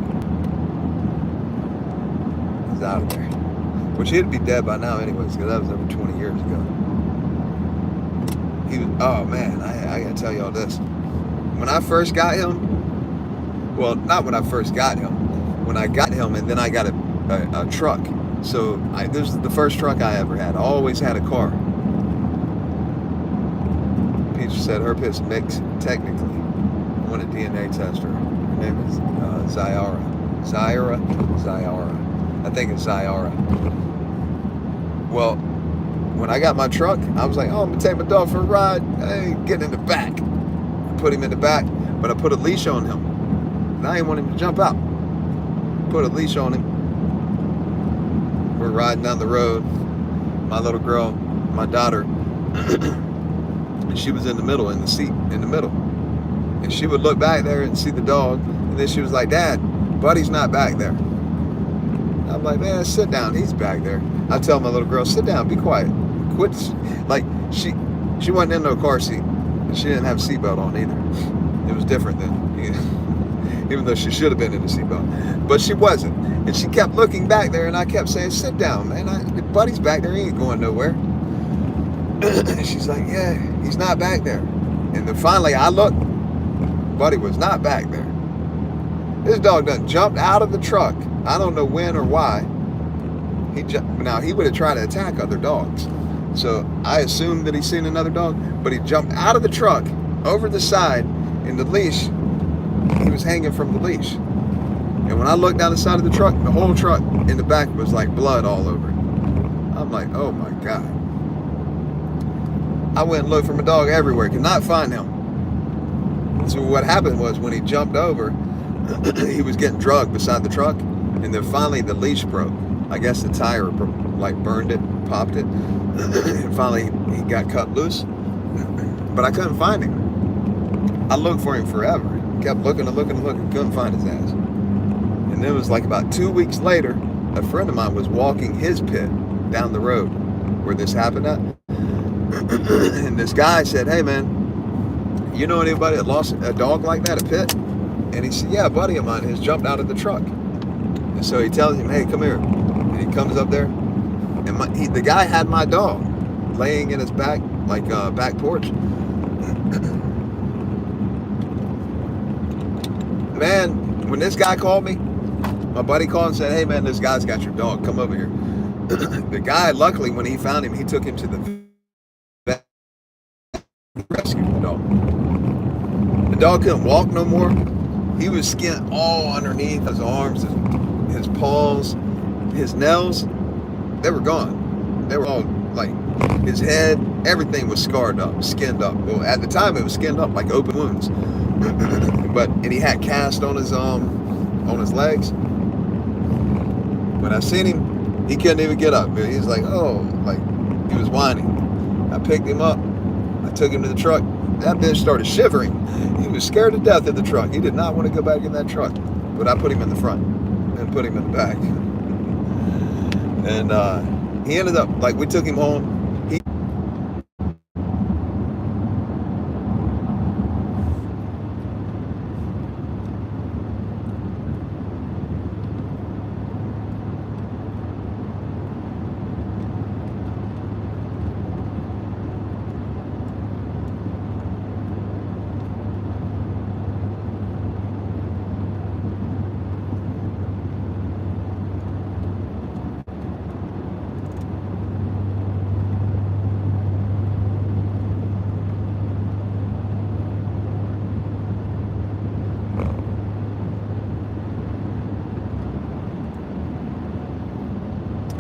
He's out of there. Which he'd be dead by now anyways, because that was over 20 years ago. He was, oh man, I gotta tell y'all this. When I first got him, well, not when I first got him, when I got him and then I got a truck. So this is the first truck I ever had. I always had a car. Peach said her pit's mixed technically. I want a DNA tester. Her name is Zyara. I think it's Zyara. Well, when I got my truck, I was like, oh, I'm gonna take my dog for a ride. Hey, get in the back. I put him in the back, but I put a leash on him. And I didn't want him to jump out. Put a leash on him. We're riding down the road. My little girl, my daughter, and she was in the middle, in the seat, in the middle. And she would look back there and see the dog, and then she was like, Dad, Buddy's not back there. I'm like, man, sit down. He's back there. I tell my little girl, sit down, be quiet. Quit. Like, she wasn't in no car seat. And she didn't have a seatbelt on either. It was different then. even though she should have been in the seatbelt. But she wasn't. And she kept looking back there, and I kept saying, sit down, man. Buddy's back there. He ain't going nowhere. And she's like, yeah, he's not back there. And then finally I looked. Buddy was not back there. This dog done jumped out of the truck. I don't know when or why. Now, he would have tried to attack other dogs. So I assumed that he's seen another dog, but he jumped out of the truck, over the side, and the leash, he was hanging from the leash. And when I looked down the side of the truck, the whole truck in the back was like blood all over it. I'm like, oh my God. I went and looked for my dog everywhere, could not find him. So what happened was when he jumped over, he was getting drugged beside the truck, and then finally the leash broke. I guess the tire like burned it, popped it, and finally he got cut loose. But I couldn't find him. I looked for him forever. Kept looking and looking and looking, couldn't find his ass. And then it was like about 2 weeks later, a friend of mine was walking his pit down the road where this happened at. And this guy said, hey man, you know anybody that lost a dog like that, a pit? And he said, yeah, a buddy of mine has jumped out of the truck. And so he tells him, hey, come here. And he comes up there. And the guy had my dog laying in his back, like back porch. Man, when this guy called me, my buddy called and said, hey man, this guy's got your dog, come over here. The guy, luckily, when he found him, he took him to the vet, rescued the dog. The dog couldn't walk no more. He was skinned all underneath his arms, his paws, his nails. They were gone. They were all like his head, everything was scarred up, skinned up. Well, at the time it was skinned up like open wounds. And he had cast on his legs. When I seen him, he couldn't even get up. He was like, oh, like he was whining. I picked him up. I took him to the truck. That bitch started shivering. He was scared to death in the truck. He did not want to go back in that truck. But I put him in the front and put him in the back. And he ended up, like, we took him home.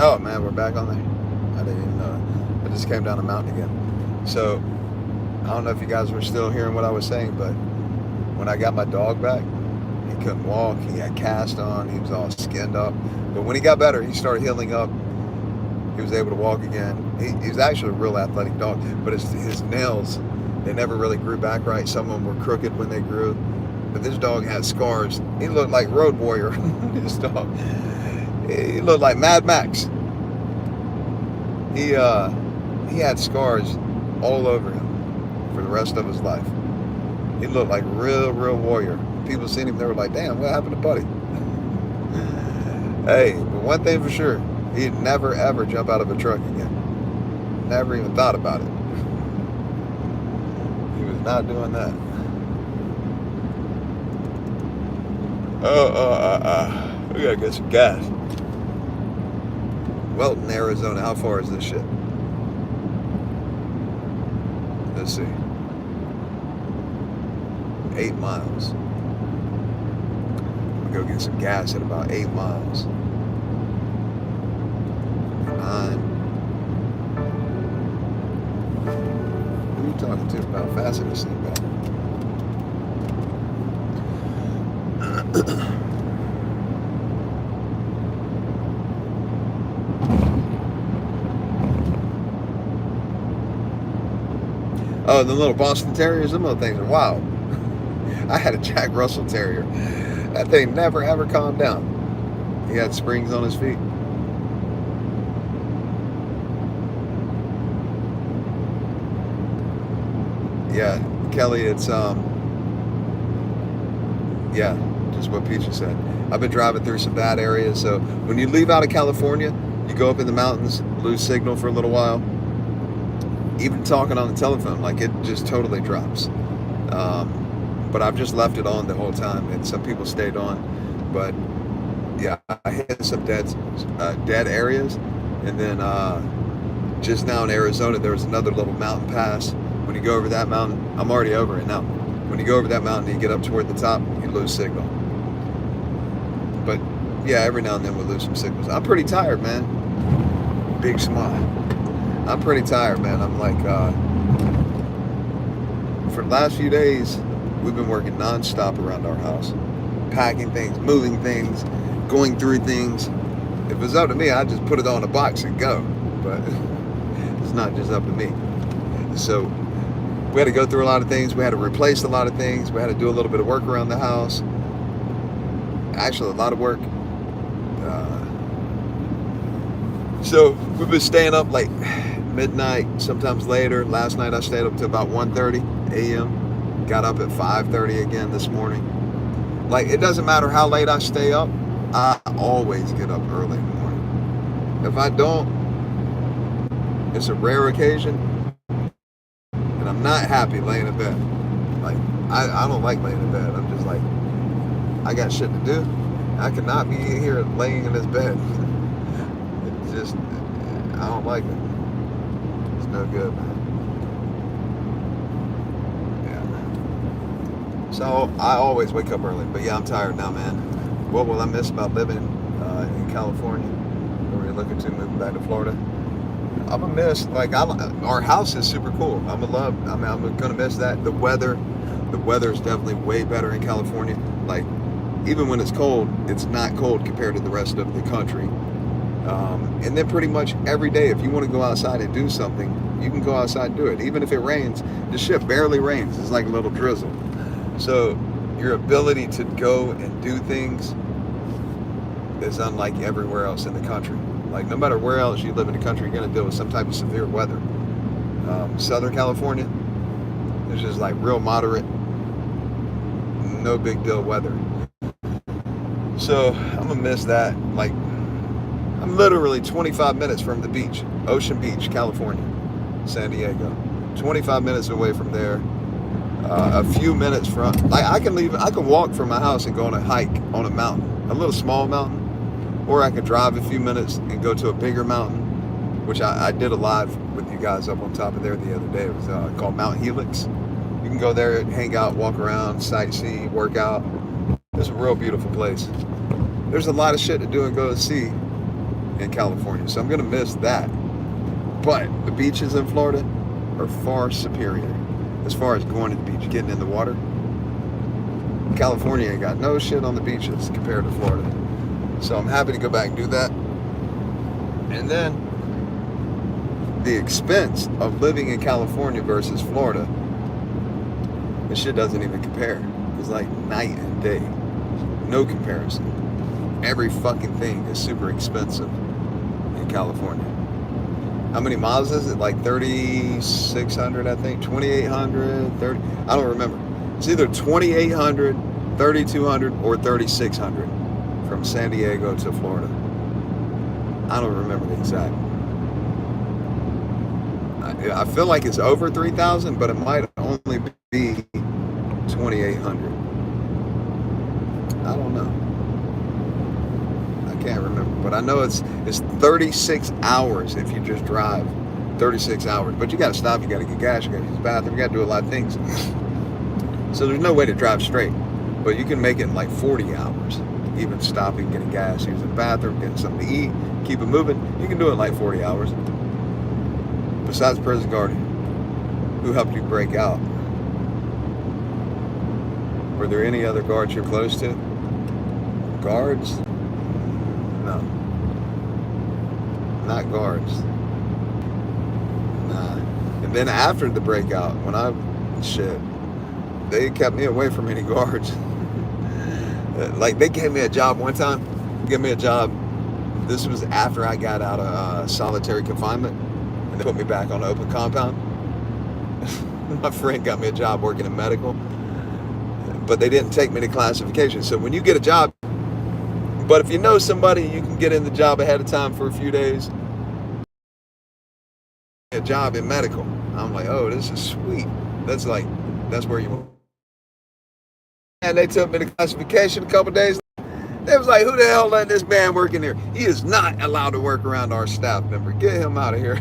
Oh man, we're back on there. I didn't even know. I just came down the mountain again. So I don't know if you guys were still hearing what I was saying, but when I got my dog back, he couldn't walk. He had cast on. He was all skinned up. But when he got better, he started healing up. He was able to walk again. He was actually a real athletic dog, but his nails, they never really grew back right. Some of them were crooked when they grew. But this dog had scars. He looked like Road Warrior. This dog. He looked like Mad Max. He had scars all over him for the rest of his life. He looked like real warrior. People seen him, they were like, damn, what happened to Buddy? Hey, but one thing for sure, he'd never ever jump out of a truck again. Never even thought about it. He was not doing that. We gotta get some gas. Welton, Arizona. How far is this shit? Let's see. 8 miles. I'm gonna go get some gas at about 8 miles. 9. Who are you talking to about fastening this thing back? Oh, the little Boston Terriers, them little things are wild. I had a Jack Russell Terrier. That thing never ever calmed down. He had springs on his feet. Yeah, Kelly, it's yeah, just what Peachy said. I've been driving through some bad areas. So when you leave out of California, you go up in the mountains, lose signal for a little while. Even talking on the telephone, like it just totally drops. But I've just left it on the whole time, and some people stayed on. But yeah, I hit some dead areas, and then just now in Arizona, there was another little mountain pass. When you go over that mountain, I'm already over it now. When you go over that mountain and you get up toward the top, you lose signal. But yeah, every now and then we lose some signals. I'm pretty tired, man. Big smile. I'm pretty tired, man. I'm like, for the last few days, we've been working nonstop around our house. Packing things, moving things, going through things. If it was up to me, I'd just put it on a box and go. But it's not just up to me. So we had to go through a lot of things. We had to replace a lot of things. We had to do a little bit of work around the house. Actually, a lot of work. So we've been staying up like midnight, sometimes later. Last night I stayed up to about 1:30 a.m. Got up at 5:30 again this morning. Like, it doesn't matter how late I stay up, I always get up early in the morning. If I don't, it's a rare occasion, and I'm not happy laying in bed. Like, I don't like laying in bed. I'm just like, I got shit to do. I cannot be here laying in this bed. It's just, I don't like it. It's no good, man. So I always wake up early, but yeah, I'm tired now, man. What will I miss about living in California? Or we're looking to moving back to Florida? I'm gonna miss, like, our house is super cool. I'm gonna miss that. The weather is definitely way better in California. Like, even when it's cold, it's not cold compared to the rest of the country. And then pretty much every day, if you want to go outside and do something, you can go outside and do it. Even if it rains, the shit barely rains. It's like a little drizzle. So your ability to go and do things is unlike everywhere else in the country. Like, no matter where else you live in the country, you're going to deal with some type of severe weather. Southern California, it's just like real moderate, no big deal weather. So I'm going to miss that. Like, I'm literally 25 minutes from the beach, Ocean Beach, California, San Diego. 25 minutes away from there. A few minutes from, like, I can walk from my house and go on a hike on a mountain, a little small mountain, or I could drive a few minutes and go to a bigger mountain, which I did a live with you guys up on top of there the other day. It was called Mount Helix. You can go there, hang out, walk around, sightsee, work out. It's a real beautiful place. There's a lot of shit to do and go to see in California, so I'm gonna miss that. But the beaches in Florida are far superior. As far as going to the beach, getting in the water, California ain't got no shit on the beaches compared to Florida. So I'm happy to go back and do that. And then the expense of living in California versus Florida, this shit doesn't even compare. It's like night and day. No comparison. Every fucking thing is super expensive in California. How many miles is it? Like 3,600, I think. 2,800, 30. I don't remember. It's either 2,800, 3,200, or 3,600 from San Diego to Florida. I don't remember the exact. I feel like it's over 3,000, but it might only be 2,800. I don't know. I can't remember, but I know it's 36 hours if you just drive 36 hours. But you got to stop, you got to get gas, you got to use the bathroom, you got to do a lot of things. So there's no way to drive straight, but you can make it in like 40 hours. Even stopping, getting gas, using the bathroom, getting something to eat, keep it moving. You can do it in like 40 hours. Besides prison guardian, who helped you break out? Were there any other guards you're close to? Guards? No. Not guards. Nah. And then after the breakout, they kept me away from any guards. Like, they gave me a job one time. This was after I got out of solitary confinement, and they put me back on the open compound. My friend got me a job working in medical. but they didn't take me to classification. So when you get a job, but if you know somebody, you can get in the job ahead of time for a few days. A job in medical. I'm like, oh, this is sweet. That's where you want. And they took me to classification a couple days. They was like, who the hell let this man work in here? He is not allowed to work around our staff member. Get him out of here.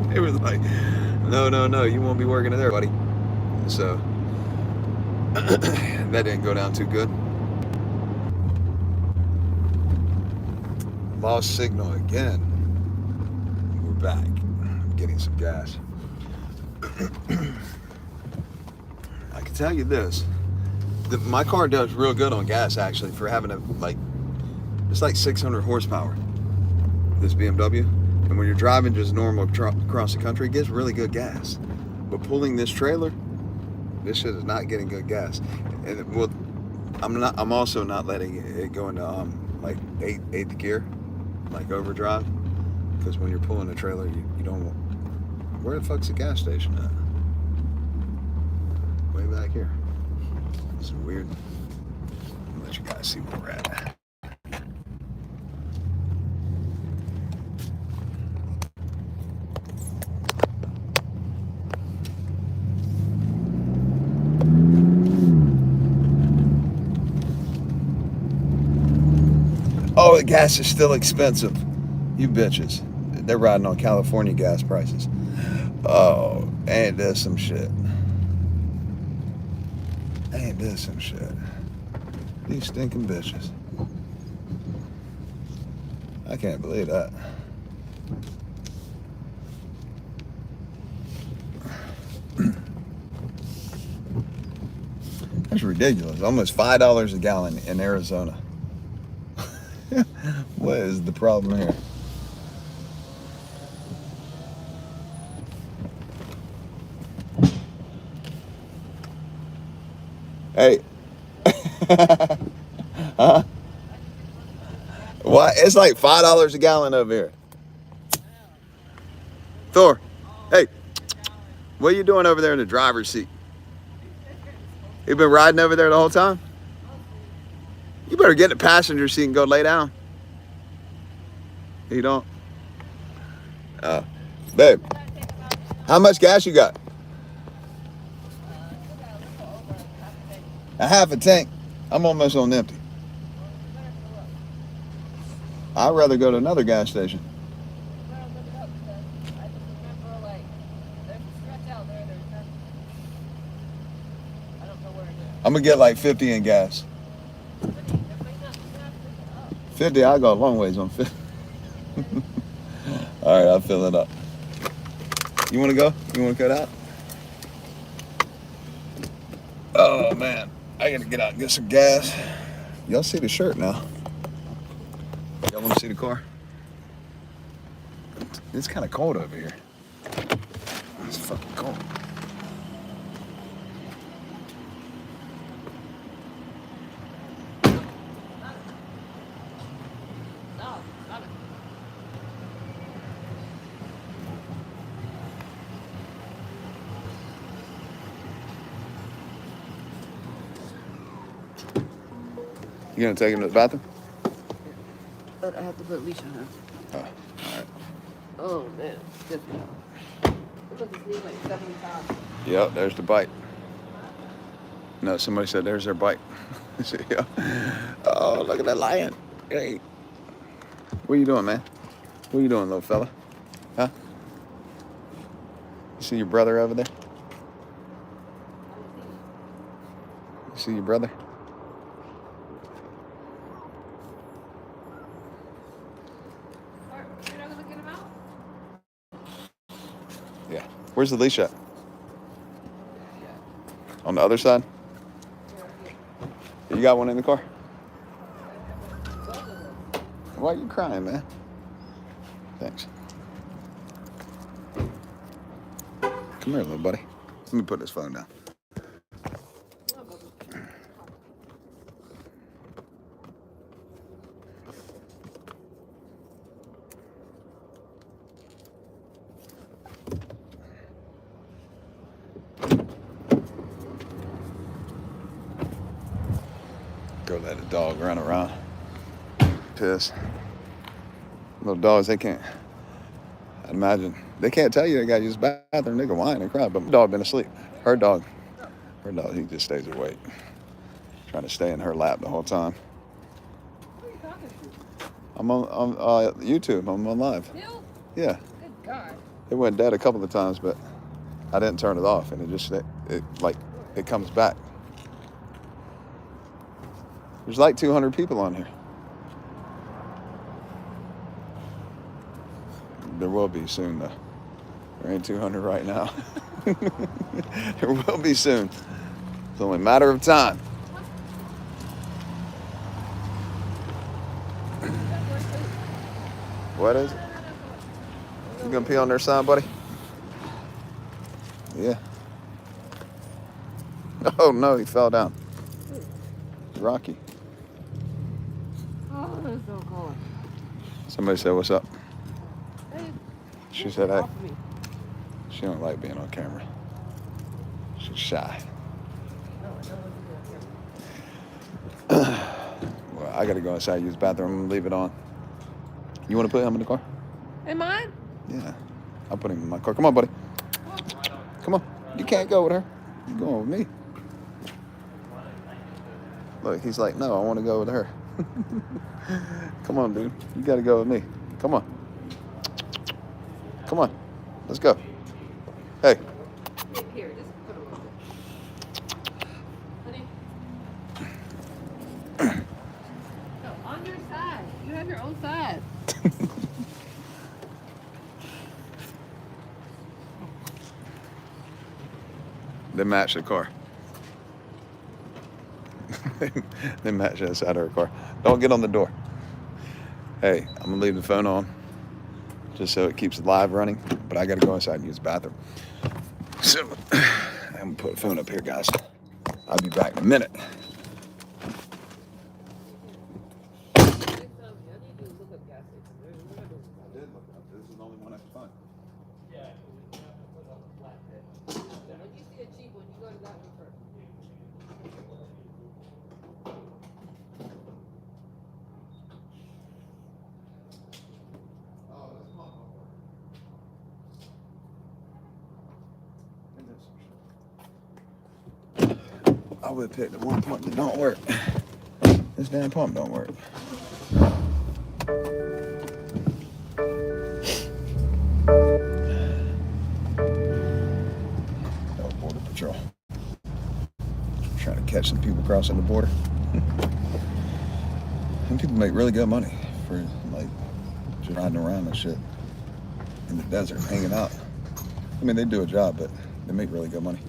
They was like, no, you won't be working in there, buddy. So that didn't go down too good. Lost signal again. We're back. I'm getting some gas. I can tell you this. My car does real good on gas, actually, for having it's like 600 horsepower, this BMW. And when you're driving just normal across the country, it gets really good gas. But pulling this trailer, this shit is not getting good gas. And I'm also not letting it go into like eighth gear, like overdrive, because when you're pulling a trailer, you don't. Where the fuck's the gas station at? Way back here. This is weird. I'll let you guys see where we're at. Oh, the gas is still expensive. You bitches. They're riding on California gas prices. Oh, ain't this some shit. Ain't this some shit. These stinking bitches. I can't believe that. That's ridiculous. Almost $5 a gallon in Arizona. What is the problem here? Hey. Huh? Why? It's like $5 a gallon over here. Thor, hey, what are you doing over there in the driver's seat? You been riding over there the whole time? You better get in the passenger seat and go lay down. You don't? Babe, how much gas you got? A half a tank. I'm almost on empty. I'd rather go to another gas station. I'm gonna get like 50 in gas. 50, I'll go a long ways on 50. All right, I'll fill it up. You wanna go? You wanna cut out? Oh man, I gotta get out and get some gas. Y'all see the shirt now? Y'all wanna see the car? It's kind of cold over here. It's fucking cold. You gonna take him to the bathroom? But I have to put a leash on her. Oh, all right. Oh man, it's difficult. Look at this knee like 70 times. Yep, there's the bite. No, somebody said there's their bite. Yeah. Oh, look at that lion. Hey. What are you doing, man? What are you doing, little fella? Huh? You see your brother over there? You see your brother? You're not gonna get him out? Yeah. Where's the leash at? On the other side? You got one in the car? Why are you crying, man? Thanks. Come here, little buddy. Let me put this phone down. Go let the dog run around. Piss. Little dogs, they can't. I imagine they can't tell you they got to use the bathroom. They can whine and cry, but my dog been asleep. Her dog, he just stays awake, trying to stay in her lap the whole time. Who are you talking to? I'm on YouTube. I'm on live. Still? Yeah. Good God. It went dead a couple of times, but I didn't turn it off, and it comes back. There's like 200 people on here. There will be soon, though. There ain't 200 right now. There will be soon. It's only a matter of time. What is it? You gonna pee on their sign, buddy? Yeah. Oh no, he fell down. Rocky. Oh, that's so cold. Somebody said, "What's up?" Hey, She said, "Hey." off me. She don't like being on camera. She's shy. Well, I gotta go inside, use the bathroom, and leave it on. You wanna put him in the car? Hey, mine? Yeah. I'll put him in my car. Come on, buddy. Come on. You can't go with her. You're going with me. Look, he's like, no, I want to go with her. Come on, dude. You got to go with me. Come on. Come on. Let's go. Hey. Here, just put it on. Honey. No, on your side. You have your own side. They match the car. They match the side of her car. Don't get on the door. Hey, I'm going to leave the phone on just so it keeps live running, but I got to go inside and use the bathroom. So, I'm going to put the phone up here, guys. I'll be back in a minute. I did look up. This is the only one I could find. When you see a cheap one, you go to that one first. Oh, that's pump don't work. I would pick the one pump that don't work. This damn pump don't work. Oh, Border Patrol. Trying to catch some people crossing the border. And people make really good money for like just riding around and shit in the desert, hanging out. I mean, they do a job, but they make really good money.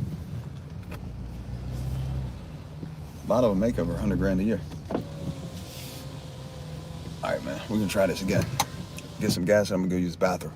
A lot of them make over 100 grand a year. All right, man, we're gonna try this again. Get some gas and I'm gonna go use the bathroom.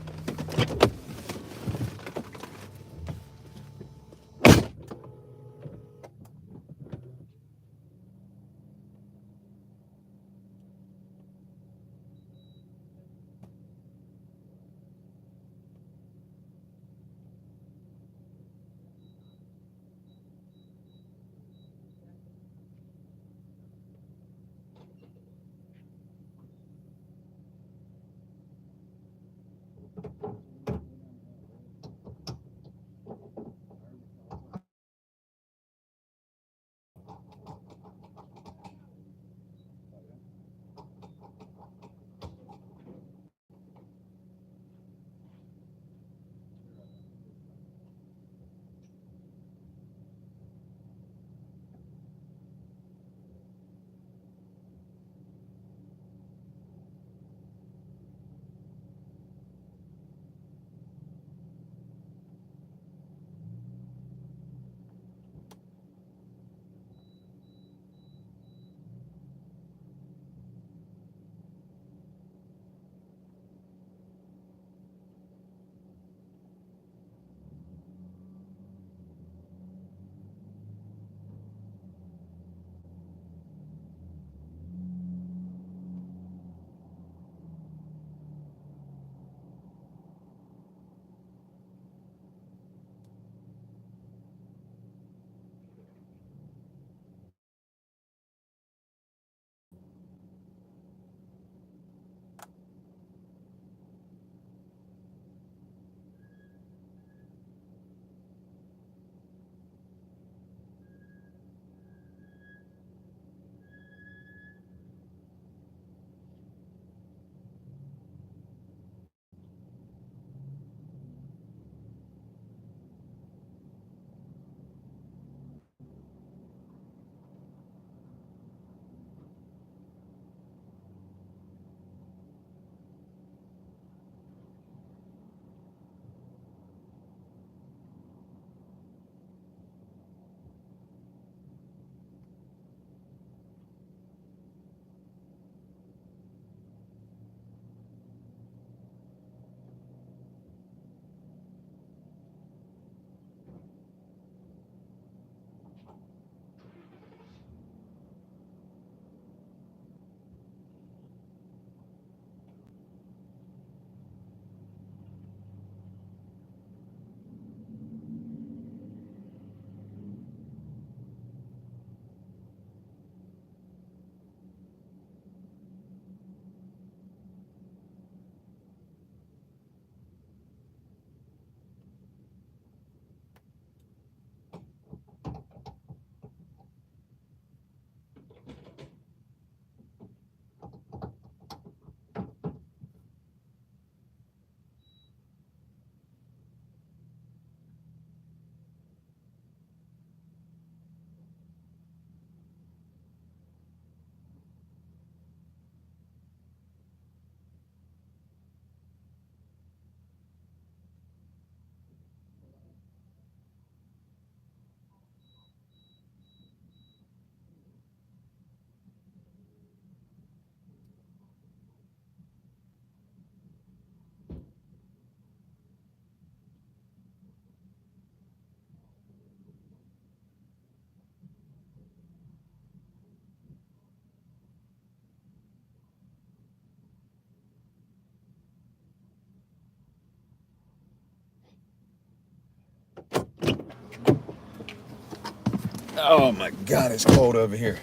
Oh my God, it's cold over here.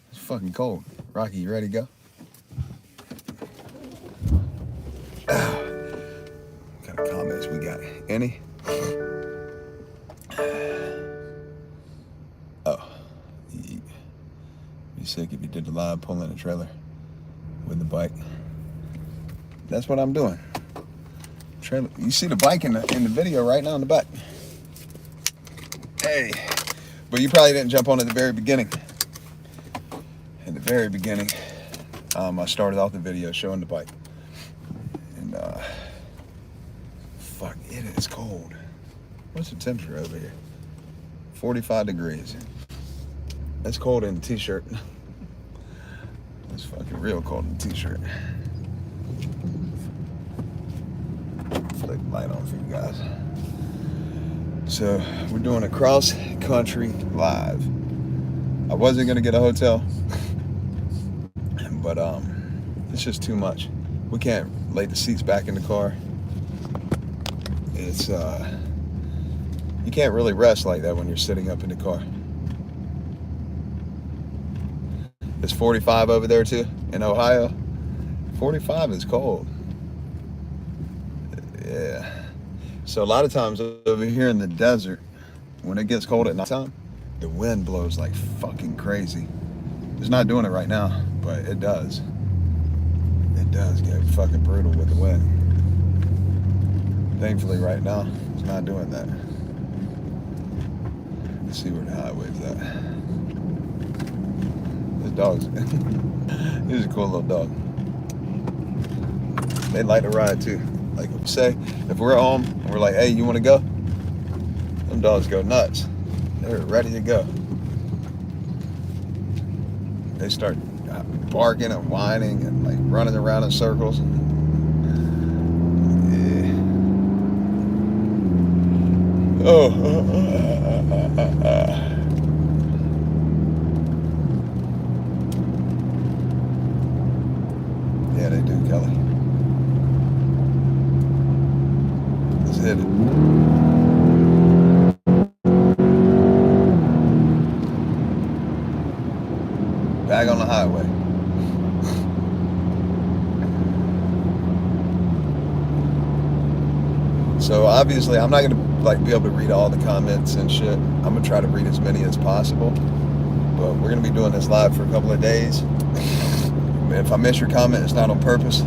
It's fucking cold. Rocky, you ready to go? What kind of comments we got? Any? Oh, you sick if you did the live pulling a trailer with the bike. That's what I'm doing. Trailer. You see the bike in the video right now in the back. Hey, but you probably didn't jump on at the very beginning. In the very beginning, I started off the video showing the bike, and fuck, it is cold. What's the temperature over here? 45 degrees. That's cold in the t-shirt. It's fucking real cold in the t-shirt. Flick the light on for you guys. So we're doing a cross country live. I wasn't gonna get a hotel, but it's just too much. We can't lay the seats back in the car. It's you can't really rest like that when you're sitting up in the car. It's 45 over there too in Ohio. 45 is cold. Yeah. So a lot of times over here in the desert, when it gets cold at nighttime, the wind blows like fucking crazy. It's not doing it right now, but it does. It does get fucking brutal with the wind. Thankfully right now, it's not doing that. Let's see where the highway's at. This dog's, he's a cool little dog. They like to ride too. Like say, if we're home and we're like, hey, you wanna go? Them dogs go nuts. They're ready to go. They start barking and whining and like running around in circles. Yeah. Oh. Yeah, they do, Kelly. Let's hit it. Back on the highway. So obviously I'm not gonna like be able to read all the comments and shit. I'm gonna try to read as many as possible. But we're gonna be doing this live for a couple of days. If I miss your comment, it's not on purpose.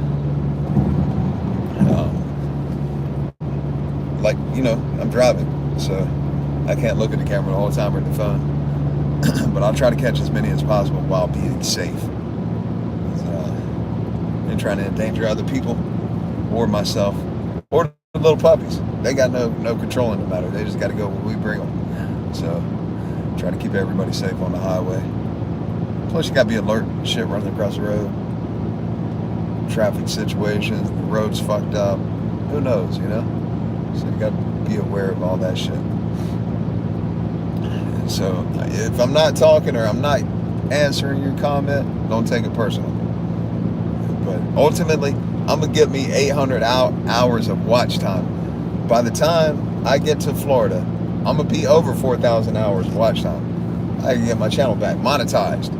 Like, you know, I'm driving, so I can't look at the camera the whole time or the phone. But I'll try to catch as many as possible while being safe. And trying to endanger other people or myself or the little puppies. They got no control in the matter. They just got to go where we bring them. So try to keep everybody safe on the highway. Plus you got to be alert and shit running across the road. Traffic situations, the road's fucked up. Who knows, you know? So you got to be aware of all that shit. So if I'm not talking or I'm not answering your comment, don't take it personal. But ultimately, I'm gonna get me 800 hours of watch time. By the time I get to Florida, I'm gonna be over 4,000 hours of watch time. I can get my channel back monetized.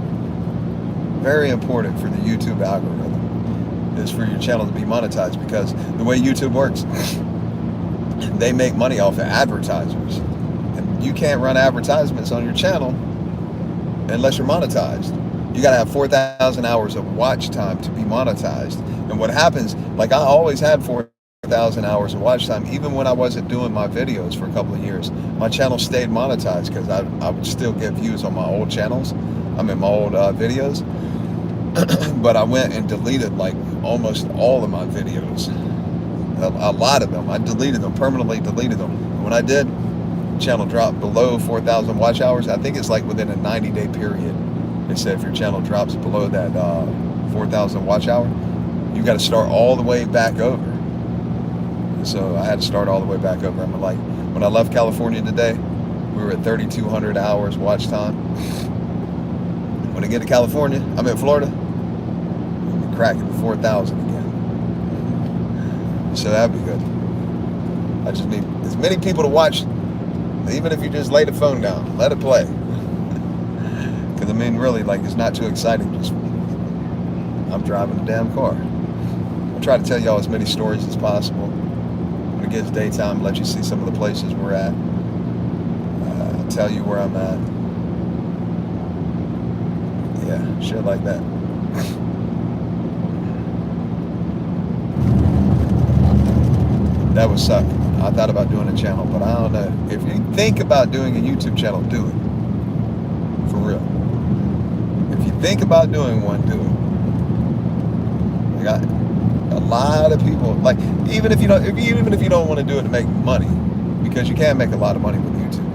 Very important for the YouTube algorithm is for your channel to be monetized, because the way YouTube works, they make money off of advertisers. You can't run advertisements on your channel unless you're monetized. You gotta have 4,000 hours of watch time to be monetized. And what happens, like I always had 4,000 hours of watch time, even when I wasn't doing my videos for a couple of years. My channel stayed monetized because I would still get views on my old channels. I mean my old videos. But I went and deleted like almost all of my videos. A lot of them. I deleted them, permanently deleted them. And when I did, channel dropped below 4,000 watch hours. I think it's like within a 90-day period. They said if your channel drops below that 4,000 watch hour, you got to start all the way back over. So I had to start all the way back over. I'm like, when I left California today, we were at 3,200 hours watch time. When I get to California, I'm in Florida, we'll be cracking 4,000 again. So that'd be good. I just need as many people to watch. Even if you just lay the phone down, let it play. Because I mean, really, like, it's not too exciting. Just I'm driving the damn car. I try to tell y'all as many stories as possible. When it gets daytime, let you see some of the places we're at. Tell you where I'm at. Yeah, shit like that. That would suck. I thought about doing a channel, but I don't know. If you think about doing a YouTube channel, do it. For real. If you think about doing one, do it. Like a lot of people, like, even if you don't want to do it to make money, because you can make a lot of money with YouTube.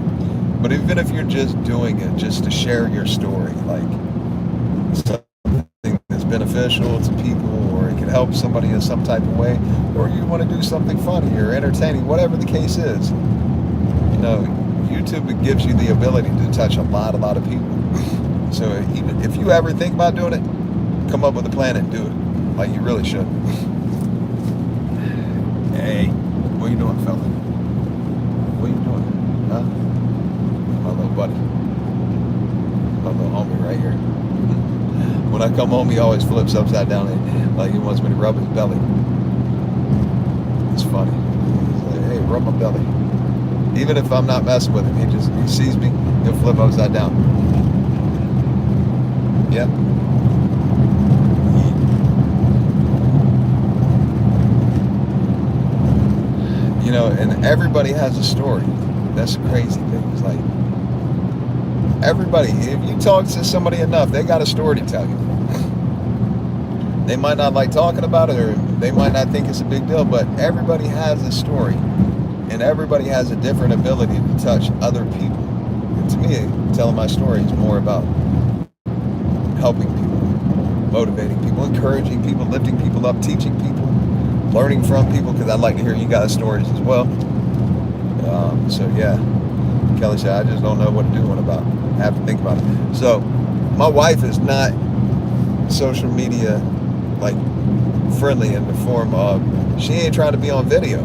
But even if you're just doing it just to share your story, like something that's beneficial to people, or it can help somebody in some type of way, or you want to do something funny or entertaining, whatever the case is, you know, YouTube gives you the ability to touch a lot of people. So even if you ever think about doing it, come up with a plan and do it. Like you really should. Hey, what you doing, fella? What you doing? Huh? My little buddy. My little homie right here. When I come home, he always flips upside down like he wants me to rub his belly. It's funny. He's like, hey, rub my belly. Even if I'm not messing with him, he sees me, he'll flip upside down. Yep. You know, and everybody has a story. That's the crazy thing. It's like, everybody, if you talk to somebody enough, they got a story to tell you. They might not like talking about it, or they might not think it's a big deal, but everybody has a story. And everybody has a different ability to touch other people. And to me, telling my story is more about helping people, motivating people, encouraging people, lifting people up, teaching people, learning from people, because I'd like to hear you guys' stories as well. So yeah, Kelly said, I just don't know what to do about it. I have to think about it. So my wife is not social media like friendly in the form of, she ain't trying to be on video.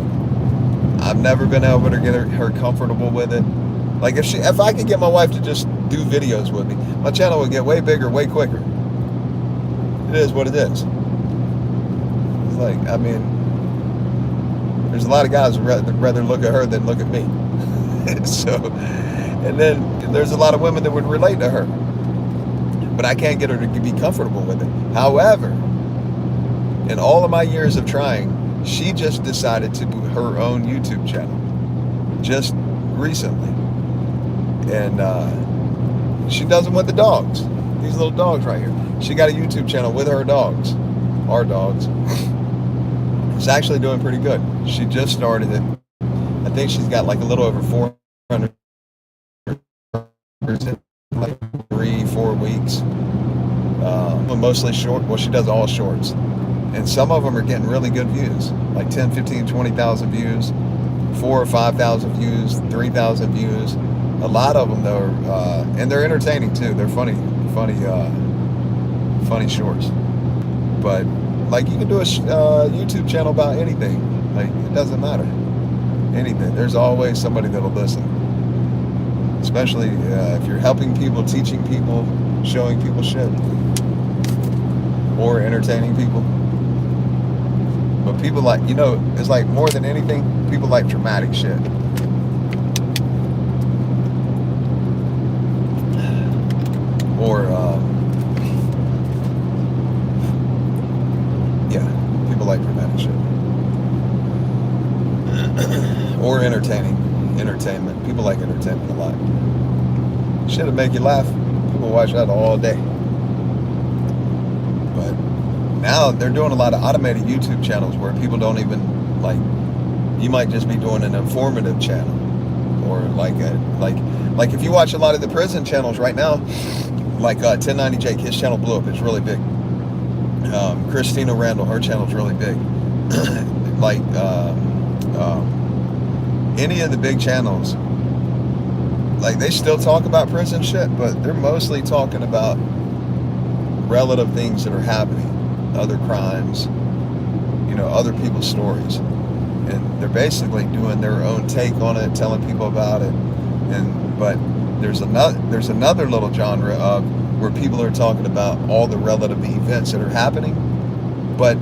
I've never been able to get her comfortable with it. Like if I could get my wife to just do videos with me, my channel would get way bigger, way quicker. It is what it is. It's like, I mean, there's a lot of guys who rather look at her than look at me. So, and then there's a lot of women that would relate to her, but I can't get her to be comfortable with it. However, in all of my years of trying, she just decided to do her own YouTube channel just recently. And she does them with the dogs. These little dogs right here. She got a YouTube channel with her dogs. Our dogs. It's actually doing pretty good. She just started it. I think she's got like a little over 400 in like 3-4 weeks. Mostly short. Well, she does all shorts. And some of them are getting really good views. Like 10, 15, 20,000 views. 4,000 or 5,000 views. 3,000 views. A lot of them though, and they're entertaining too. They're funny shorts. But like, you can do a YouTube channel about anything. Like, it doesn't matter. Anything. There's always somebody that'll listen. Especially if you're helping people, teaching people, showing people shit, or entertaining people. But people like, you know, it's like more than anything, people like dramatic shit. Or, yeah, people like dramatic shit. Or entertainment. People like entertainment a lot. Shit'll make you laugh. People watch that all day. But now they're doing a lot of automated YouTube channels where people don't even, like, you might just be doing an informative channel. Or like if you watch a lot of the prison channels right now, like 1090 Jake, his channel blew up. It's really big. Christina Randall, her channel's really big. Like any of the big channels, like, they still talk about prison shit, but they're mostly talking about relative things that are happening, other crimes, you know, other people's stories, and they're basically doing their own take on it, telling people about it. But there's another little genre of where people are talking about all the relative events that are happening, but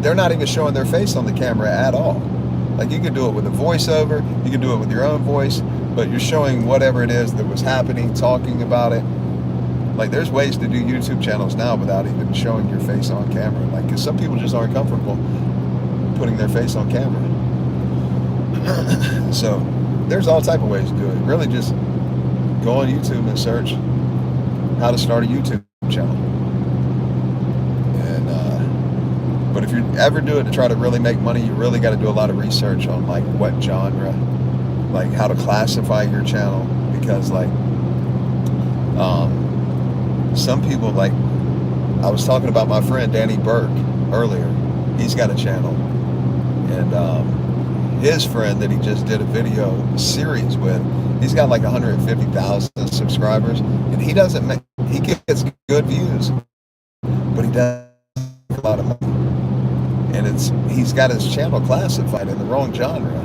they're not even showing their face on the camera at all. Like, you could do it with a voiceover, you could do it with your own voice, but you're showing whatever it is that was happening, talking about it. Like, there's ways to do YouTube channels now without even showing your face on camera. Like, because some people just aren't comfortable putting their face on camera. So there's all type of ways to do it. Really, just go on YouTube and search how to start a YouTube channel. And but if you ever do it to try to really make money, you really got to do a lot of research on like what genre, like how to classify your channel, because like some people, like I was talking about my friend Danny Burke earlier. He's got a channel, and his friend that he just did a video series with, he's got like 150,000 subscribers, and he doesn't make, he gets good views, but he doesn't make a lot of money. And he's got his channel classified in the wrong genre.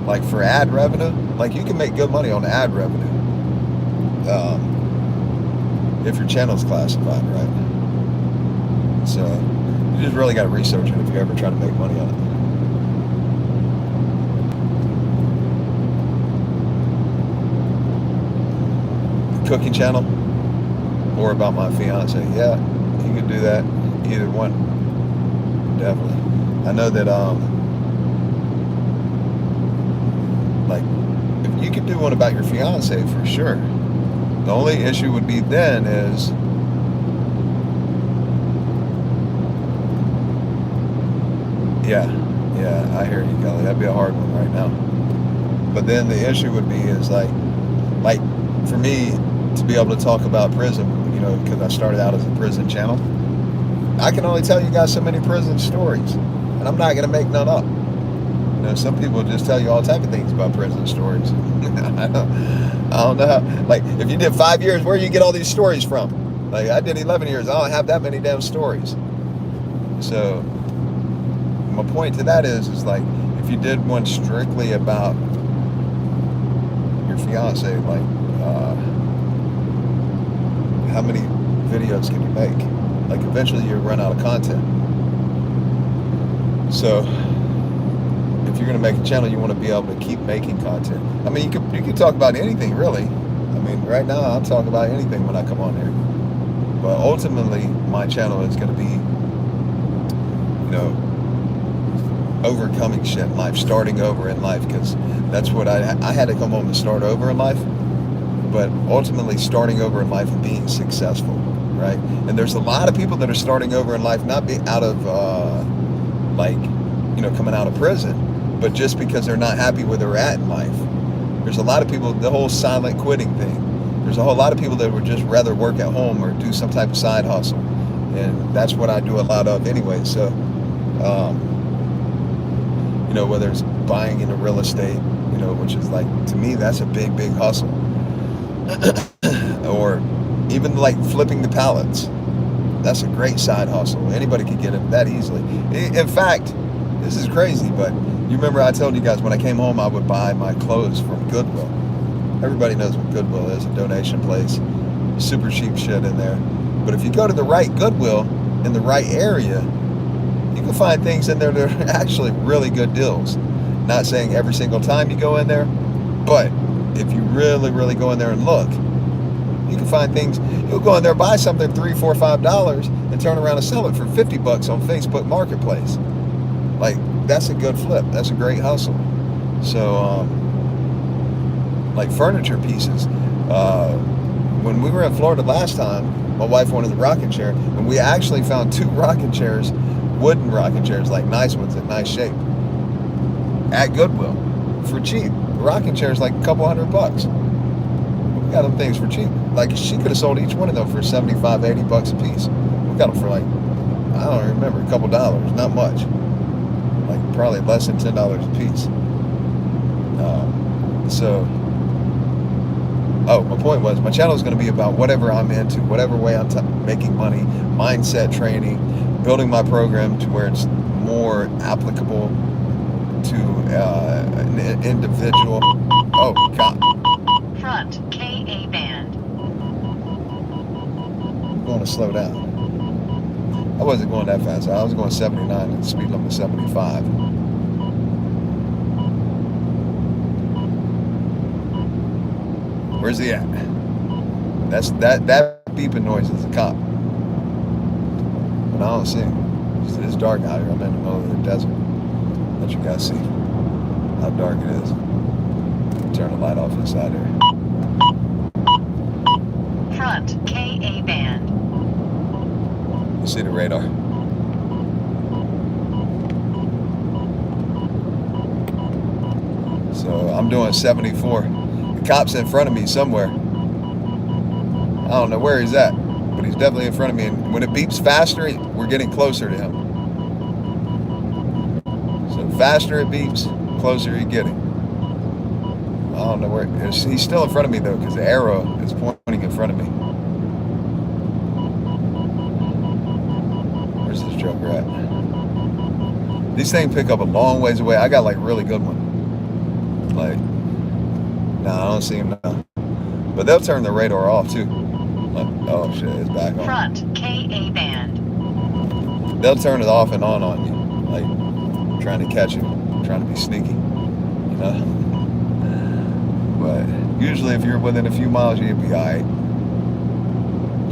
Like for ad revenue, like you can make good money on ad revenue if your channel's classified right. So you just really got to research it if you ever try to make money on it. Cooking channel or about my fiance, yeah, you could do that. Either one, definitely. I know that like if you could do one about your fiance for sure. The only issue would be then is yeah, I hear you, Kelly. That'd be a hard one right now. But then the issue would be is like for me to be able to talk about prison, you know, because I started out as a prison channel. I can only tell you guys so many prison stories, and I'm not gonna make none up. You know, some people just tell you all type of things about prison stories. I don't know how, like, if you did 5 years, where do you get all these stories from? Like, I did 11 years, I don't have that many damn stories. So, my point to that is like, if you did one strictly about your fiance, like, how many videos can you make? Like, eventually you run out of content. So, if you're going to make a channel, you want to be able to keep making content. I mean, you could talk about anything, really. I mean, right now, I'll talk about anything when I come on here. But ultimately, my channel is going to be, you know, overcoming shit in life, starting over in life, because that's what I had to come home and start over in life. But ultimately, starting over in life and being successful, right? And there's a lot of people that are starting over in life, not be out of, like, you know, coming out of prison, but just because they're not happy where they're at in life. There's a lot of people, the whole silent quitting thing. There's a whole lot of people that would just rather work at home or do some type of side hustle. And that's what I do a lot of anyway. So, you know, whether it's buying into real estate, you know, which is like, to me, that's a big, big hustle. Or even like flipping the pallets. That's a great side hustle. Anybody could get it that easily. In fact, this is crazy, but you remember I told you guys when I came home, I would buy my clothes from Goodwill. Everybody knows what Goodwill is, a donation place. Super cheap shit in there. But if you go to the right Goodwill in the right area, you can find things in there that are actually really good deals. Not saying every single time you go in there, but if you really, really go in there and look, you can find things. You'll go in there, buy something $3, $4, $5, and turn around and sell it for $50 on Facebook Marketplace. Like, that's a good flip. That's a great hustle. So, like furniture pieces. When we were in Florida last time, my wife wanted the rocking chair, and we actually found 2 rocking chairs, wooden rocking chairs, like nice ones in nice shape, at Goodwill for cheap. The rocking chair is like a couple $100. We got them things for cheap. Like, she could have sold each one of them for $75, $80 a piece. We got them for like, I don't remember, a couple dollars, not much. Like probably less than $10 a piece. My point was, my channel is going to be about whatever I'm into, whatever way I'm making money, mindset training, building my program to where it's more applicable to an individual. Oh, God. Front KA band. want to slow down. I wasn't going that fast. I was going 79 and the speed limit was 75. Where's he at? That beeping noise is a cop. But I don't see him. It's dark out here. I'm in the middle of the desert. Let you guys see how dark it is. Turn the light off inside here. Front KA band. You see the radar. So I'm doing 74. The cop's in front of me somewhere. I don't know where he's at, but he's definitely in front of me. And when it beeps faster, we're getting closer to him. So the faster it beeps, closer you're getting. I don't know where. He's still in front of me though, because the arrow is pointing in front of me. Where's this joker at? These things pick up a long ways away. I got like really good one. Like, nah, I don't see him now. But they'll turn the radar off too. Like, oh shit, it's back on. Front KA band. They'll turn it off and on you, like trying to catch you, trying to be sneaky, you know. But usually, if you're within a few miles, you'll be alright.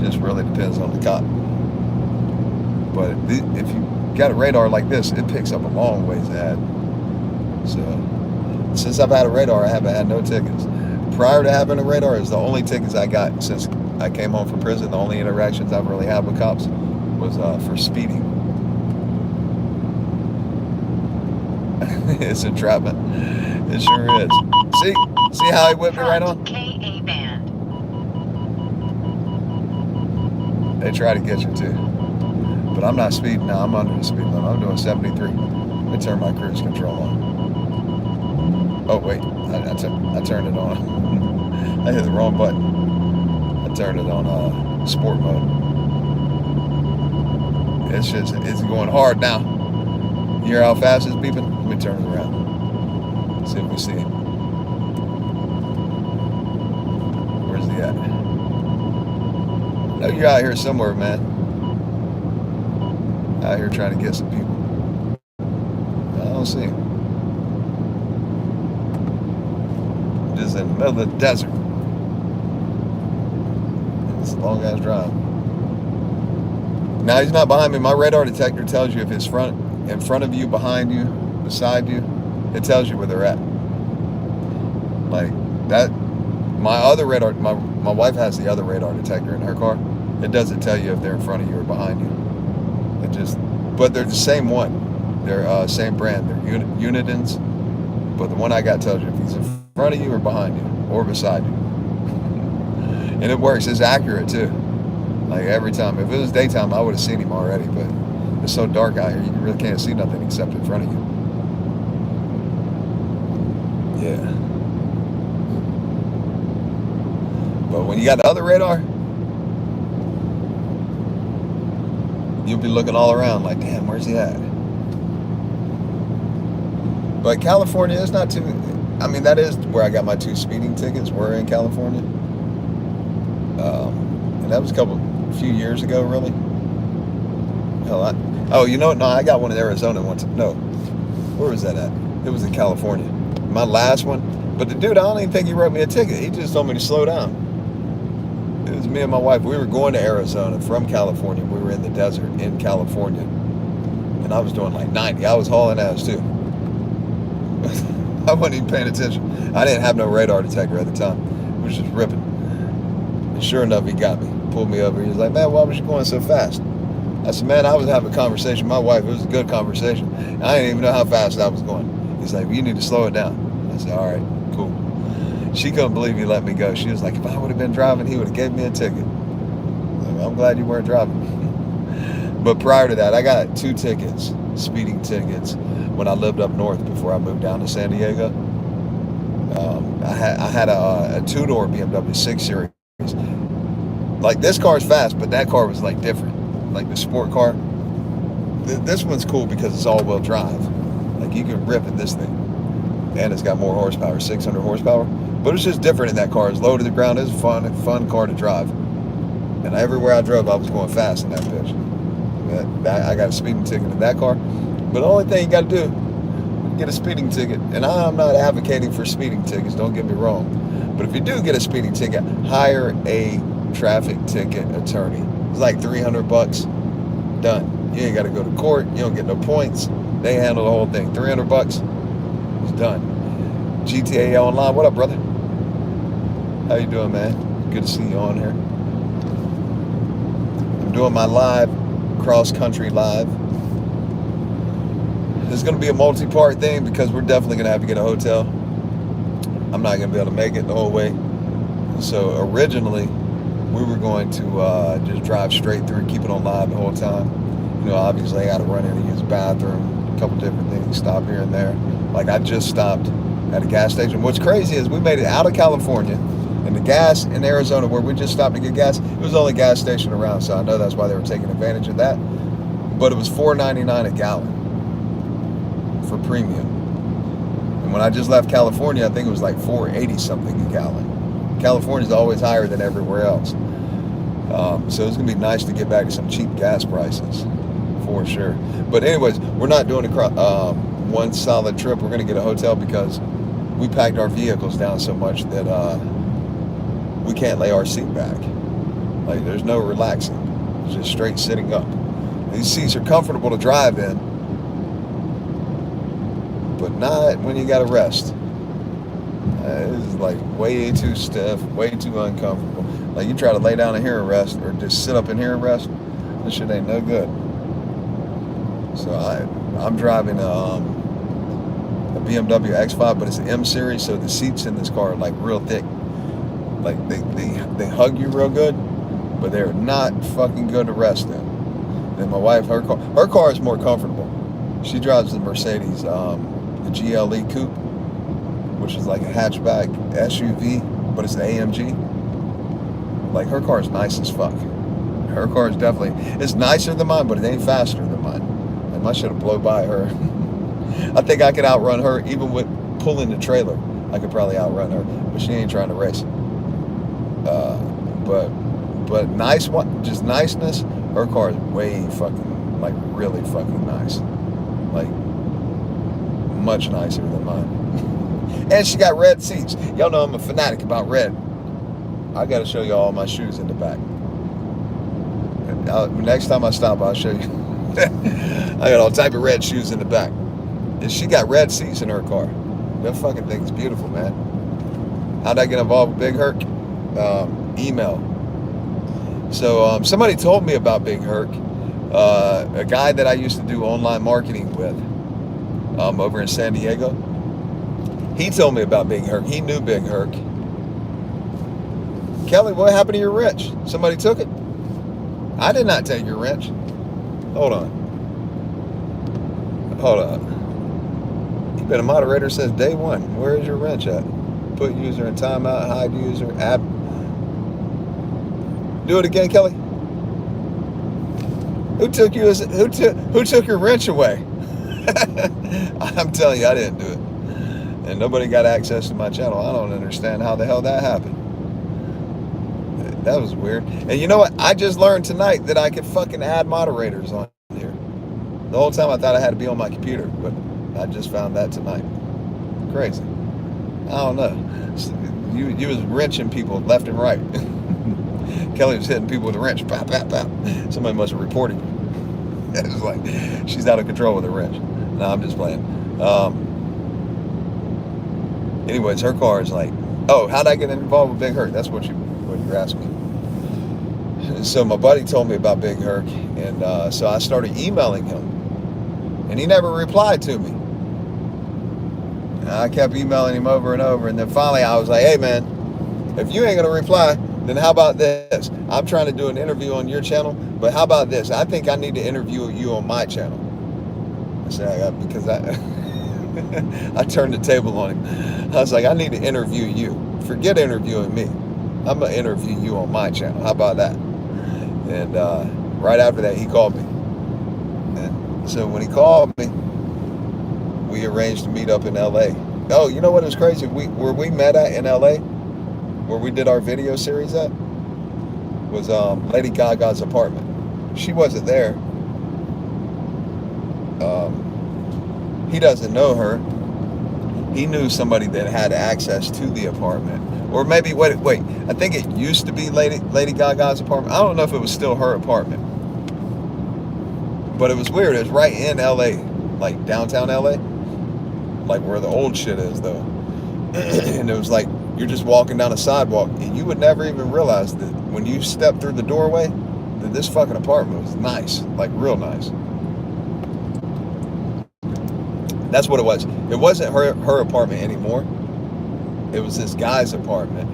Just really depends on the cop. But if you got a radar like this, it picks up a long ways ahead. So since I've had a radar, I haven't had no tickets. Prior to having a radar, is the only tickets I got since I came home from prison. The only interactions I've really had with cops was for speeding. It's entrapment. It sure is. See how he whipped it right on? KA band. They try to get you too. But I'm not speeding now. I'm under the speed limit. I'm doing 73. Let me turn my cruise control on. Oh wait, I turned it on. I hit the wrong button. I turned it on sport mode. It's going hard now. You hear how fast it's beeping? Let me turn it around. See if we see him. Where's he at? I know you're out here somewhere, man. Out here trying to get some people. I don't see him. Just in the middle of the desert. It's a long ass drive. Now he's not behind me. My radar detector tells you if it's in front of you, behind you, beside you. It tells you where they're at. Like that. My other radar. My wife has the other radar detector in her car. It doesn't tell you if they're in front of you or behind you. But they're the same one. They're same brand. They're Unitons. But the one I got tells you if he's in front of you or behind you or beside you. And it works. It's accurate too. Like every time. If it was daytime, I would have seen him already. But it's so dark out here, you really can't see nothing except in front of you. Yeah. But when you got the other radar, you'll be looking all around like, damn, where's he at? But California is not too, I mean, that is where I got my 2 speeding tickets, were in California. And that was a few years ago, really. Hell, you know what? No, I got one in Arizona once. No, where was that at? It was in California. My last one. But the dude, I don't even think he wrote me a ticket. He just told me to slow down. It was me and my wife. We were going to Arizona from California. We were in the desert in California. And I was doing like 90. I was hauling ass too. I wasn't even paying attention. I didn't have no radar detector at the time. It was just ripping. And sure enough, he got me. Pulled me over. He was like, man, why was you going so fast? I said, man, I was having a conversation with my wife. It was a good conversation. I didn't even know how fast I was going. He's like, well, you need to slow it down. I said, all right, cool. She couldn't believe he let me go. She was like, if I would have been driving, he would have gave me a ticket. I'm glad you weren't driving. But prior to that, I got 2 tickets, speeding tickets, when I lived up north before I moved down to San Diego. I had a 2-door BMW 6 Series. Like, this car's fast, but that car was like different. Like the sport car. This one's cool because it's all-wheel drive. Like, you can rip in this thing. And it's got more horsepower, 600 horsepower. But it's just different in that car. It's low to the ground. It's a fun car to drive. And everywhere I drove, I was going fast in that bitch. I got a speeding ticket in that car. But the only thing you got to do, get a speeding ticket. And I'm not advocating for speeding tickets, don't get me wrong. But if you do get a speeding ticket, hire a traffic ticket attorney. It's like $300. Done. You ain't got to go to court. You don't get no points. They handle the whole thing. $300. It's done. GTA Online. What up, brother? How you doing, man? Good to see you on here. I'm doing my live, cross-country live. It's going to be a multi-part thing because we're definitely going to have to get a hotel. I'm not going to be able to make it the whole way. So originally, we were going to just drive straight through, keep it on live the whole time. You know, obviously I got to run in and use the bathroom, a couple different things, stop here and there. Like I just stopped at a gas station. What's crazy is we made it out of California, and the gas in Arizona where we just stopped to get gas, it was the only gas station around, so I know that's why they were taking advantage of that. But it was $4.99 a gallon for premium. And when I just left California, I think it was like $4.80 something a gallon. California's always higher than everywhere else. So it's gonna be nice to get back to some cheap gas prices, for sure. But anyways, we're not doing one solid trip. We're gonna get a hotel because we packed our vehicles down so much that we can't lay our seat back. Like there's no relaxing. It's just straight sitting up. These seats are comfortable to drive in, but not when you gotta rest. This is like way too stiff, way too uncomfortable. Like you try to lay down in here and rest, or just sit up in here and rest, this shit ain't no good. So I'm driving a BMW X5, but it's an M series, so the seats in this car are like real thick. Like they hug you real good, but they're not fucking good to rest in. And my wife, her car is more comfortable. She drives the Mercedes, the GLE Coupe, which is like a hatchback SUV, but it's an AMG. Like her car is nice as fuck. Her car is definitely, it's nicer than mine, but it ain't faster than mine. And I should have blown by her. I think I could outrun her even with pulling the trailer. I could probably outrun her, but she ain't trying to race. But nice one, just niceness. Her car is way fucking, like really fucking nice. Like much nicer than mine. And she got red seats. Y'all know I'm a fanatic about red. I got to show you all my shoes in the back. Next time I stop, I'll show you. I got all type of red shoes in the back. And she got red seats in her car. That fucking thing is beautiful, man. How'd I get involved with Big Herc? Email. So somebody told me about Big Herc. A guy that I used to do online marketing with over in San Diego. He told me about Big Herc. He knew Big Herc. Kelly, what happened to your wrench? Somebody took it? I did not take your wrench. Hold on. You've been a moderator since day one. Where is your wrench at? Put user in timeout, hide user, app. Do it again, Kelly. Who took your wrench away? I'm telling you, I didn't do it. And nobody got access to my channel. I don't understand how the hell that happened. That was weird. And you know what? I just learned tonight that I could fucking add moderators on here. The whole time I thought I had to be on my computer, but I just found that tonight. Crazy. I don't know. You was wrenching people left and right. Kelly was hitting people with a wrench. Pop, pop, pop. Somebody must have reported you. It was like, she's out of control with a wrench. No, I'm just playing. Anyways, her car is like, oh, how'd I get involved with Big Herc? That's what you're asking. So my buddy told me about Big Herc, and so I started emailing him, and he never replied to me. And I kept emailing him over and over, and then finally I was like, hey man, if you ain't gonna reply, then how about this? I'm trying to do an interview on your channel, but how about this? I think I need to interview you on my channel. I said, because I turned the table on him. I was like, I need to interview you. Forget interviewing me. I'm going to interview you on my channel. How about that? And right after that, he called me. And so when he called me, we arranged to meet up in LA. Oh, you know what was crazy? Where we met at in LA, where we did our video series at, was Lady Gaga's apartment. She wasn't there. He doesn't know her. He knew somebody that had access to the apartment. Or maybe, wait, I think it used to be Lady Gaga's apartment. I don't know if it was still her apartment. But it was weird. It was right in LA, like downtown LA. Like where the old shit is, though. And it was like, you're just walking down a sidewalk, and you would never even realize that when you step through the doorway, that this fucking apartment was nice. Like real nice. That's what it was. It wasn't her apartment anymore. It was this guy's apartment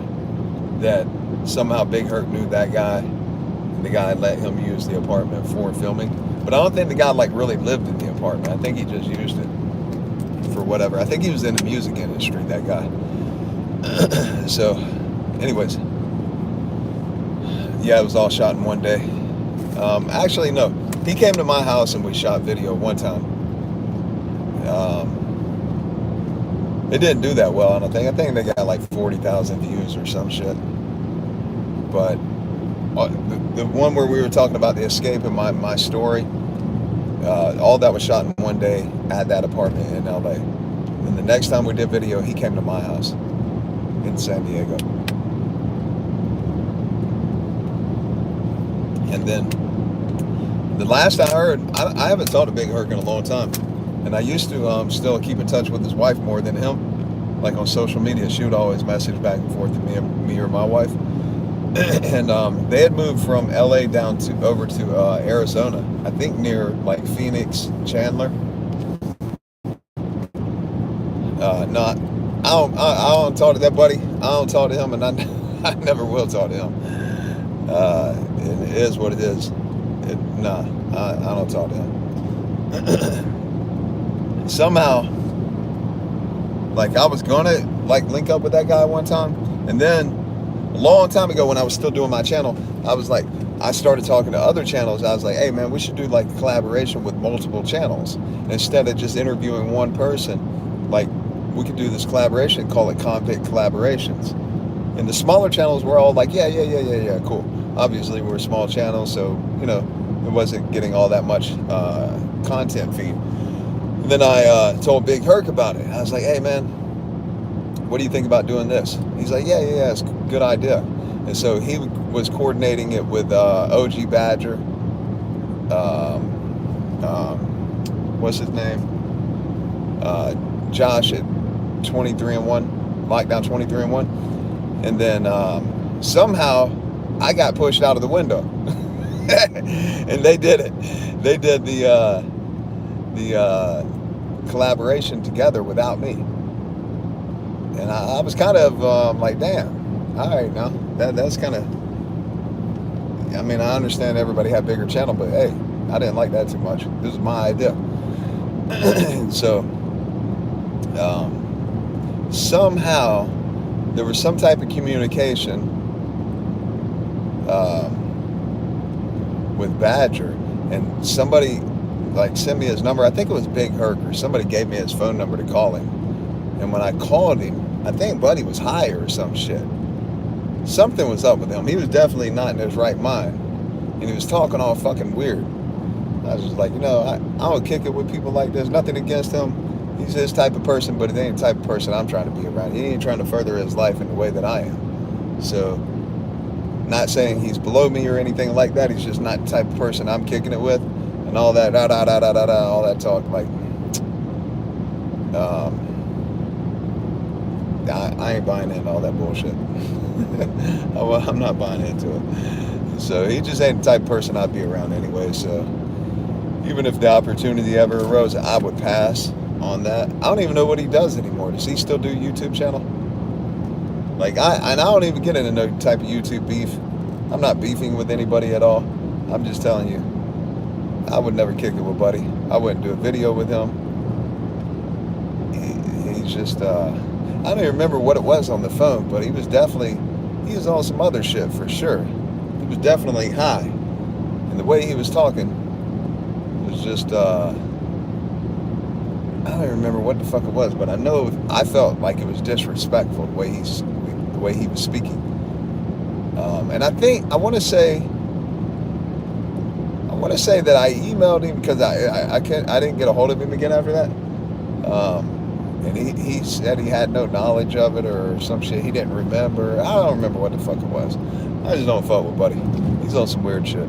that somehow Big Herc knew that guy. And the guy let him use the apartment for filming. But I don't think the guy like really lived in the apartment. I think he just used it for whatever. I think he was in the music industry, that guy. So, anyways. Yeah, it was all shot in one day. Actually, no. He came to my house and we shot video one time. It didn't do that well, I don't think. I think they got like 40,000 views or some shit. But the one where we were talking about the escape in my story, all that was shot in one day at that apartment in LA. And the next time we did video, he came to my house in San Diego. And then the last I heard, I haven't talked to Big Herc in a long time. And I used to still keep in touch with his wife more than him. Like on social media, she would always message back and forth to me or my wife. And they had moved from LA down over to Arizona. I think near like Phoenix, Chandler. I don't talk to that buddy. I don't talk to him, and I never will talk to him. It is what it is. I don't talk to him. Somehow, like I was gonna like link up with that guy one time, and then a long time ago when I was still doing my channel, I started talking to other channels. I was like, hey man, we should do like a collaboration with multiple channels. And instead of just interviewing one person, like we could do this collaboration, call it Convict Collaborations. And the smaller channels were all like, yeah, cool. Obviously we're a small channel, so you know, it wasn't getting all that much content feed. And then I told Big Herc about it. I was like, hey man, what do you think about doing this? He's like, yeah, it's a good idea. And so he was coordinating it with OG Badger. What's his name? Josh at 23-1, Lockdown 23-1. And then somehow I got pushed out of the window. And they did it. They did the collaboration together without me. And I was kind of like, damn, all right, now that's kind of, I mean, I understand everybody had bigger channel, but hey, I didn't like that too much. This was my idea. And so somehow there was some type of communication with Badger, and somebody like sent me his number. I think it was Big Herc, or somebody gave me his phone number to call him. And when I called him, I think Buddy was high or some shit. Something was up with him. He was definitely not in his right mind. And he was talking all fucking weird. I was just like, you know, I don't kick it with people like this. Nothing against him. He's his type of person, but he ain't the type of person I'm trying to be around. He ain't trying to further his life in the way that I am. So, not saying he's below me or anything like that. He's just not the type of person I'm kicking it with. And all that, all that talk, like, I ain't buying into all that bullshit. I'm not buying into it. So he just ain't the type of person I'd be around anyway. So even if the opportunity ever arose, I would pass on that. I don't even know what he does anymore. Does he still do a YouTube channel? Like, I don't even get into no type of YouTube beef. I'm not beefing with anybody at all. I'm just telling you, I would never kick it with Buddy. I wouldn't do a video with him. He's just, I don't even remember what it was on the phone, but he was on some other shit for sure. He was definitely high. And the way he was talking was just, I don't even remember what the fuck it was, but I felt like it was disrespectful the way he was speaking. And I want to say that I emailed him because I didn't get a hold of him again after that. And he said he had no knowledge of it or some shit. He didn't remember. I don't remember what the fuck it was. I just don't fuck with Buddy. He's on some weird shit.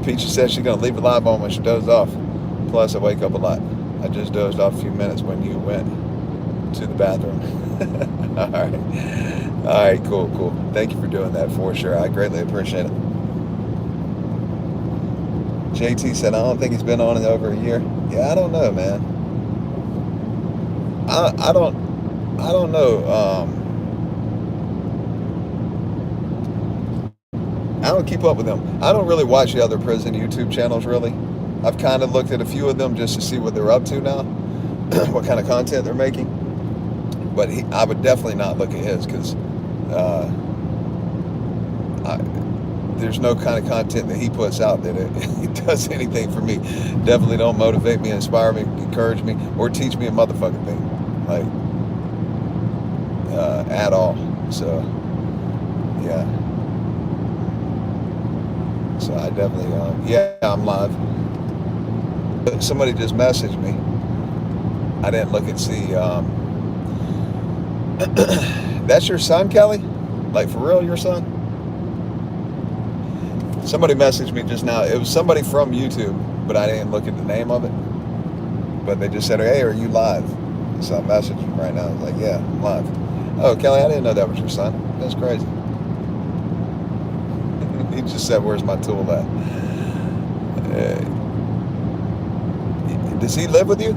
Peachy said she's gonna leave it live on when she dozed off. Plus, I wake up a lot. I just dozed off a few minutes when you went to the bathroom. All right, cool. Thank you for doing that for sure. I greatly appreciate it. JT said, I don't think he's been on in over a year. Yeah, I don't know, man. I don't know. I don't keep up with them. I don't really watch the other prison YouTube channels, really. I've kind of looked at a few of them just to see what they're up to now, what kind of content they're making. But I would definitely not look at his because there's no kind of content that he puts out that it does anything for me. Definitely don't motivate me, inspire me, encourage me, or teach me a motherfucking thing, like at all. So yeah. So I definitely, yeah, I'm live. Somebody just messaged me. I didn't look and see. That's your son, Kelly? Like for real, your son? Somebody messaged me just now. It was somebody from YouTube, but I didn't look at the name of it. But they just said, hey, are you live? So I messaged him right now. I was like, yeah, I'm live. Oh, Kelly, I didn't know that was your son. That's crazy. He just said, where's my tool at? Does he live with you?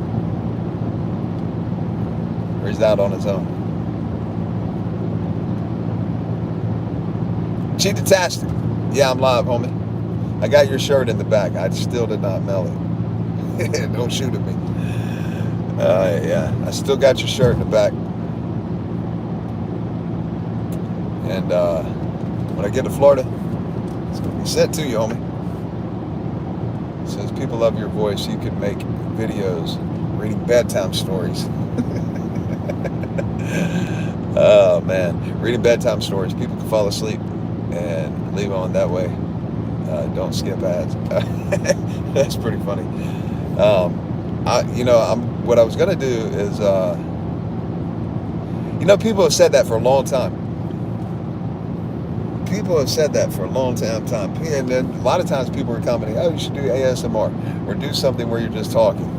Or he's out on his own? Cheetah-tastic. Yeah, I'm live, homie. I got your shirt in the back. I still did not mail it. Don't shoot at me. Yeah, I still got your shirt in the back. And when I get to Florida, it's going to be sent to you, homie. It says, people love your voice. You can make videos reading bedtime stories. Oh, man. Reading bedtime stories. People can fall asleep and leave on that way. Don't skip ads. That's pretty funny. What I was going to do is, people have said that for a long time. People have said that for a long time. And then a lot of times people are commenting, oh, you should do ASMR or do something where you're just talking.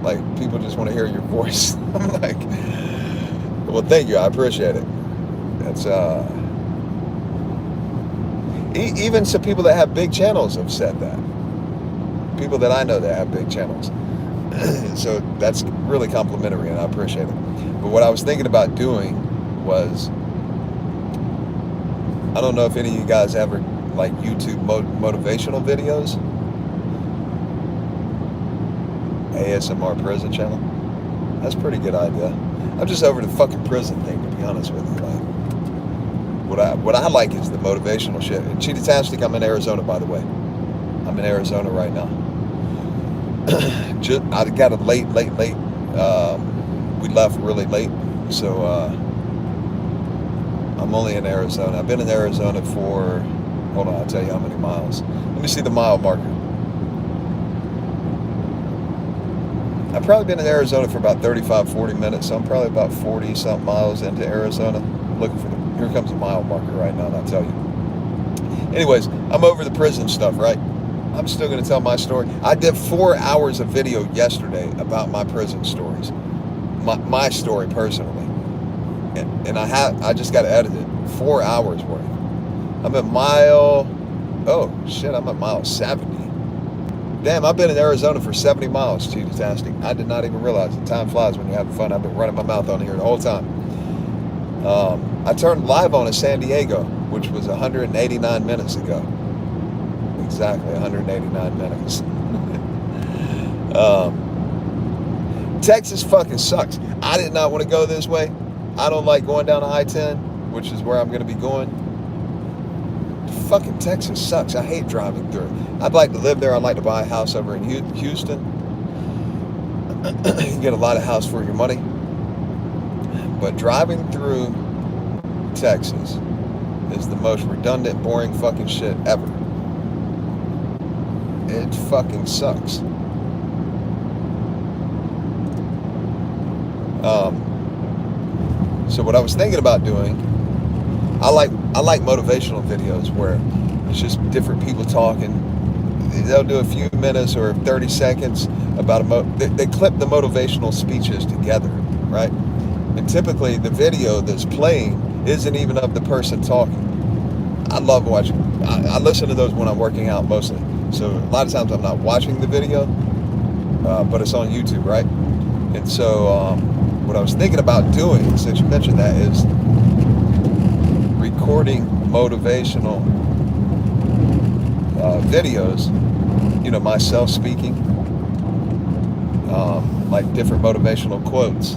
Like, people just want to hear your voice. I'm like, well, thank you. I appreciate it. That's, even some people that have big channels have said that. People that I know that have big channels. So that's really complimentary and I appreciate it. But what I was thinking about doing was, I don't know if any of you guys ever like YouTube motivational videos. ASMR prison channel. That's a pretty good idea. I'm just over the fucking prison thing, to be honest with you. Like, what I like is the motivational shit. And Cheetah-tastic, I'm in Arizona, by the way. I'm in Arizona right now. I got a late. We left really late, so I'm only in Arizona. I've been in Arizona for, hold on, I'll tell you how many miles. Let me see the mile marker. I've probably been in Arizona for about 35, 40 minutes, so I'm probably about 40-something miles into Arizona. Looking for here comes the mile marker right now, and I'll tell you. Anyways, I'm over the prison stuff, right? I'm still going to tell my story. I did 4 hours of video yesterday about my prison stories. My story, personally. And I just got to edit it. 4 hours worth. I'm at mile 70. Damn, I've been in Arizona for 70 miles, Cheetah-tastic. I did not even realize it. Time flies when you're having fun. I've been running my mouth on here the whole time. I turned live on in San Diego, which was 189 minutes ago. Exactly, 189 minutes. Texas fucking sucks. I did not want to go this way. I don't like going down to I-10, which is where I'm going to be going. Fucking Texas sucks. I hate driving through. I'd like to live there. I'd like to buy a house over in Houston. You get a lot of house for your money. But driving through Texas is the most redundant, boring fucking shit ever. It fucking sucks. So what I was thinking about doing, I like motivational videos where it's just different people talking. They'll do a few minutes or 30 seconds about they clip the motivational speeches together, right? And typically the video that's playing isn't even of the person talking. I love watching. I listen to those when I'm working out mostly. So a lot of times I'm not watching the video, but it's on YouTube, right? And so what I was thinking about doing, since you mentioned that, is recording motivational videos, myself speaking, like different motivational quotes,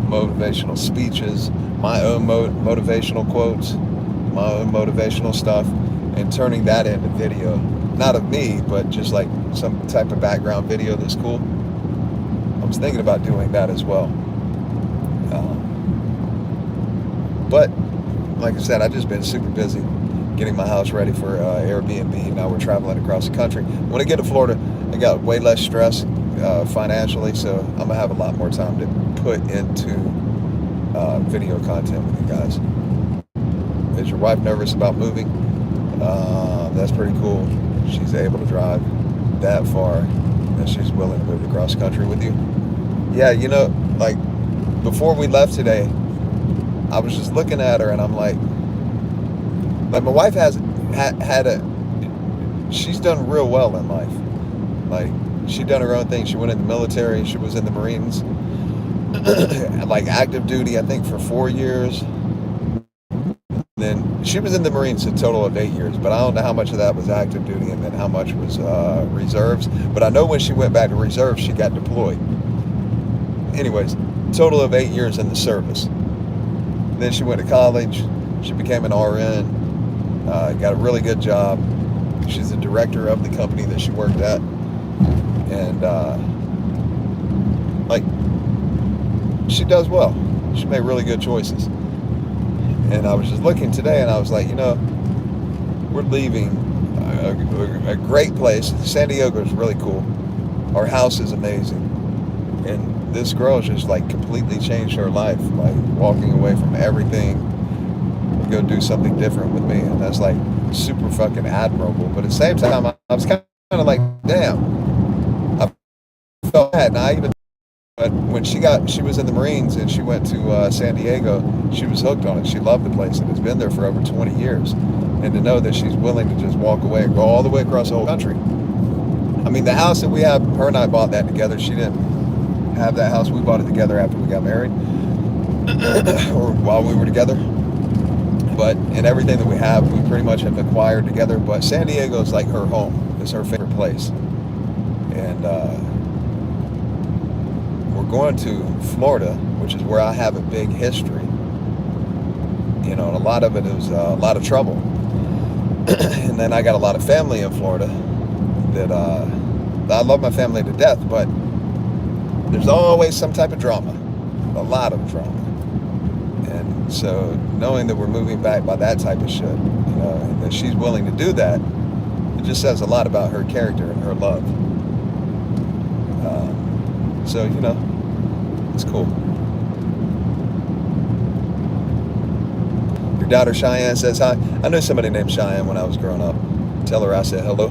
motivational speeches, my own motivational quotes, my own motivational stuff, and turning that into video. Not of me, but just like some type of background video that's cool. I was thinking about doing that as well. But like I said, I've just been super busy getting my house ready for Airbnb. Now we're traveling across the country. When I get to Florida, I got way less stress financially, so I'm gonna have a lot more time to put into video content with you guys. Is your wife nervous about moving? That's pretty cool. She's able to drive that far, and she's willing to move across the country with you. Yeah, like before we left today, I was just looking at her and I'm like my wife she's done real well in life. Like, she done her own thing. She went in the military. She was in the Marines, like active duty, I think for 4 years. Then she was in the Marines a total of 8 years, but I don't know how much of that was active duty and then how much was reserves. But I know when she went back to reserves, she got deployed. Anyways, total of 8 years in the service. Then she went to college. She became an RN. Got a really good job. She's the director of the company that she worked at. And she does well. She made really good choices. And I was just looking today and I was like, we're leaving a great place. San Diego is really cool. Our house is amazing. And this girl just like completely changed her life, like walking away from everything to go do something different with me. And that's like super fucking admirable. But at the same time, I was kind of like, damn, I felt bad. And I even, but when she was in the Marines and she went to San Diego, she was hooked on it. She loved the place and has been there for over 20 years. And to know that she's willing to just walk away and go all the way across the whole country. I mean, the house that we have, her and I bought that together. She didn't have that house. We bought it together after we got married or while we were together. But in everything that we have, we pretty much have acquired together. But San Diego is like her home. It's her favorite place. And we're going to Florida, which is where I have a big history. And a lot of it is a lot of trouble. And then I got a lot of family in Florida that I love my family to death, but there's always some type of drama, a lot of drama. And so knowing that we're moving back by that type of shit, and that she's willing to do that, it just says a lot about her character and her love. So, it's cool. Your daughter Cheyenne says hi. I knew somebody named Cheyenne when I was growing up. Tell her I said hello.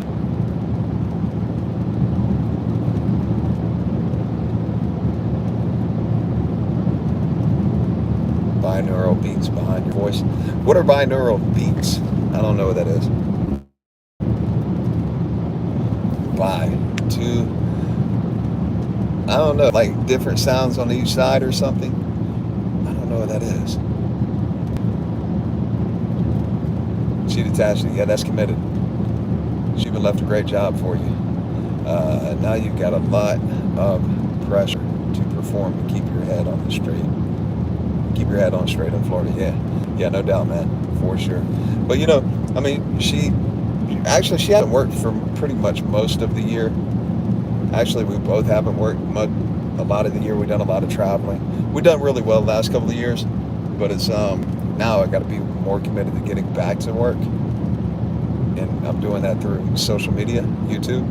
Binaural beats behind your voice. What are binaural beats? I don't know what that is. I don't know, like different sounds on each side or something. I don't know what that is. She detached it. Yeah, that's committed. She even left a great job for you. Now you've got a lot of pressure to perform and keep your head on the straight. Keep your head on straight in Florida. Yeah, no doubt, man, for sure. But she hasn't worked for pretty much most of the year. Actually, we both haven't worked much, a lot of the year. We've done a lot of traveling. We've done really well the last couple of years, but it's now I got to be more committed to getting back to work, and I'm doing that through social media, YouTube.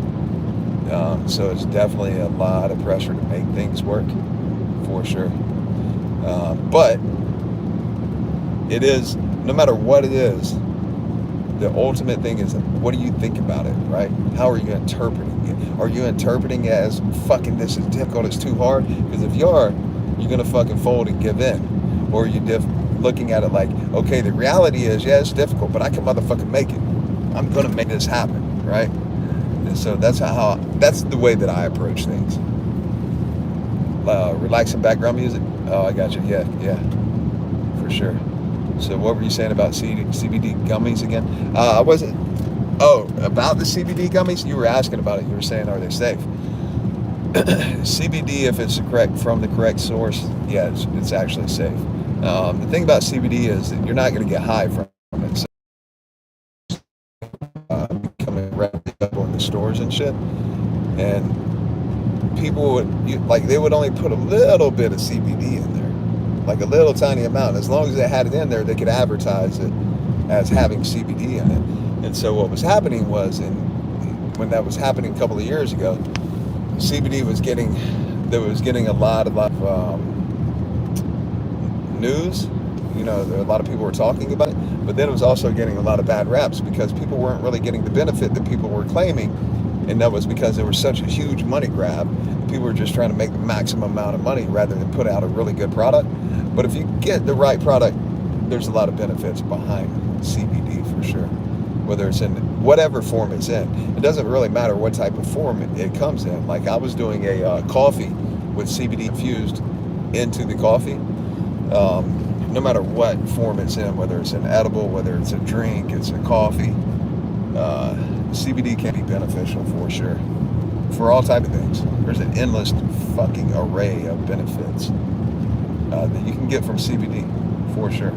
So it's definitely a lot of pressure to make things work, for sure. But it is, no matter what it is, the ultimate thing is, what do you think about it, right? How are you interpreting it? Are you interpreting it as, fucking, this is difficult, it's too hard? Because if you are, you're going to fucking fold and give in. Or you're looking at it like, okay, the reality is, yeah, it's difficult, but I can motherfucking make it. I'm going to make this happen, right? And so that's the way that I approach things. Relaxing background music. Oh, I got you. Yeah, for sure. So what were you saying about CBD gummies again? I wasn't. Oh, about the CBD gummies? You were asking about it. You were saying, are they safe? CBD, if it's from the correct source, yeah, it's actually safe. The thing about CBD is that you're not going to get high from it. So, becoming reputable in the stores and shit, and people they would only put a little bit of CBD in there, like a little tiny amount. As long as they had it in there, they could advertise it as having CBD in it. And so what was happening was, when that was happening a couple of years ago, CBD was getting a lot of news. A lot of people were talking about it, but then it was also getting a lot of bad raps because people weren't really getting the benefit that people were claiming, and that was because there was such a huge money grab. People were just trying to make the maximum amount of money rather than put out a really good product. But if you get the right product, there's a lot of benefits behind CBD for sure, whether it's in whatever form it's in. It doesn't really matter what type of form it comes in. Like I was doing a coffee with CBD infused into the coffee. No matter what form it's in, whether it's an edible, whether it's a drink, it's a coffee, CBD can be beneficial for sure, for all type of things. There's an endless fucking array of benefits that you can get from CBD, for sure.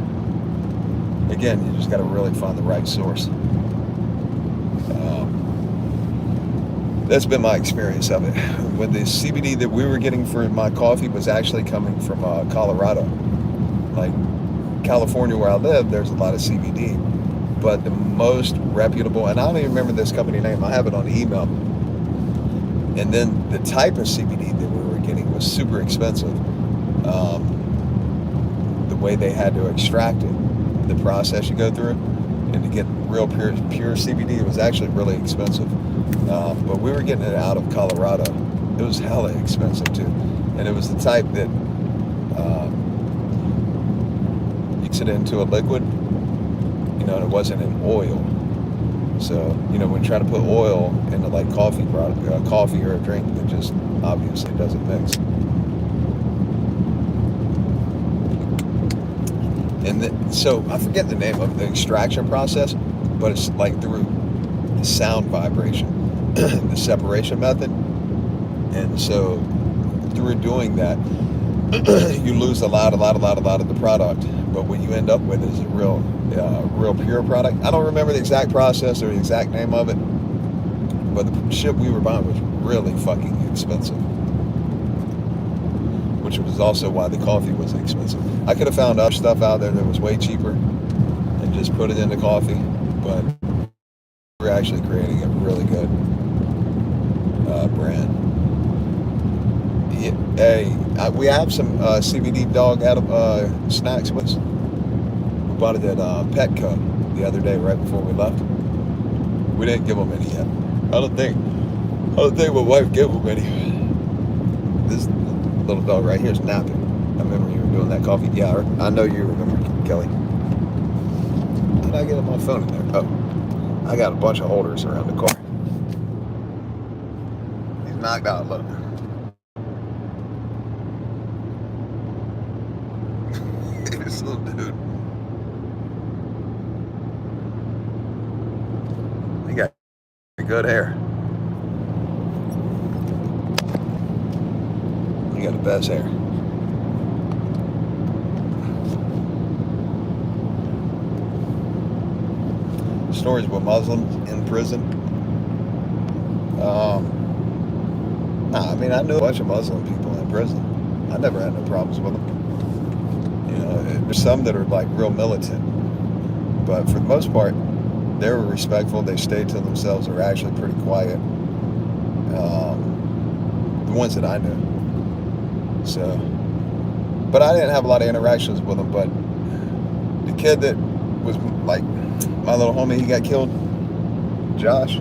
Again, you just got to really find the right source. That's been my experience of it. With the CBD that we were getting for my coffee was actually coming from Colorado. Like California, where I live, there's a lot of CBD, but the most reputable, and I don't even remember this company name, I have it on email. And then the type of CBD that we were getting was super expensive. The way they had to extract it, the process you go through, and to get real pure CBD, it was actually really expensive. But we were getting it out of Colorado. It was hella expensive too, and it was the type that mix it into a liquid, and it wasn't an oil. So, when you try to put oil into like coffee or a drink, it just obviously doesn't mix. And so I forget the name of the extraction process, but it's like through the sound vibration, the separation method. And so through doing that, you lose a lot of the product, but what you end up with is a real pure product. I don't remember the exact process or the exact name of it, but the shit we were buying was really fucking expensive, which was also why the coffee was expensive. I could have found other stuff out there that was way cheaper and just put it in the coffee, but we're actually creating a really good brand. We have some CBD dog snacks with us. We bought it at Petco the other day, right before we left. We didn't give them any yet. I don't think my wife gave them any. This little dog right here is napping. I remember you were doing that coffee. Yeah, I know you remember, Kelly. How did I get my phone in there? Oh, I got a bunch of holders around the car. He's knocked out, look. This little dude. He got good hair. He got the best hair. Stories about Muslims in prison. Nah, I mean, I knew a bunch of Muslim people in prison. I never had no problems with them. You know, there's some that are like real militant, but for the most part, they were respectful. They stayed to themselves. They were actually pretty quiet. The ones that I knew. So, but I didn't have a lot of interactions with them. But the kid that was like my little homie, he got killed, Josh.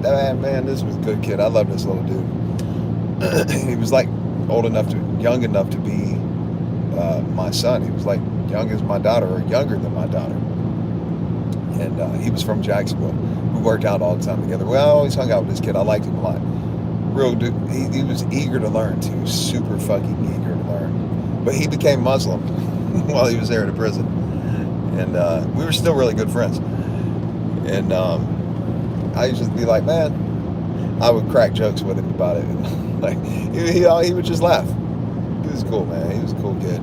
Man, this was a good kid. I love this little dude. He was like young enough to be my son. He was like young as my daughter, or younger than my daughter. And he was from Jacksonville. We worked out all the time together. We always hung out with this kid. I liked him a lot. Real dude. He was eager to learn too. Super fucking eager to learn. But he became Muslim while he was there in the prison. And we were still really good friends. And I used to be like, man, I would crack jokes with him about it. And like he would just laugh. He was cool, man. He was a cool kid.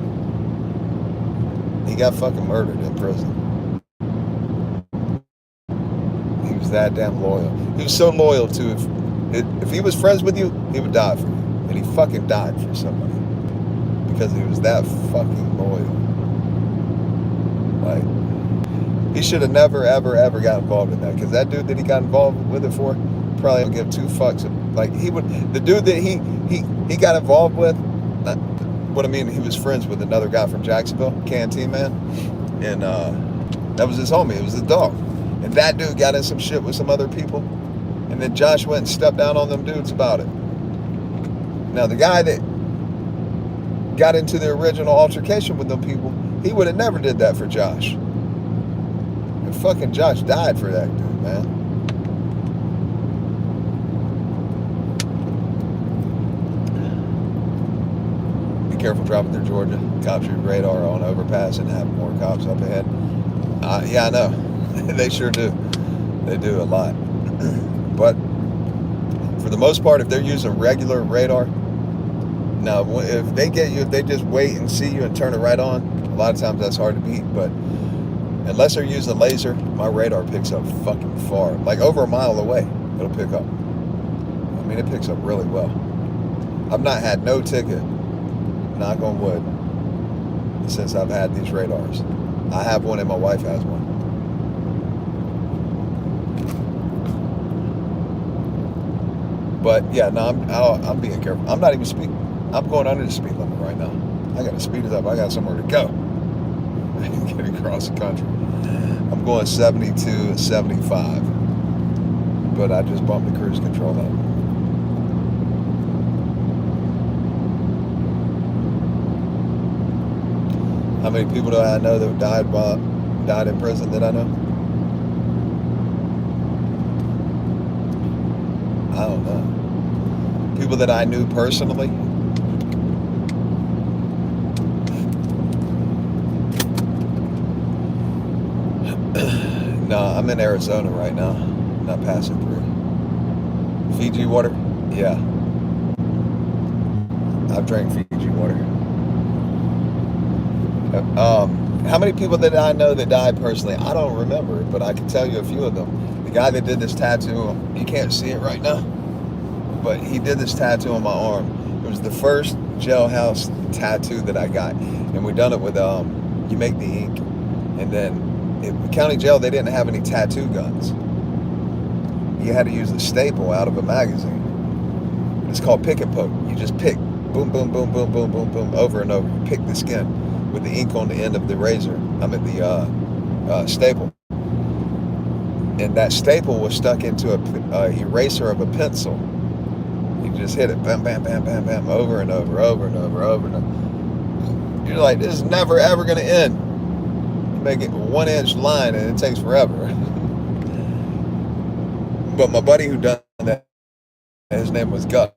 He got fucking murdered in prison. He was that damn loyal. He was so loyal to if he was friends with you, he would die for you. And he fucking died for somebody. Because he was that fucking loyal. Like, he should have never, ever, ever got involved in that. Because that dude that he got involved with it for probably don't give two fucks. Like, the dude that he got involved with, what I mean, he was friends with another guy from Jacksonville, Canteen Man. And that was his homie. It was his dog. And that dude got in some shit with some other people. And then Josh went and stepped down on them dudes about it. Now, the guy that got into the original altercation with them people, he would have never did that for Josh. And fucking Josh died for that dude, man. Be careful driving through Georgia. Cops use radar on overpass and have more cops up ahead. Yeah, I know. They sure do. They do a lot. But for the most part, if they're using regular radar, now if they get you, if they just wait and see you and turn it right on, a lot of times that's hard to beat. But unless they're using laser, my radar picks up fucking far. Like over a mile away, it'll pick up. I mean, it picks up really well. I've not had no ticket, knock on wood, since I've had these radars. I have one and my wife has one. But yeah, no, I'm being careful. I'm not even speeding. I'm going under the speed limit right now. I got to speed it up. I got somewhere to go. I can get across the country. I'm going 72 and 75. But I just bumped the cruise control up. How many people do I know that died in prison that I know? I don't know. People that I knew personally? No, I'm in Arizona right now. Not passing through. Fiji water? Yeah. I've drank Fiji water. How many people that I know that died personally? I don't remember, but I can tell you a few of them. The guy that did this tattoo, you can't see it right now, but he did this tattoo on my arm. It was the first jailhouse tattoo that I got, and we done it with you make the ink, and then at county jail they didn't have any tattoo guns. You had to use a staple out of a magazine. It's called pick and poke. You just pick, boom, boom, boom, boom, boom, boom, boom, over and over. You pick the skin with the ink on the end of the razor. The staple. And that staple was stuck into a eraser of a pencil. You just hit it, bam, bam, bam, bam, bam, over and over, over and over, over and over. You're like, this is never ever gonna end. You make it a 1-inch line and it takes forever. But my buddy who done that, his name was Gus.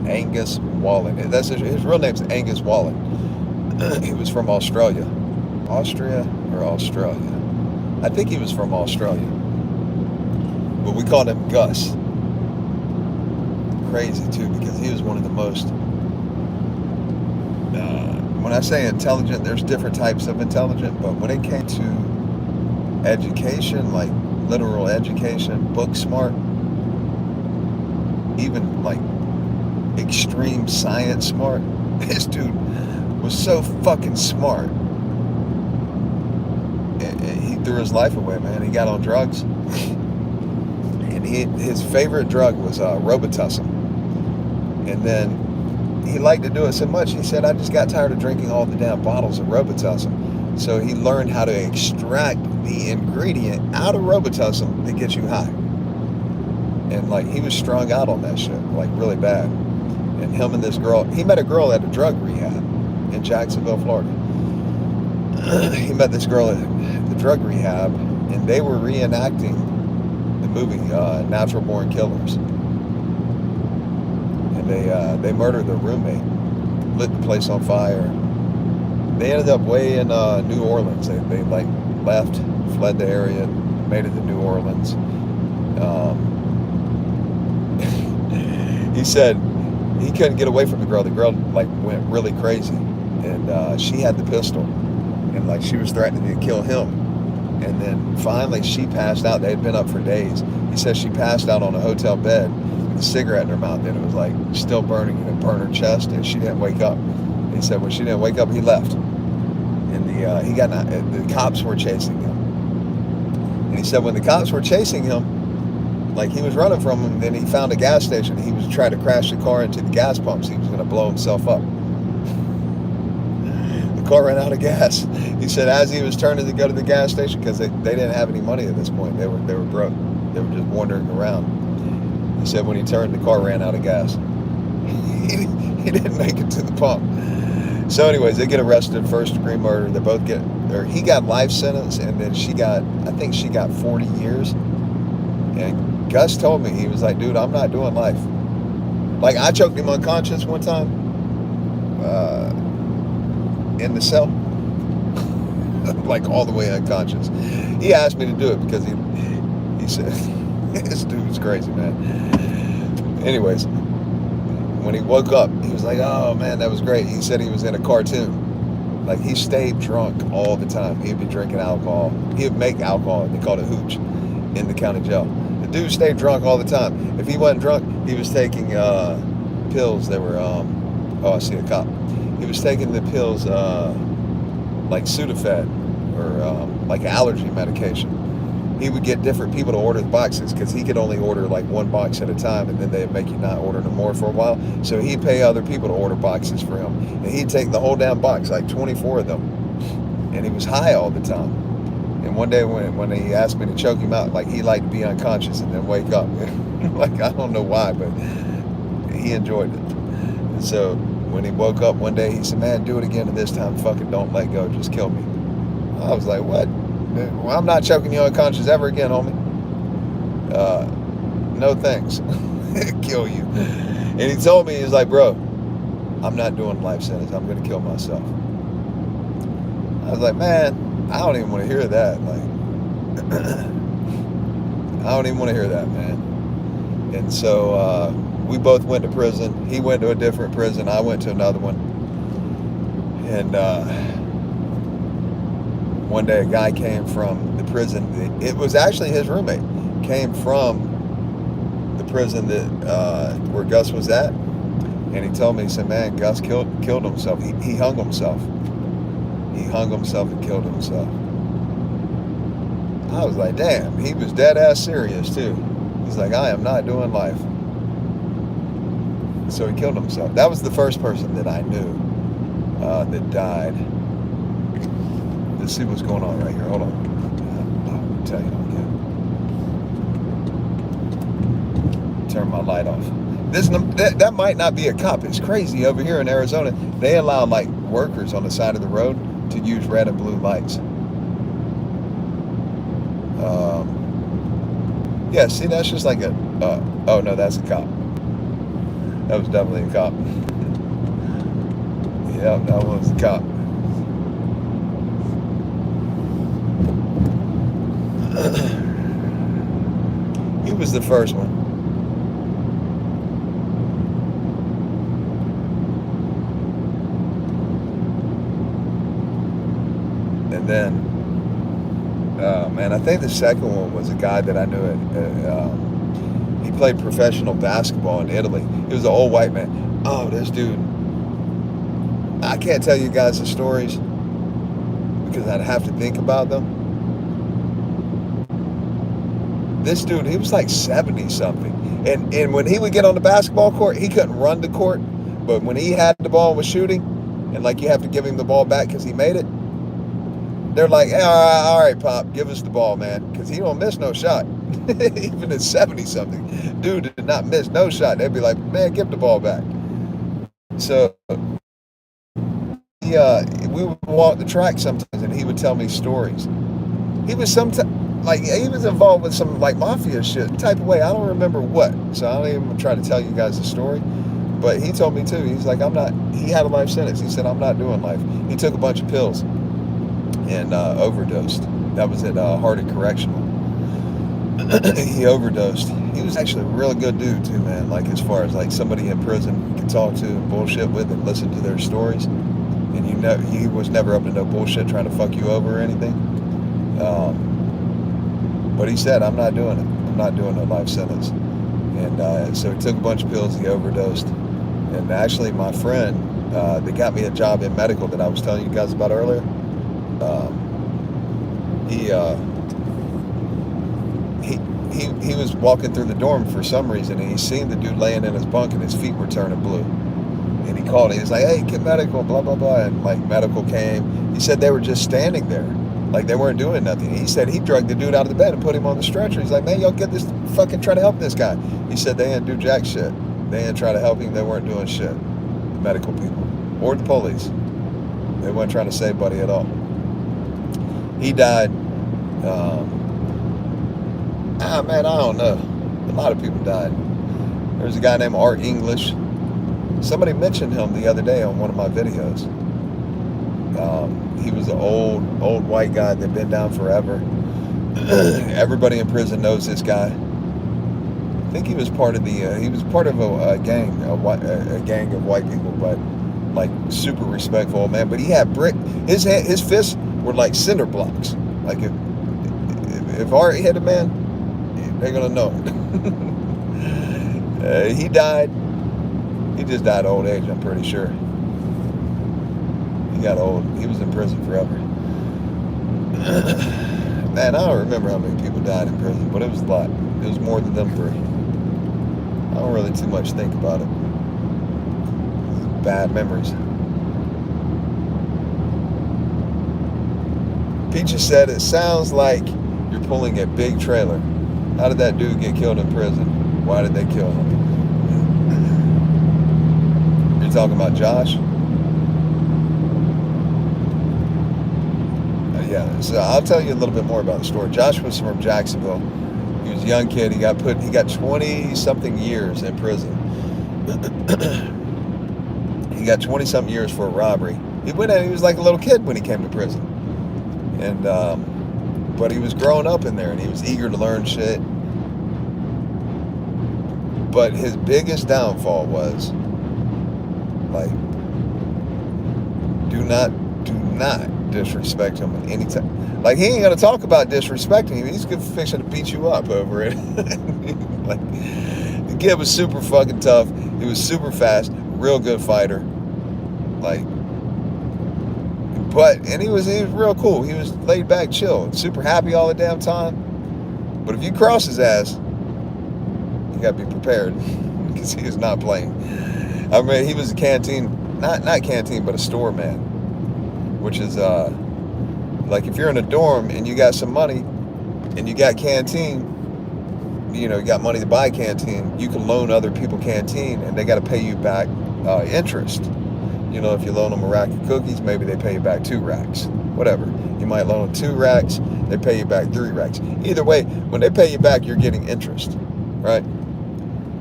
Angus Wallen. That's his real name's Angus Wallen. He was from Australia. Austria or Australia? I think he was from Australia. But we called him Gus. Crazy too, because he was one of the most, when I say intelligent, there's different types of intelligent, but when it came to education, like literal education, book smart, even like extreme science smart. This dude was so fucking smart. And he threw his life away, man. He got on drugs. And his favorite drug was Robitussin. And then he liked to do it so much, he said, I just got tired of drinking all the damn bottles of Robitussin. So he learned how to extract the ingredient out of Robitussin that gets you high. And like, he was strung out on that shit, like really bad. And him and this girl, he met a girl at a drug rehab in Jacksonville, Florida. He met this girl at the drug rehab, and they were reenacting the movie Natural Born Killers. And they murdered their roommate, lit the place on fire. They ended up way in New Orleans. They like left, fled the area, made it to New Orleans. He said he couldn't get away from the girl. The girl like went really crazy, and she had the pistol, and like she was threatening to kill him. And then finally she passed out. They had been up for days. He said she passed out on a hotel bed with a cigarette in her mouth, and it was like still burning, and it burned her chest, and she didn't wake up. He said when she didn't wake up, he left, and the cops were chasing him. And he said when the cops were chasing him, like he was running from them, then he found a gas station. He was trying to crash the car into the gas pumps. He was going to blow himself up. The car ran out of gas. He said as he was turning to go to the gas station, because they didn't have any money at this point. They were broke. They were just wandering around. He said when he turned, the car ran out of gas. He didn't make it to the pump. So anyways, they get arrested, first degree murder. They both he got life sentence, and then I think she got 40 years. And Gus told me, he was like, dude, I'm not doing life. Like, I choked him unconscious one time in the cell. Like, all the way unconscious. He asked me to do it because he said, this dude's crazy, man. Anyways, when he woke up, he was like, oh, man, that was great. He said he was in a cartoon. Like, he stayed drunk all the time. He'd be drinking alcohol. He would make alcohol. They called it hooch in the county jail. The dude stayed drunk all the time. If he wasn't drunk, he was taking pills that were, oh, I see a cop. He was taking the pills like Sudafed or like allergy medication. He would get different people to order the boxes because he could only order like one box at a time, and then they'd make you not order no more for a while. So he'd pay other people to order boxes for him. And he'd take the whole damn box, like 24 of them. And he was high all the time. And one day when he asked me to choke him out, like he liked to be unconscious and then wake up. Like, I don't know why, but he enjoyed it. And so when he woke up one day, he said, man, do it again, and this time fucking don't let go, just kill me. I was like, what? Well, I'm not choking you unconscious ever again, homie. No thanks. Kill you. And he told me, he was like, bro, I'm not doing life sentence. I'm going to kill myself. I was like, man, I don't even want to hear that. Like, I don't even want to hear that, man. And so we both went to prison. He went to a different prison. I went to another one. And one day a guy came from the prison. It was actually his roommate. Came from the prison that where Gus was at. And he told me, he said, man, Gus killed himself. He hung himself. He hung himself and killed himself. I was like, damn, he was dead ass serious too. He's like, I am not doing life. So he killed himself. That was the first person that I knew that died. Let's see what's going on right here. Hold on. I'll tell you again. Turn my light off. That might not be a cop. It's crazy over here in Arizona. They allow like workers on the side of the road to use red and blue lights. Yeah, see, that's just like a, oh no, that's a cop. That was definitely a cop. Yeah, that was a cop. He was the first one. And then Man, I think the second one was a guy that I knew. He played professional basketball in Italy. He was an old white man. Oh, this dude. I can't tell you guys the stories because I'd have to think about them. This dude, he was like 70 something. And when he would get on the basketball court, he couldn't run the court. But when he had the ball and was shooting, and like you have to give him the ball back because he made it, they're like, hey, all right, Pop, give us the ball, man. Because he don't miss no shot. Even at 70 something. Dude did not miss no shot. They'd be like, man, give the ball back. So we would walk the track sometimes and he would tell me stories. He was he was involved with some like mafia shit type of way. I don't remember what. So I don't even try to tell you guys the story. But he told me too. He's like, he had a life sentence. He said, I'm not doing life. He took a bunch of pills and overdosed. That was at Hardy Correctional. He overdosed. He was actually a really good dude too, man. Like as far as like somebody in prison you can talk to and bullshit with and listen to their stories. And he was never up to no bullshit trying to fuck you over or anything. But he said, I'm not doing it. I'm not doing a life sentence. And so he took a bunch of pills. He overdosed. And actually, my friend that got me a job in medical that I was telling you guys about earlier, he was walking through the dorm for some reason, and he seen the dude laying in his bunk, and his feet were turning blue. And he called. He was like, "Hey, get medical, blah blah blah." And like medical came. He said they were just standing there, like they weren't doing nothing. He said he drugged the dude out of the bed and put him on the stretcher. He's like, "Man, y'all get this fucking try to help this guy." He said they didn't do jack shit. They didn't try to help him. They weren't doing shit. The medical people or the police. They weren't trying to save Buddy at all. He died. Man, I don't know. A lot of people died. There's a guy named Art English. Somebody mentioned him the other day on one of my videos. He was an old white guy that'd been down forever. Everybody in prison knows this guy. I think he was part of a gang of white people, but like super respectful, man. But he had his fists were like cinder blocks. Like if Art hit a man, they're gonna know. He died. He just died of old age, I'm pretty sure. He got old. He was in prison forever. Man, I don't remember how many people died in prison, but it was a lot. It was more than them three. I don't really too much think about it. Bad memories. Peaches said, it sounds like you're pulling a big trailer. How did that dude get killed in prison? Why did they kill him? You're talking about Josh? Yeah, so I'll tell you a little bit more about the story. Josh was from Jacksonville. He was a young kid. He got 20-something years in prison. He got 20-something years for a robbery. He was like a little kid when he came to prison. And, but he was growing up in there and he was eager to learn shit. But his biggest downfall was, like, do not disrespect him at any time. Like, he ain't gonna talk about disrespecting you. He's good fixing to beat you up over it. Like, the kid was super fucking tough. He was super fast, real good fighter. Like, and he was real cool. He was laid back, chill, super happy all the damn time. But if you cross his ass, you gotta be prepared because he is not playing. I mean, he was a canteen, not canteen, but a store man, which is like if you're in a dorm and you got some money and you got canteen, you got money to buy canteen, you can loan other people canteen and they got to pay you back interest. If you loan them a rack of cookies, maybe they pay you back 2 racks, whatever. You might loan them 2 racks, they pay you back 3 racks. Either way, when they pay you back, you're getting interest, right?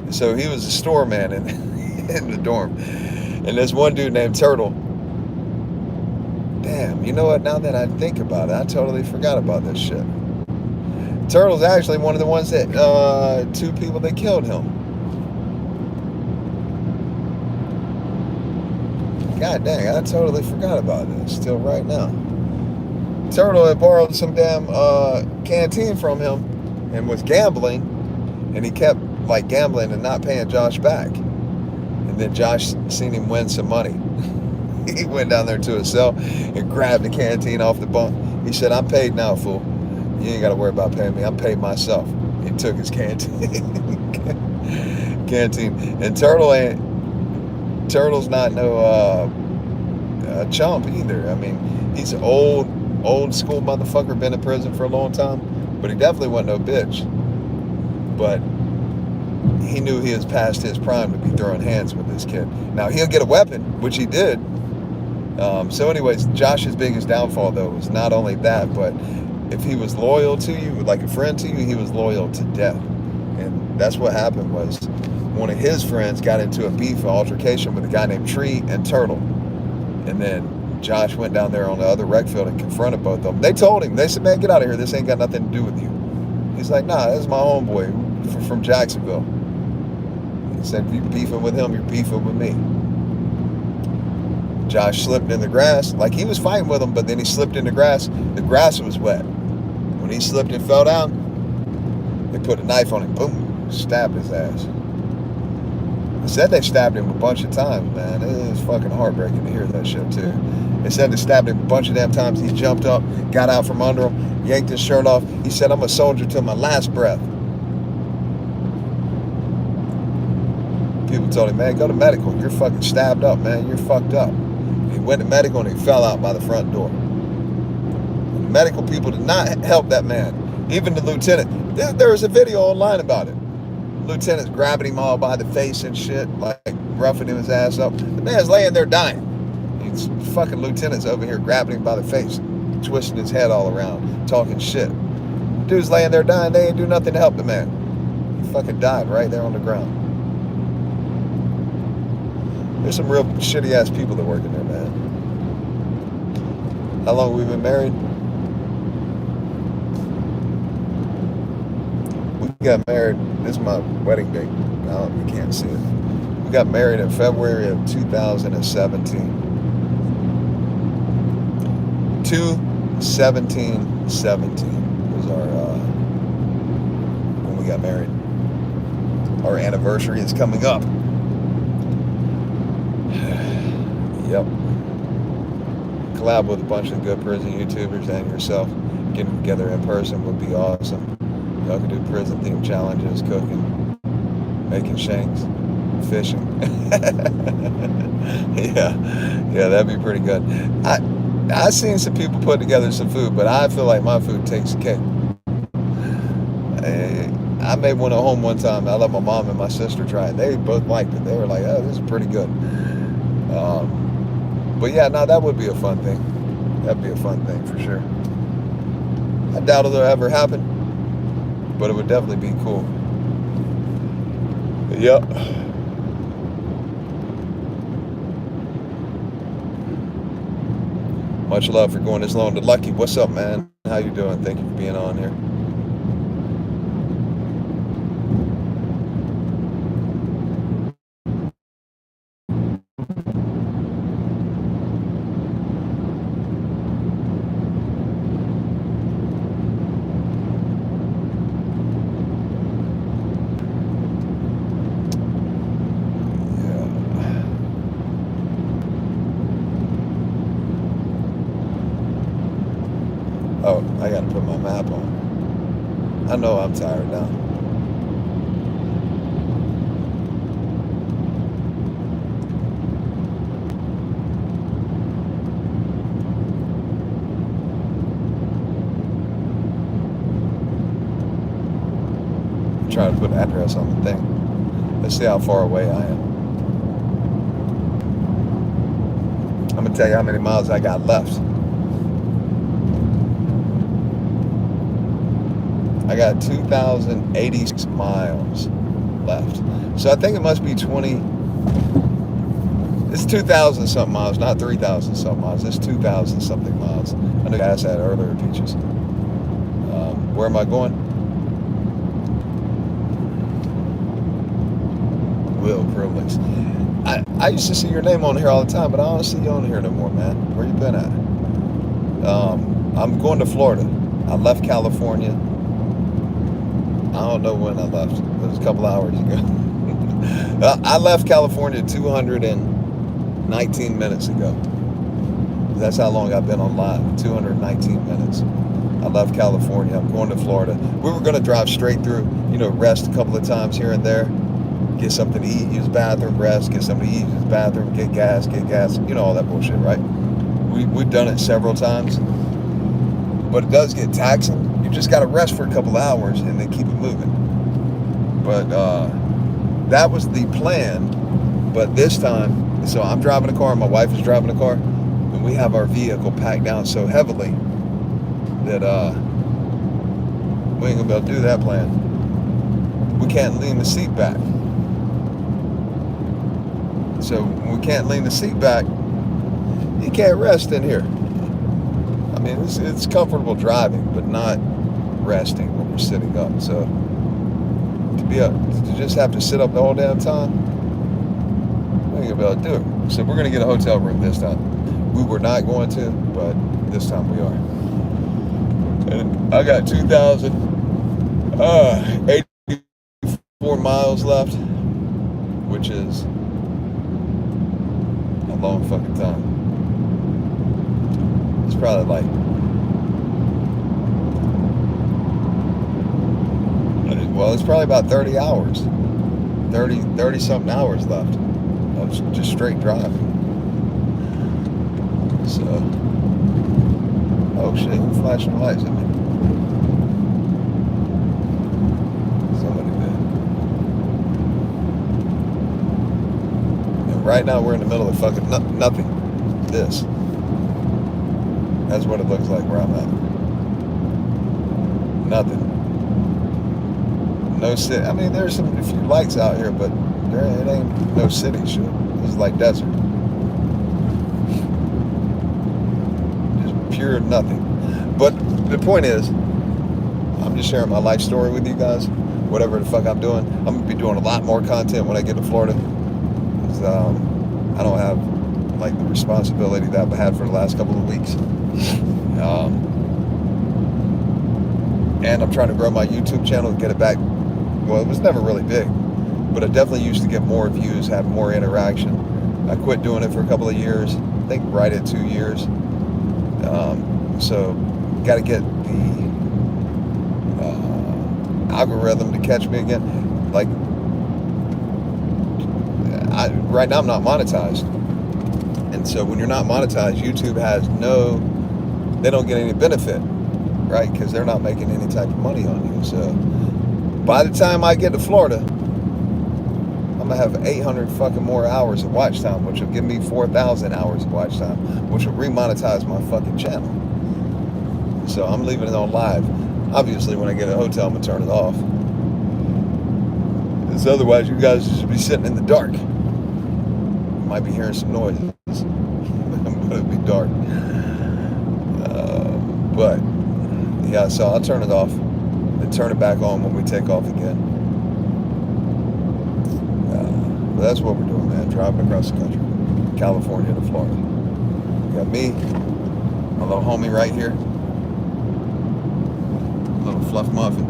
So he was a store man in the dorm. And there's one dude named Turtle. Damn, you know what? Now that I think about it, I totally forgot about this shit. Turtle's actually one of the ones that, 2 people that killed him. God dang, I totally forgot about this till right now. Turtle had borrowed some damn canteen from him and was gambling, and he kept like gambling and not paying Josh back. And then Josh seen him win some money. He went down there to his cell and grabbed the canteen off the bunk. He said, "I'm paid now, fool. You ain't got to worry about paying me. I'm paid myself." He took his canteen. And Turtle's not no chump either. I mean, he's an old school motherfucker, been in prison for a long time, but he definitely wasn't no bitch. But he knew he was past his prime to be throwing hands with this kid. Now he'll get a weapon, which he did. So anyways, Josh's biggest downfall though was not only that, but if he was loyal to you, like a friend to you, he was loyal to death. And that's what happened was one of his friends got into a beef, an altercation with a guy named Tree and Turtle. And then Josh went down there on the other rec field and confronted both of them. They told him, they said, "Man, get out of here. This ain't got nothing to do with you." He's like, "Nah, this is my homeboy from Jacksonville." He said, "If you're beefing with him, you're beefing with me." Josh slipped in the grass. Like he was fighting with him, but then he slipped in the grass. The grass was wet. When he slipped and fell down, they put a knife on him. Boom. Stabbed his ass. They said they stabbed him a bunch of times, man. It is fucking heartbreaking to hear that shit, too. They said they stabbed him a bunch of damn times. He jumped up, got out from under him, yanked his shirt off. He said, "I'm a soldier till my last breath." People told him, "Man, go to medical. You're fucking stabbed up, man. You're fucked up." He went to medical and he fell out by the front door. The medical people did not help that man. Even the lieutenant. There was a video online about it. Lieutenant's grabbing him all by the face and shit, like roughing his ass up. The man's laying there dying. He's fucking lieutenant's over here grabbing him by the face, twisting his head all around, talking shit. Dude's laying there dying. They ain't do nothing to help the man. He fucking died right there on the ground. There's some real shitty ass people that work in there, man. How long have we been married? We got married. This is my wedding date. No, you can't see it. We got married in February of 2017. 2/17/17 was when we got married. Our anniversary is coming up. Yep. Collab with a bunch of good prison YouTubers and yourself. Getting together in person would be awesome. Y'all can do prison themed challenges, cooking, making shanks, fishing. yeah, that'd be pretty good. I seen some people put together some food, but I feel like my food takes the cake. I made one at home one time. I let my mom and my sister try it. They both liked it. They were like, "Oh, this is pretty good." But yeah, no, that would be a fun thing. That'd be a fun thing for sure. I doubt it'll ever happen, but it would definitely be cool. Yep. Much love for going this long to Lucky. What's up, man? How you doing? Thank you for being on here. Oh, I gotta put my map on. I know I'm tired now. I'm trying to put an address on the thing. Let's see how far away I am. I'm gonna tell you how many miles I got left. I got 2,086 miles left. So I think it must be 20. It's 2,000 something miles, not 3,000 something miles. It's 2,000 something miles. I know you asked that earlier, Peaches. Where am I going? Will Krillix. I used to see your name on here all the time, but I don't see you on here no more, man. Where you been at? I'm going to Florida. I left California. I don't know when I left. It was a couple hours ago. I left California 219 minutes ago. That's how long I've been on live, 219 minutes. I left California. I'm going to Florida. We were going to drive straight through, rest a couple of times here and there, get something to eat, use the bathroom, rest, get something to eat, use the bathroom, get gas, all that bullshit, right? We've done it several times, but it does get taxing. You just got to rest for a couple of hours and then keep it moving. But that was the plan. But this time, so I'm driving a car, my wife is driving a car, and we have our vehicle packed down so heavily that we ain't gonna be able to do that plan. We can't lean the seat back. So when we can't lean the seat back, you can't rest in here. I mean, it's comfortable driving, but not resting when we're sitting up. So to just have to sit up the whole damn time, we ain't gonna be able to do it. So we're gonna get a hotel room this time. We were not going to, but this time we are. And I got 2,084 miles left, which is a long fucking time. It's probably like, it's probably about 30 hours, 30 something hours left of just straight driving. So, oh shit, who flashing lights at me? Somebody did. And right now we're in the middle of fucking nothing. This. That's what it looks like where I'm at. Nothing. No city. I mean, there's a few lights out here, but it ain't no city shit. It's like desert. Pure nothing. But the point is, I'm just sharing my life story with you guys. Whatever the fuck I'm doing, I'm gonna be doing a lot more content when I get to Florida. Because I don't have like the responsibility that I've had for the last couple of weeks. And I'm trying to grow my YouTube channel and get it back. Well, it was never really big, but I definitely used to get more views, have more interaction. I quit doing it for a couple of years. I think right at 2 years. So got to get the algorithm to catch me again. Like, right now I'm not monetized, and so when you're not monetized, YouTube has they don't get any benefit, right? Because they're not making any type of money on you. So by the time I get to Florida, I'm gonna have 800 fucking more hours of watch time, which will give me 4,000 hours of watch time, which will remonetize my fucking channel. So I'm leaving it on live. Obviously, when I get a hotel, I'm gonna turn it off. Because otherwise, you guys should be sitting in the dark. You might be hearing some noises, but it'll be dark. But yeah, so I'll turn it off and turn it back on when we take off again. But that's what we're doing, man. Driving across the country, California to Florida. Got me, my little homie right here, little fluff muffin.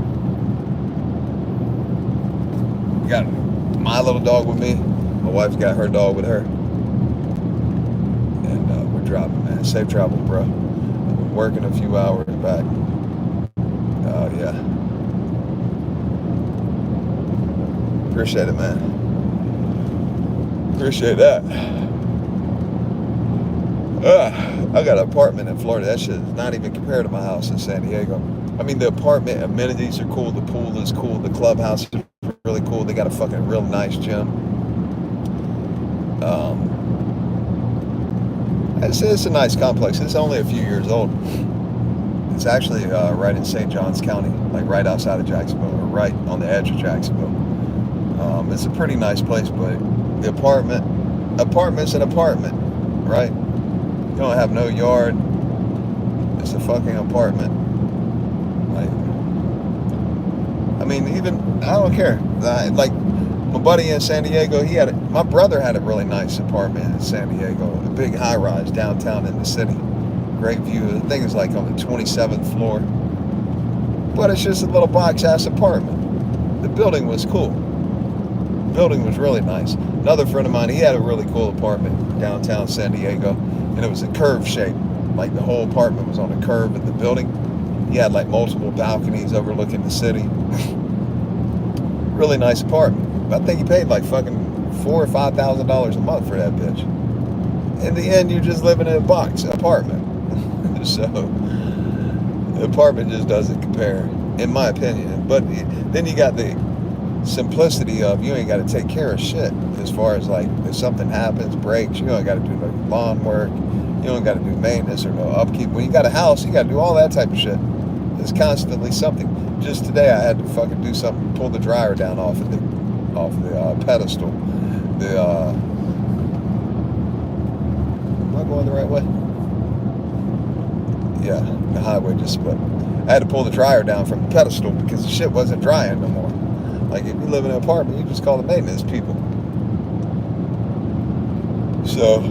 We got my little dog with me. My wife's got her dog with her. And we're driving, man. Safe travel, bro. I've been working a few hours back. Oh, yeah. Appreciate it, man. Appreciate that. I got an apartment in Florida. That shit is not even compared to my house in San Diego. I mean, the apartment amenities are cool. The pool is cool. The clubhouse is really cool. They got a fucking real nice gym. It's a nice complex. It's only a few years old. It's actually right in St. Johns County, like right outside of Jacksonville, or right on the edge of Jacksonville. It's a pretty nice place, but the apartment's an apartment, right? You don't have no yard. It's a fucking apartment. Like, I mean, even, I don't care. Like, my buddy in San Diego, my brother had a really nice apartment in San Diego, a big high-rise downtown in the city. great view. I think it's like on the 27th floor. But it's just a little box-ass apartment. The building was cool. The building was really nice. Another friend of mine, he had a really cool apartment downtown San Diego, and it was a curve shape. Like the whole apartment was on a curve in the building. He had like multiple balconies overlooking the city. Really nice apartment. I think he paid like fucking $4,000 or $5,000 a month for that bitch. In the end, you're just living in a box apartment. So the apartment just doesn't compare, in my opinion. But then you got the simplicity of you ain't got to take care of shit. As far as like if something happens, breaks, you don't got to do no lawn work. You don't got to do maintenance or no upkeep. When you got a house, you got to do all that type of shit. There's constantly something. Just today, I had to fucking do something, pull the dryer down off of the pedestal. Am I going the right way? Yeah, the highway just split. I had to pull the dryer down from the pedestal because the shit wasn't drying no more. Like if you live in an apartment, you just call the maintenance people. So,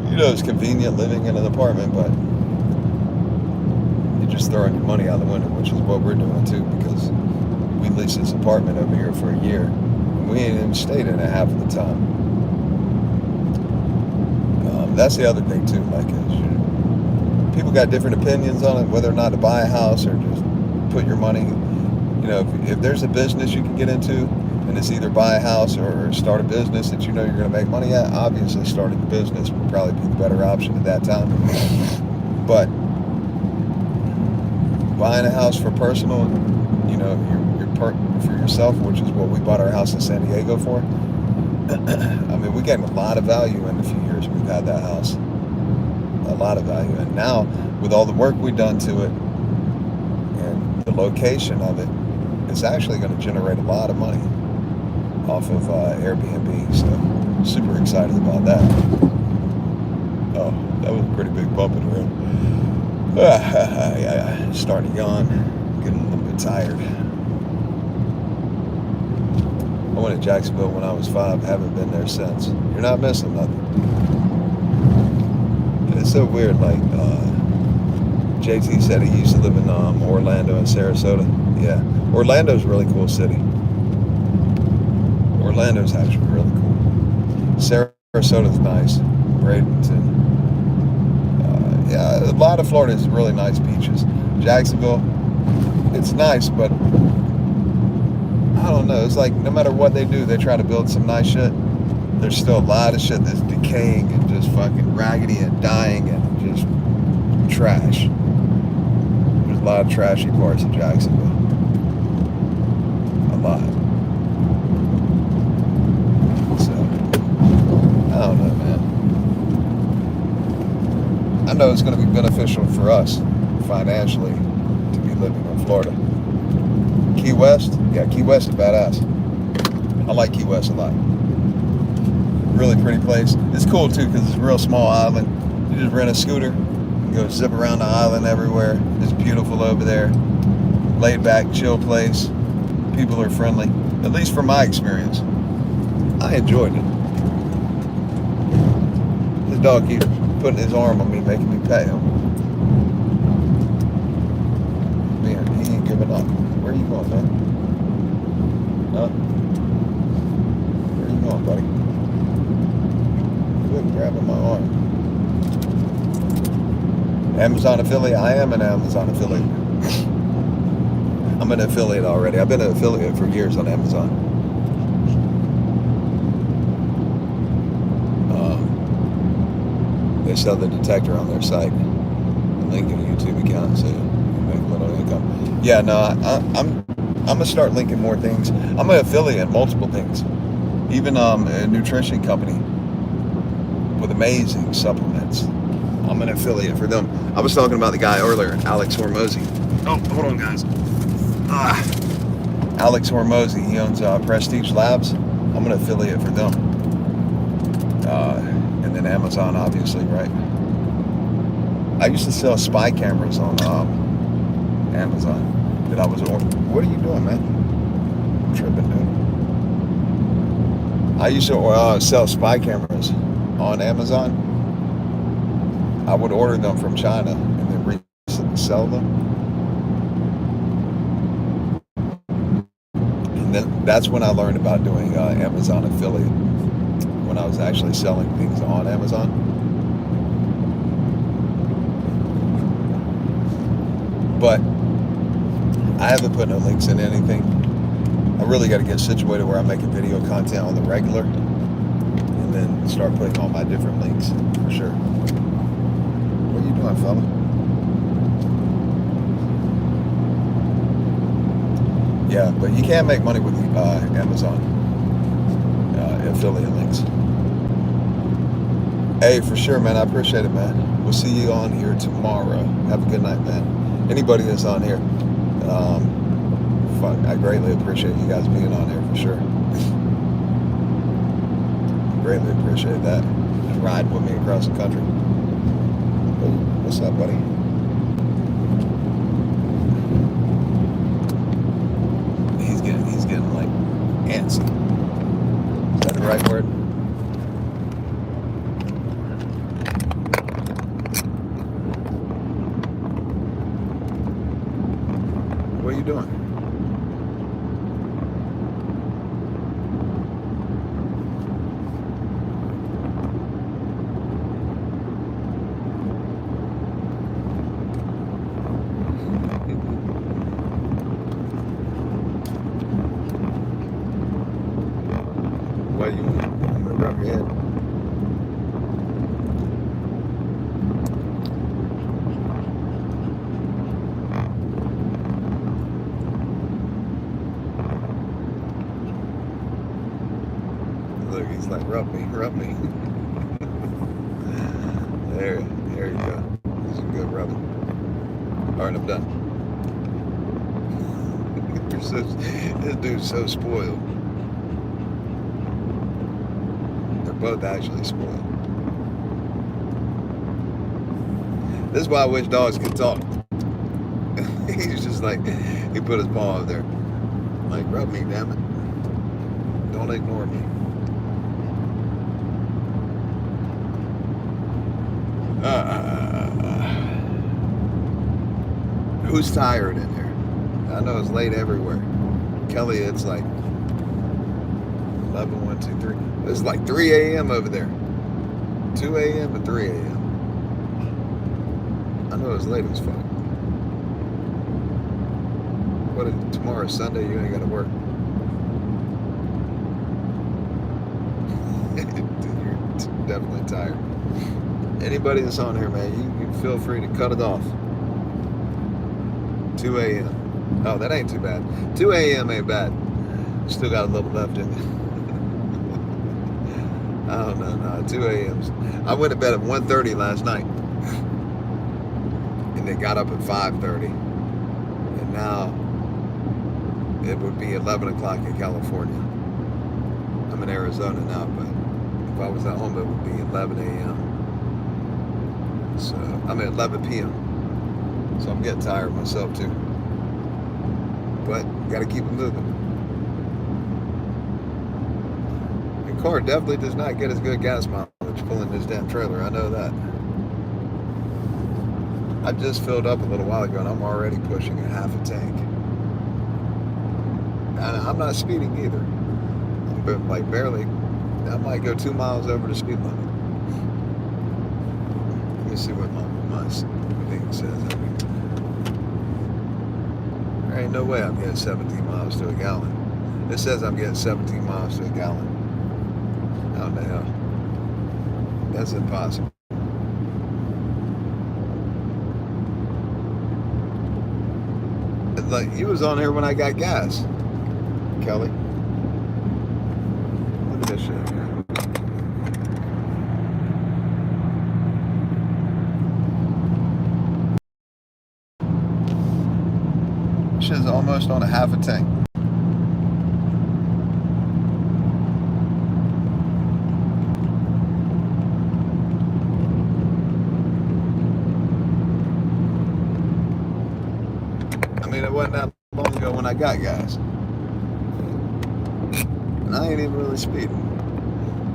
you know, it's convenient living in an apartment, but you're just throwing your money out the window, which is what we're doing too, because we leased this apartment over here for a year, and we ain't even stayed in it half of the time. That's the other thing too, like people got different opinions on it, whether or not to buy a house or just put your money. You know, if there's a business you can get into, and it's either buy a house or start a business that you know you're going to make money at, obviously starting a business would probably be the better option at that time. But buying a house for personal, you know, for yourself, which is what we bought our house in San Diego for. I mean, we gained a lot of value in the few years we've had that house. A lot of value. And now, with all the work we've done to it and the location of it, it's actually going to generate a lot of money off of Airbnb. So, super excited about that. Oh, that was a pretty big bump in the road. Yeah, starting to yawn, getting a little bit tired. I went to Jacksonville when I was 5, haven't been there since. You're not missing nothing. And it's so weird, like, JT said he used to live in Orlando and Sarasota. Yeah, Orlando's a really cool city. Orlando's actually really cool. Sarasota's nice. Bradenton. Yeah, a lot of Florida is really nice beaches. Jacksonville, it's nice, but I don't know. It's like no matter what they do, they try to build some nice shit. There's still a lot of shit that's decaying and just fucking raggedy and dying and just trash. There's a lot of trashy parts of Jacksonville. A lot. So, I don't know, man. I know it's going to be beneficial for us financially to be living in Florida. Key West? Yeah, Key West is badass. I like Key West a lot. Really pretty place. It's cool too because it's a real small island. You just rent a scooter and go zip around the island everywhere. It's beautiful over there. Laid back, chill place. People are friendly. At least from my experience. I enjoyed it. This dog keeps putting his arm on me, making me pet him. Man, he ain't giving up. Where are you going, man? Huh? Where are you going, buddy? Quit grabbing my arm. Amazon affiliate? I am an Amazon affiliate. I'm an affiliate already. I've been an affiliate for years on Amazon. They sell the detector on their site. Link in a YouTube account so you make a little income. Yeah, no, I'm gonna start linking more things. I'm an affiliate in multiple things. Even a nutrition company with amazing supplements. I'm an affiliate for them. I was talking about the guy earlier, Alex Hormozy. Oh, hold on, guys. Alex Hormozy, he owns Prestige Labs. I'm an affiliate for them. And then Amazon, obviously, right? I used to sell spy cameras on Amazon. That I was ordering. What are you doing, man? I'm tripping, dude. I used to sell spy cameras on Amazon. I would order them from China and then resell them. And then that's when I learned about doing Amazon affiliate, when I was actually selling things on Amazon. But I haven't put no links in anything. I really got to get situated where I'm making video content on the regular, and then start putting all my different links for sure. What are you doing, fella? Yeah, but you can make money with Amazon affiliate links. Hey, for sure, man. I appreciate it, man. We'll see you on here tomorrow. Have a good night, man. Anybody that's on here, I greatly appreciate you guys being on here for sure. Greatly appreciate that. And ride with me across the country. What's up, buddy? He's getting like antsy. Is that the right word? What are you doing? Why you want to rub your head? Look, he's like, rub me. There you go. This is a good rubbing. All right, I'm done. This dude's so spoiled. They're both actually spoiled. This is why I wish dogs could talk. He's just like, he put his paw up there. Like, rub me, damn it. Don't ignore me. Who's tired in here? I know it's late everywhere. Kelly, it's like 11, 1, 2, 3. It's like 3 a.m. over there. 2 a.m. and 3 a.m. I know it's late as fuck. What if tomorrow's Sunday, you ain't gotta work? You're definitely tired. Anybody that's on here, man, you feel free to cut it off. 2 a.m. Oh, that ain't too bad. 2 a.m. ain't bad. Still got a little left in me. I don't know, no, 2 a.m. I went to bed at 1:30 last night. And then got up at 5:30. And now it would be 11 o'clock in California. I'm in Arizona now, but if I was at home, it would be 11 a.m. So I'm at 11 p.m. So I'm getting tired myself too. But got to keep it moving. Your car definitely does not get as good gas mileage pulling this damn trailer. I know that. I just filled up a little while ago and I'm already pushing a half a tank. And I'm not speeding either. I'm like barely. I might go 2 miles over the speed limit. Let me see what my thing says. There ain't no way I'm getting 17 miles to a gallon. It says I'm getting 17 miles to a gallon. How the hell? That's impossible. It's like, you was on here when I got gas, Kelly. Look at this shit here. Shit's almost on a half a tank. I mean, it wasn't that long ago when I got gas. And I ain't even really speeding.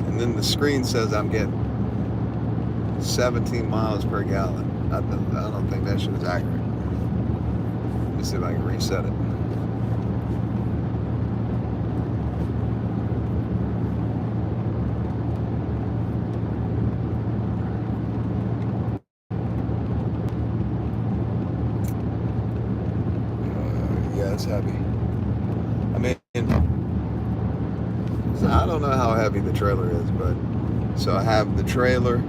And then the screen says I'm getting 17 miles per gallon. I don't think that shit is accurate. Let me see if I can reset it. Yeah, it's heavy. I mean, so I don't know how heavy the trailer is, but so I have the trailer.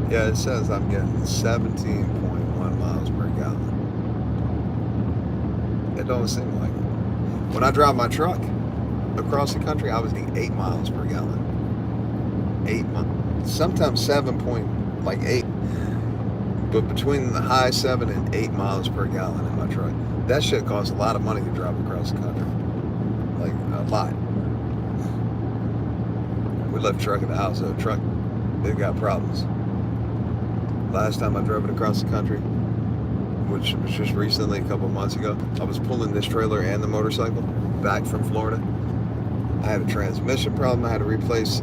Yeah, it says I'm getting 17.1 miles per gallon. It don't seem like it. When I drive my truck across the country, I was getting 8 miles per gallon. 8 miles. Sometimes 7.8. But between the high 7 and 8 miles per gallon in my truck. That shit costs a lot of money to drive across the country. Like, a lot. We left the truck at the house, so the truck, they've got problems. Last time I drove it across the country, which was just recently, a couple months ago, I was pulling this trailer and the motorcycle back from Florida. I had a transmission problem. I had to replace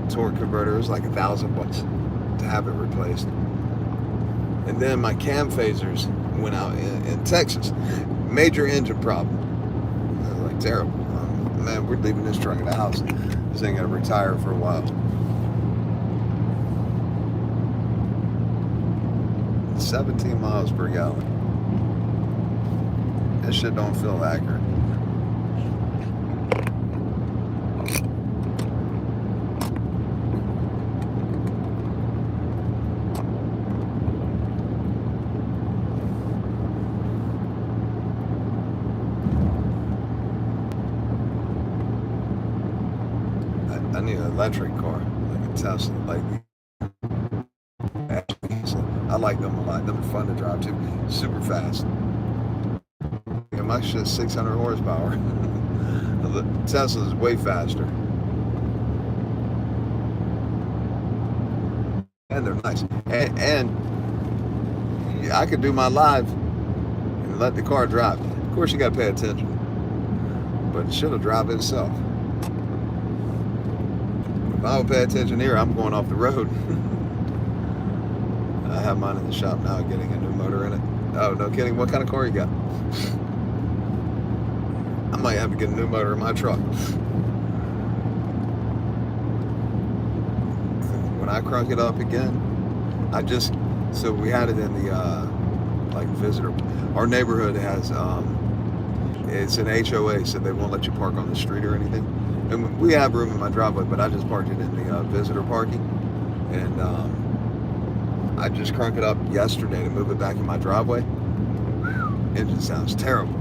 torque converter. It was like $1,000 to have it replaced. And then my cam phasers went out in Texas. Major engine problem. It was like terrible. Man, we're leaving this truck at the house. This ain't gonna retire for a while. 17 miles per gallon. That shit don't feel accurate. I need an electric car, like a Tesla, like I like them a lot. Them are fun to drive too. Super fast. Yeah, my shit's 600 horsepower. The Tesla's way faster. And they're nice. And I could do my live and let the car drive. Of course, you got to pay attention. But it should have drive itself. If I would pay attention here, I'm going off the road. I have mine in the shop now, getting a new motor in it. Oh, no kidding. What kind of car you got? I might have to get a new motor in my truck. When I crunk it up again, so we had it in the, like, visitor. Our neighborhood has, it's an HOA, so they won't let you park on the street or anything. And we have room in my driveway, but I just parked it in the visitor parking. And, I just crunk it up yesterday to move it back in my driveway. Engine sounds terrible.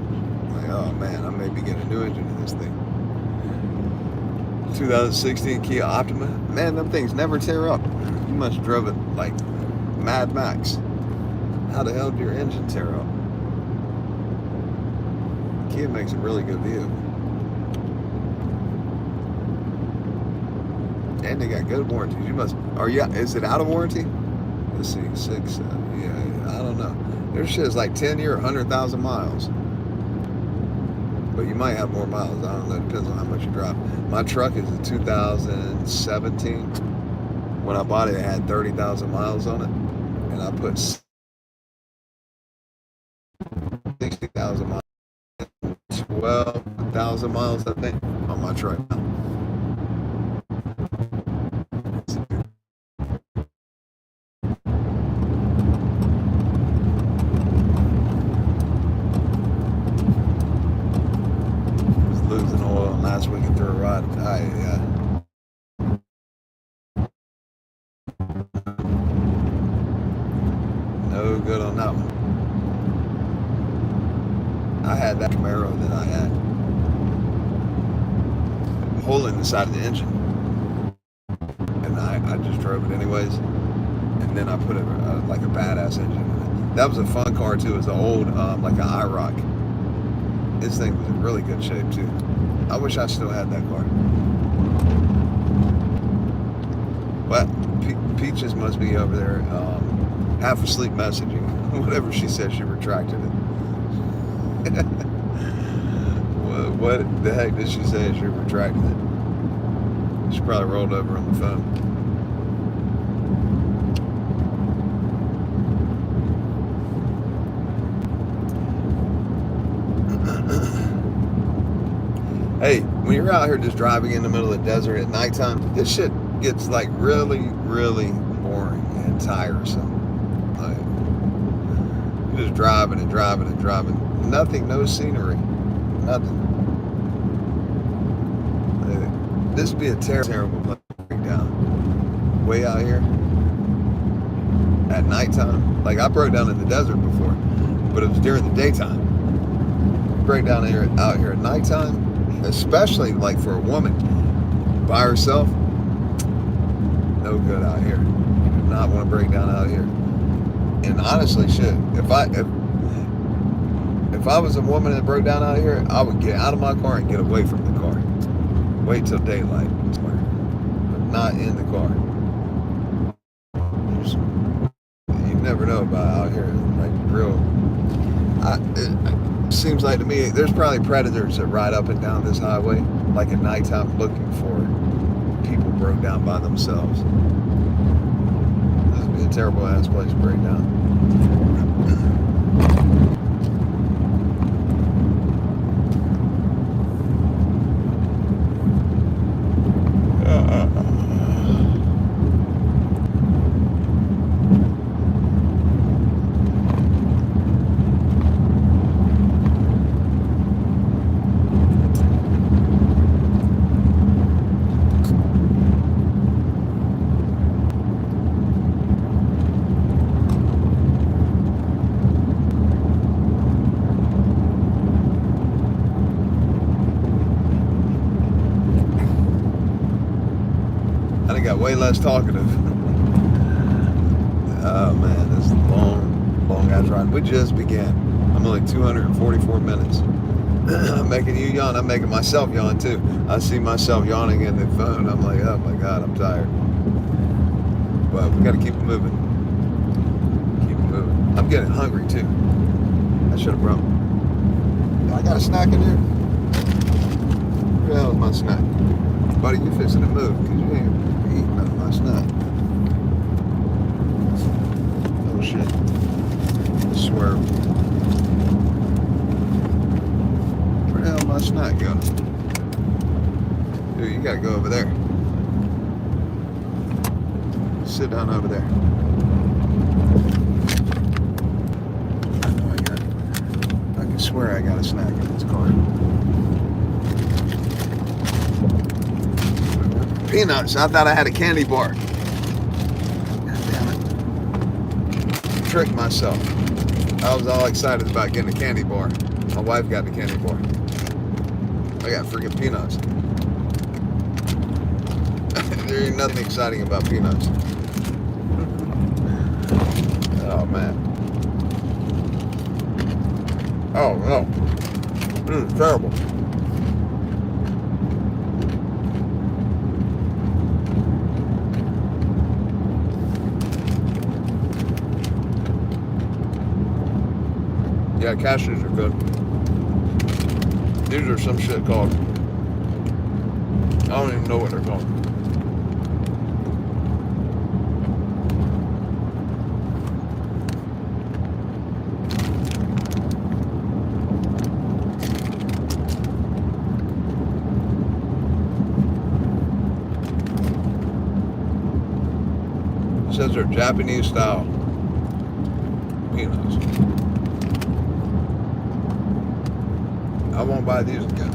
Like, oh man, I may be getting a new engine in this thing. 2016 Kia Optima. Man, them things never tear up. You must have drove it like Mad Max. How the hell did your engine tear up? Kia makes a really good vehicle. And they got good warranties. Is it out of warranty? Let's see, 6, yeah, I don't know. Their shit is like 10 year, 100,000 miles. But you might have more miles. I don't know. It depends on how much you drive. My truck is a 2017. When I bought it, it had 30,000 miles on it. And I put 60,000 miles, 12,000 miles, I think, on my truck now. Last week and threw a rod. No good on that one. I had that Camaro that I had a hole in the side of the engine, and I just drove it anyways. And then I put like a badass engine in it. That was a fun car too. It was an old like an IROC. This thing was in really good shape too. I wish I still had that car. Well, Peaches must be over there half asleep messaging. Whatever she said, she retracted it. What the heck did she say? She retracted it. She probably rolled over on the phone. Hey, when you're out here just driving in the middle of the desert at nighttime, this shit gets like really, really boring and tiresome. Like, you're just driving and driving and driving. Nothing, no scenery, nothing. This would be a terrible place to break down. Way out here at nighttime. Like, I broke down in the desert before, but it was during the daytime. Break down out here at nighttime, especially like for a woman by herself, no good out here. You do not want to break down out here. And honestly, shit, if I was a woman that broke down out here, I would get out of my car and get away from the car. Wait till daylight, but not in the car. You never know about out here, like real. It seems like to me, there's probably predators that ride up and down this highway, like at nighttime, looking for people broke down by themselves. This would be a terrible ass place to break down. Way less talkative. Oh man, this is a long ass ride. We just began. I'm only 244 minutes. I'm making you yawn. I'm making myself yawn too. I see myself yawning in the phone. I'm like, oh my god, I'm tired. But we got to keep it moving. Keep it moving. I'm getting hungry too. I should have brought. I got a snack in here. Where the hell is my snack? Buddy, you fixing to move because you ain't eating nothing last night. Oh shit. I swear. Where the hell my snack go? Dude, you gotta go over there. Sit down over there. I know I got it. I can swear I got a snack in this car. Peanuts. I thought I had a candy bar. God damn it. Tricked myself. I was all excited about getting a candy bar. My wife got the candy bar. I got freaking peanuts. There ain't nothing exciting about peanuts. Oh man. Oh no. This is terrible. Yeah, cashews are good. These are some shit called, I don't even know what they're called. It says they're Japanese style peanuts. I won't buy these again.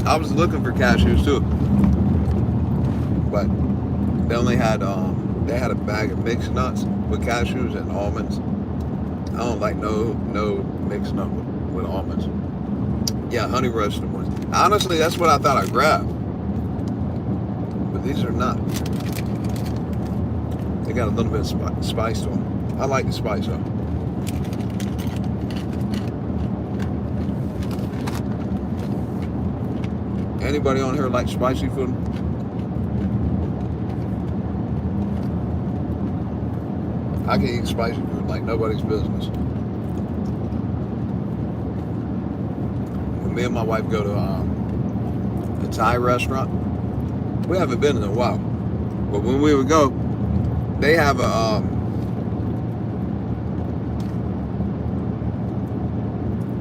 I was looking for cashews too, but they only had they had a bag of mixed nuts with cashews and almonds. I don't like no mixed nut with almonds. Yeah, honey roasted ones. Honestly, that's what I thought I'd grab, but these are not. They got a little bit of spice to them. I like the spice though. Anybody on here like spicy food? I can eat spicy food like nobody's business. me and my wife go to a Thai restaurant. We haven't been in a while, but when we would go, they have a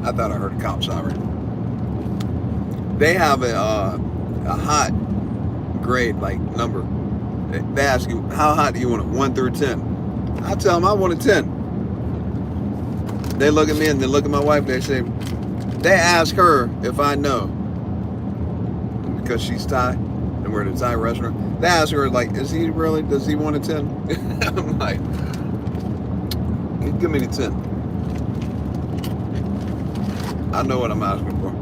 I thought I heard a cop siren. They have a hot grade, like, number. They ask you, how hot do you want it, 1 through 10? I tell them I want a 10. They look at me and they look at my wife. They ask her if I know, because she's Thai and we're at a Thai restaurant. They ask her, like, does he want a 10? I'm like, give me the 10. I know what I'm asking for.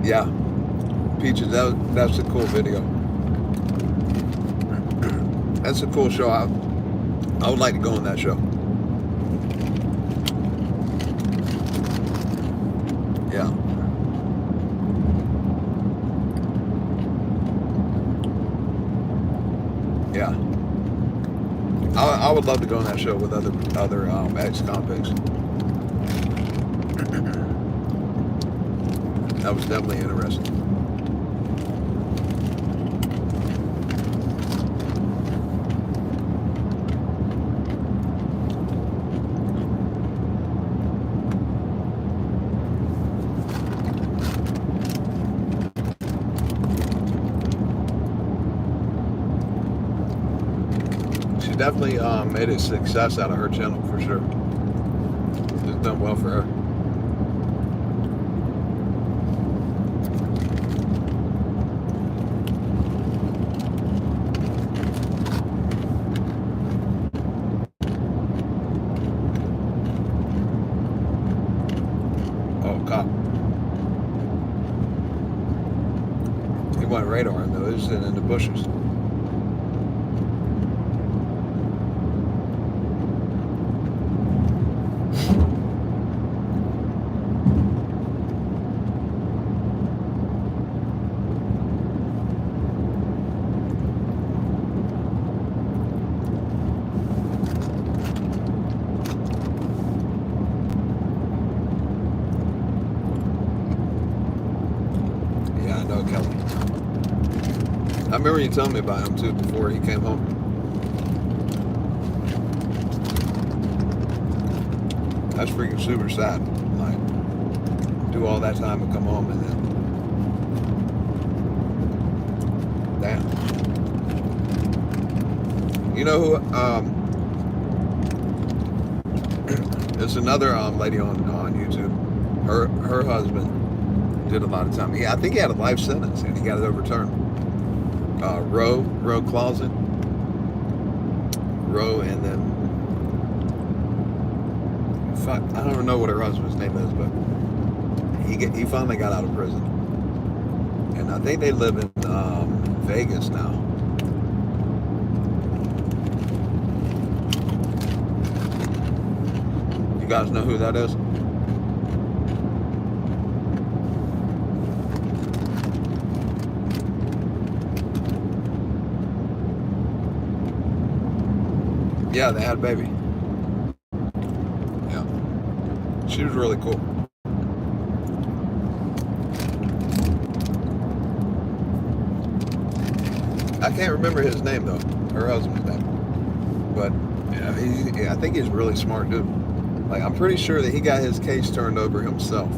Yeah, Peaches, that's a cool video. That's a cool show. I would like to go on that show. Yeah. Yeah. I would love to go on that show with other ex-convicts. That was definitely interesting. She definitely made a success out of her channel, for sure. It's done well for her. He wasn't radaring though, he was in the bushes. Yeah, I know Cali. I remember you telling me about him too before he came home. That's freaking super sad. Like, do all that time and come home and then, damn. You know who? There's another lady on YouTube. Her husband did a lot of time. I think he had a life sentence and he got it overturned. Roe Closet. Roe, and then fuck, I don't even know what her husband's name is, but he finally got out of prison, and I think they live in Vegas now. You guys know who that is? Yeah, they had a baby. Yeah. She was really cool. I can't remember his name though, her husband's name. But yeah, I think he's a really smart dude. Like, I'm pretty sure that he got his case turned over himself,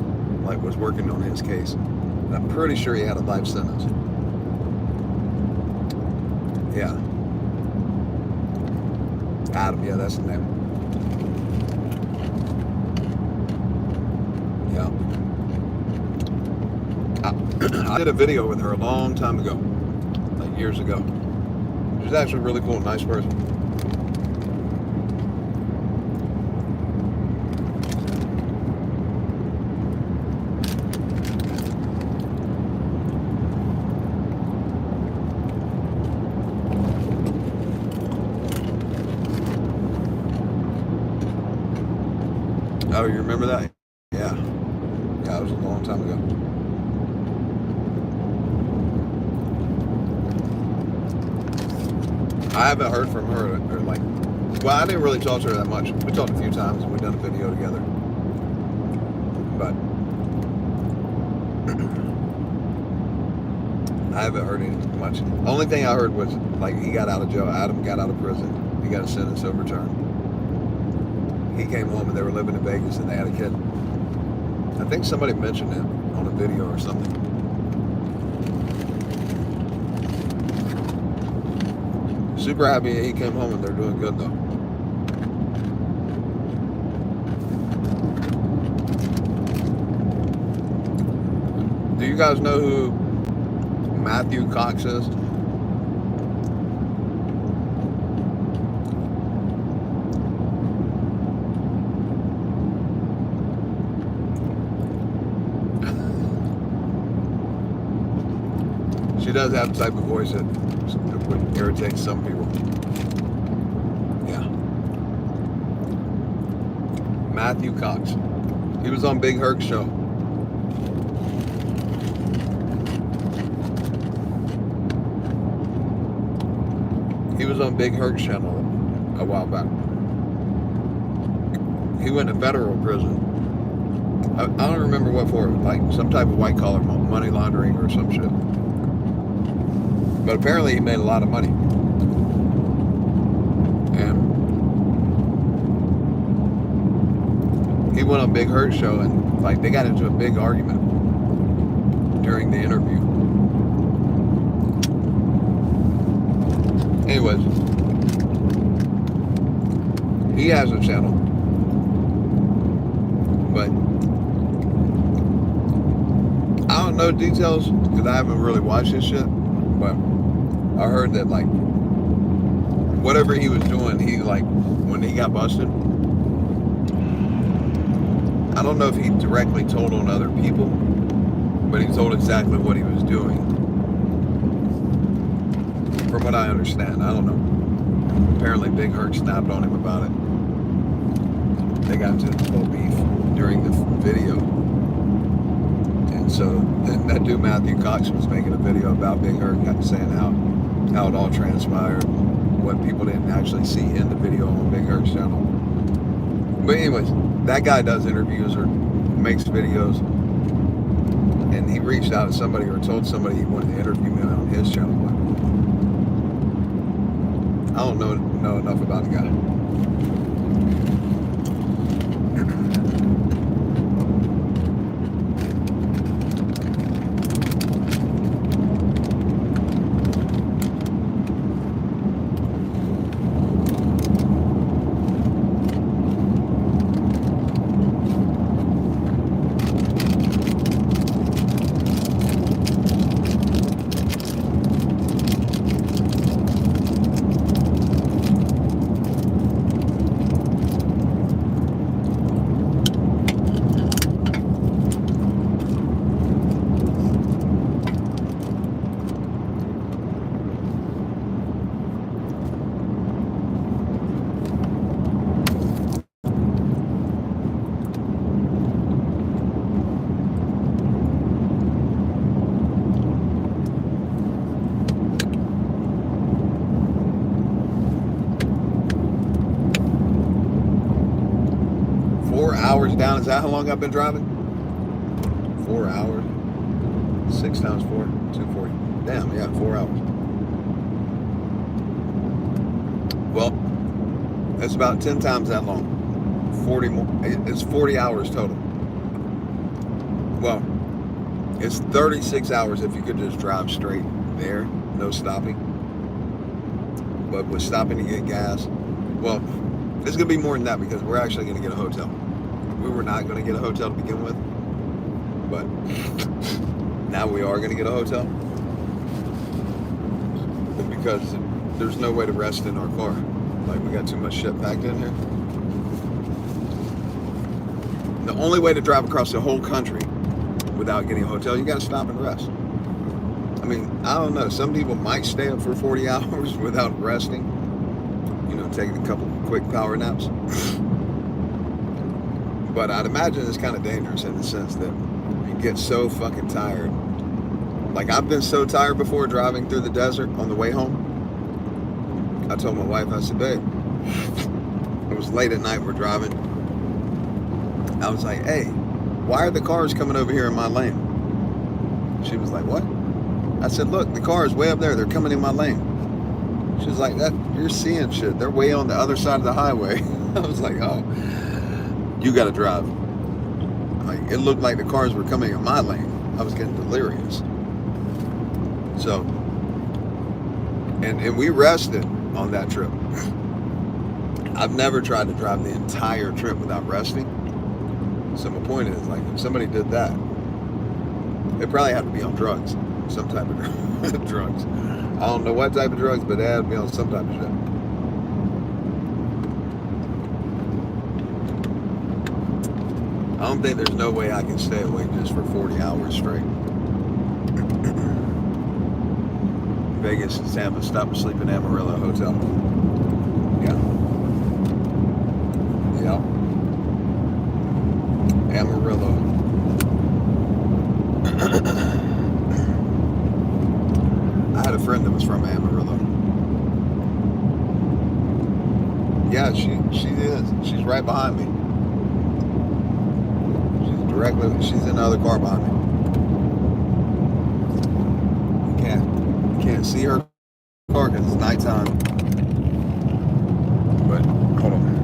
like was working on his case. And I'm pretty sure he had a life sentence. Yeah. Adam, yeah, that's the name. Yeah. I did a video with her a long time ago, like years ago. She's actually really cool, nice person. Oh, you remember that? Yeah. Yeah, it was a long time ago. I haven't heard from her, or like, well, I didn't really talk to her that much. We talked a few times and we've done a video together. But I haven't heard anything much. Only thing I heard was like he got out of jail. Adam got out of prison. He got a sentence overturned. He came home and they were living in Vegas and they had a kid. I think somebody mentioned it on a video or something. Super happy he came home and they're doing good though. Do you guys know who Matthew Cox is? She does have the type of voice that would irritate some people. Yeah. Matthew Cox. He was on Big Herc's show. He was on Big Herc's channel a while back. He went to federal prison. I don't remember what for, like some type of white collar money laundering or some shit. But apparently he made a lot of money. And he went on Big Herc's show and like they got into a big argument during the interview. Anyways, he has a channel. But I don't know details because I haven't really watched this shit. But I heard that like whatever he was doing, he like when he got busted, I don't know if he directly told on other people, but he told exactly what he was doing. From what I understand, I don't know. Apparently Big Herc snapped on him about it. They got into a little beef during the video. And so that dude Matthew Cox was making a video about Big Herc, saying how it all transpired, what people didn't actually see in the video on Big Herc's channel. But anyways, that guy does interviews or makes videos, and he reached out to somebody or told somebody he wanted to interview me on his channel. But I don't know enough about the guy. 4 hours down. Is that how long I've been driving? 4 hours. 6 times 4, 240. Damn, yeah, 4 hours. Well, it's about 10 times that long. 40 more. It's 40 hours total. Well, it's 36 hours if you could just drive straight there, no stopping. But with stopping to get gas, well, it's going to be more than that because we're actually going to get a hotel. We were not going to get a hotel to begin with, but now we are going to get a hotel because there's no way to rest in our car. Like, we got too much shit packed in here. The only way to drive across the whole country without getting a hotel, you got to stop and rest. I mean, I don't know. Some people might stay up for 40 hours without resting. You know, taking a couple quick power naps. But I'd imagine it's kind of dangerous in the sense that you get so fucking tired. Like, I've been so tired before driving through the desert on the way home. I told my wife, I said, babe, it was late at night, we're driving. I was like, hey, why are the cars coming over here in my lane? She was like, what? I said, look, the car is way up there. They're coming in my lane. She was like, that you're seeing shit. They're way on the other side of the highway. I was like, oh, you got to drive. Like, it looked like the cars were coming in my lane. I was getting delirious. So, and we rested on that trip. I've never tried to drive the entire trip without resting. So my point is, like, if somebody did that, they probably have to be on drugs, some type of drugs. I don't know what type of drugs, but they have to be on some type of shit. I don't think there's no way I can stay awake just for 40 hours straight. Vegas and Tampa, stop and sleep in Amarillo Hotel. Yeah. Yeah. Amarillo. I had a friend that was from Amarillo. Yeah, she is. She's right behind me. She's in the other car behind me. You can't see her car because it's nighttime. But hold on.